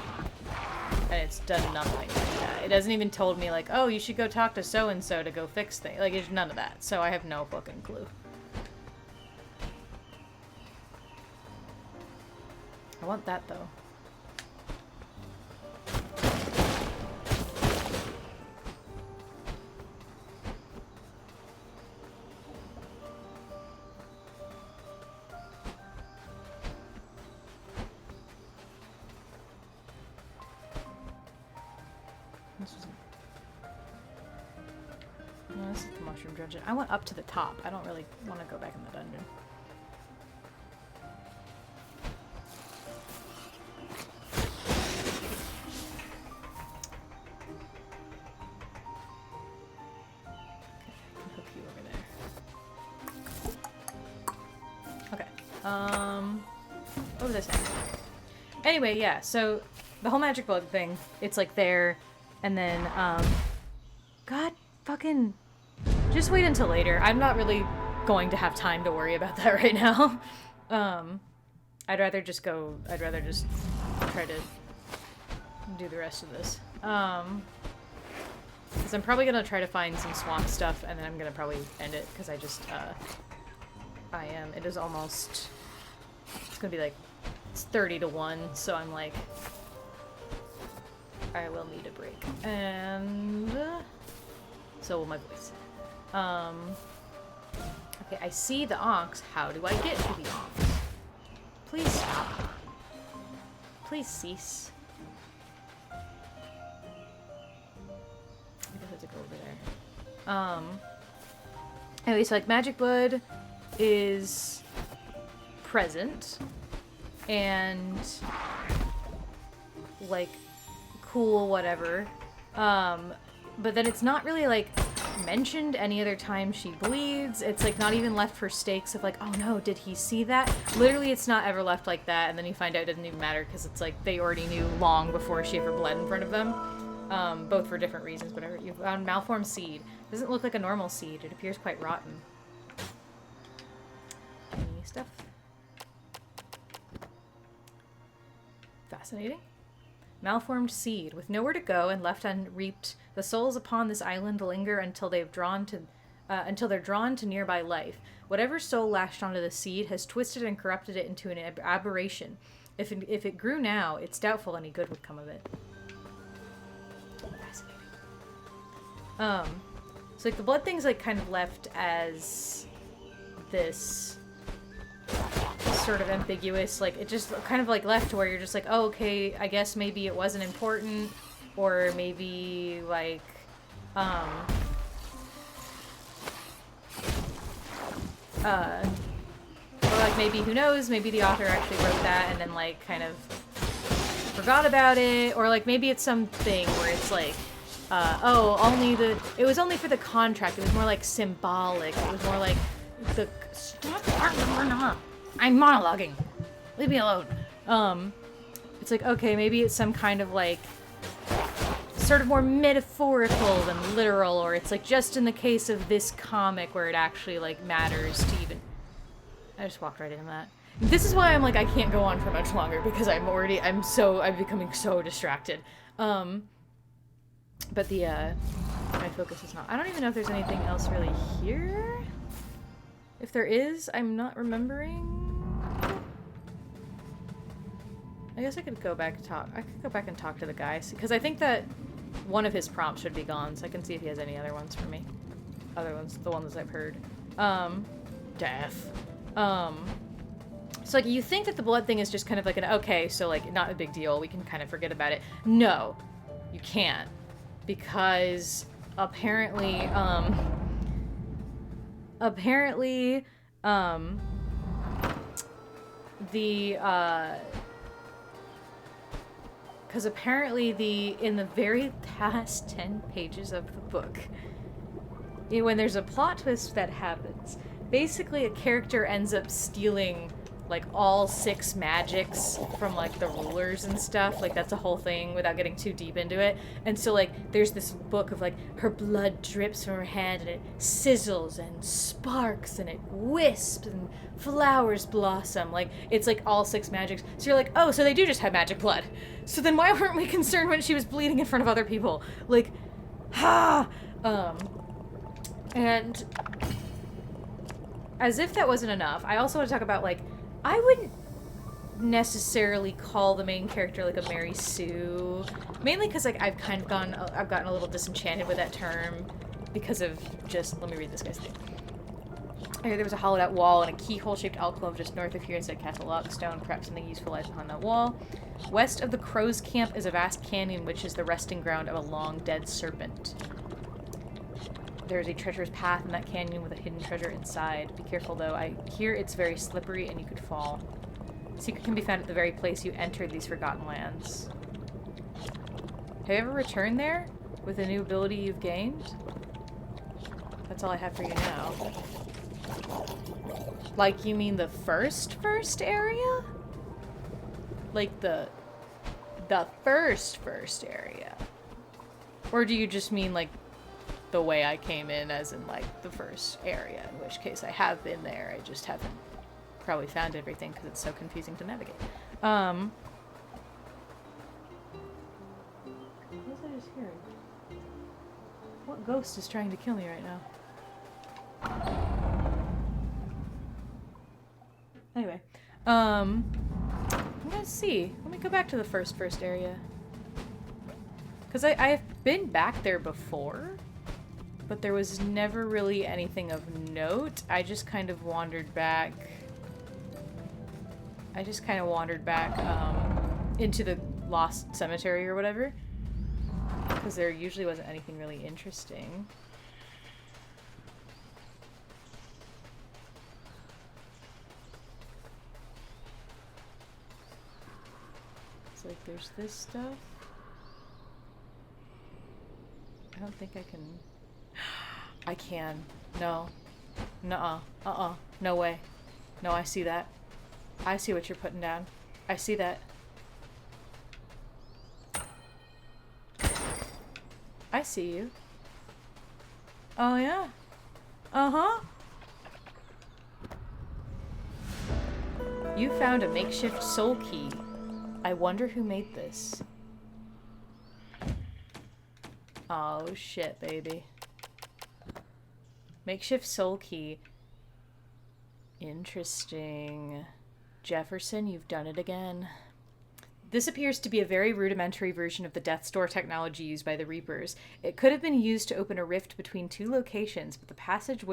And it's done nothing like that. It hasn't even told me, like, oh, you should go talk to so-and-so to go fix things. Like, it's none of that. So I have no fucking clue. I want that, though. This is the mushroom dungeon. I went up to the top. I don't really want to go back in the dungeon. Okay, I can hook you over there. Okay. What was I saying? Anyway, yeah, so the whole magic bug thing, it's like there, and then, God fucking... Just wait until later. I'm not really going to have time to worry about that right now. I'd rather just try to do the rest of this. Because I'm probably gonna try to find some swamp stuff, and then I'm gonna probably end it, because I just, it is almost, it's gonna be like, it's 30 to 1, so I'm like, I will need a break. And, so will my voice. Okay, I see the onks. How do I get to the onks? Please stop. Please cease. I guess I have to go over there. Anyway, so like Magic Blood is present and like cool, whatever. But then it's not really like mentioned any other time she bleeds. It's like not even left for stakes of like, oh no, did he see that? Literally, it's not ever left like that, and then you find out it doesn't even matter because it's like they already knew long before she ever bled in front of them. Both for different reasons, whatever. You found malformed seed. Doesn't look like a normal seed. It appears quite rotten. Any stuff? Fascinating. Malformed seed. With nowhere to go and left unreaped, the souls upon this island linger until they're drawn to nearby life. Whatever soul lashed onto the seed has twisted and corrupted it into an aberration. If it grew now, it's doubtful any good would come of it. Fascinating. So like the blood thing's like kind of left as this sort of ambiguous, like it just kind of like left to where you're just like, oh, okay, I guess maybe it wasn't important, or maybe like or like maybe, who knows, maybe the author actually wrote that and then like kind of forgot about it, or like maybe it's something where it's like oh, it was only for the contract. It was more like symbolic. It was more like the I'm monologuing. Leave me alone. It's like, okay, maybe it's some kind of like sort of more metaphorical than literal, or it's like just in the case of this comic where it actually like matters to even. I just walked right into that. This is why I'm like, I can't go on for much longer because I'm becoming so distracted. But my focus is not. I don't even know if there's anything else really here. If there is, I'm not remembering. I guess I could go back and talk. I could go back and talk to the guy, because I think that one of his prompts should be gone, so I can see if he has any other ones for me. Other ones, the ones I've heard. Death. So like, you think that the blood thing is just kind of like an, okay, so like, not a big deal, we can kind of forget about it. No, you can't. Because apparently, because apparently in the very past 10 pages of the book, when there's a plot twist that happens, basically a character ends up stealing like all 6 magics from like the rulers and stuff. Like that's a whole thing without getting too deep into it. And so like there's this book of like her blood drips from her hand and it sizzles and sparks and it wisps and flowers blossom. Like it's like all 6 magics. So you're like, oh, so they do just have magic blood. So then why weren't we concerned when she was bleeding in front of other people? Like, and as if that wasn't enough, I also want to talk about, like, I wouldn't necessarily call the main character, like, a Mary Sue. Mainly because, like, I've gotten a little disenchanted with that term because of just, let me read this guy's thing. There was a hollowed out wall and a keyhole-shaped alcove just north of here inside Castle Lockstone. Perhaps something useful lies behind that wall. West of the Crow's Camp is a vast canyon, which is the resting ground of a long dead serpent. There is a treacherous path in that canyon with a hidden treasure inside. Be careful, though. I hear it's very slippery and you could fall. The secret can be found at the very place you entered these forgotten lands. Have you ever returned there with a new ability you've gained? That's all I have for you now. Like, you mean the first area? Like the first area? Or do you just mean, like, the way I came in, as in, like, the first area, in which case I have been there, I just haven't probably found everything because it's so confusing to navigate. What was I just hearing? What ghost is trying to kill me right now? Anyway, I'm gonna see. Let me go back to the first area. Because I've been back there before, but there was never really anything of note. I just kind of wandered back. Into the Lost Cemetery or whatever. Because there usually wasn't anything really interesting. It's like there's this stuff. I don't think I can... I can. No. Nuh-uh. No way. No, I see that. I see what you're putting down. I see that. I see you. Oh, yeah? Uh-huh. You found a makeshift soul key. I wonder who made this. Oh, shit, baby. Makeshift soul key. Interesting. Jefferson, you've done it again. This appears to be a very rudimentary version of the Death's Door technology used by the Reapers. It could have been used to open a rift between 2 locations, but the passage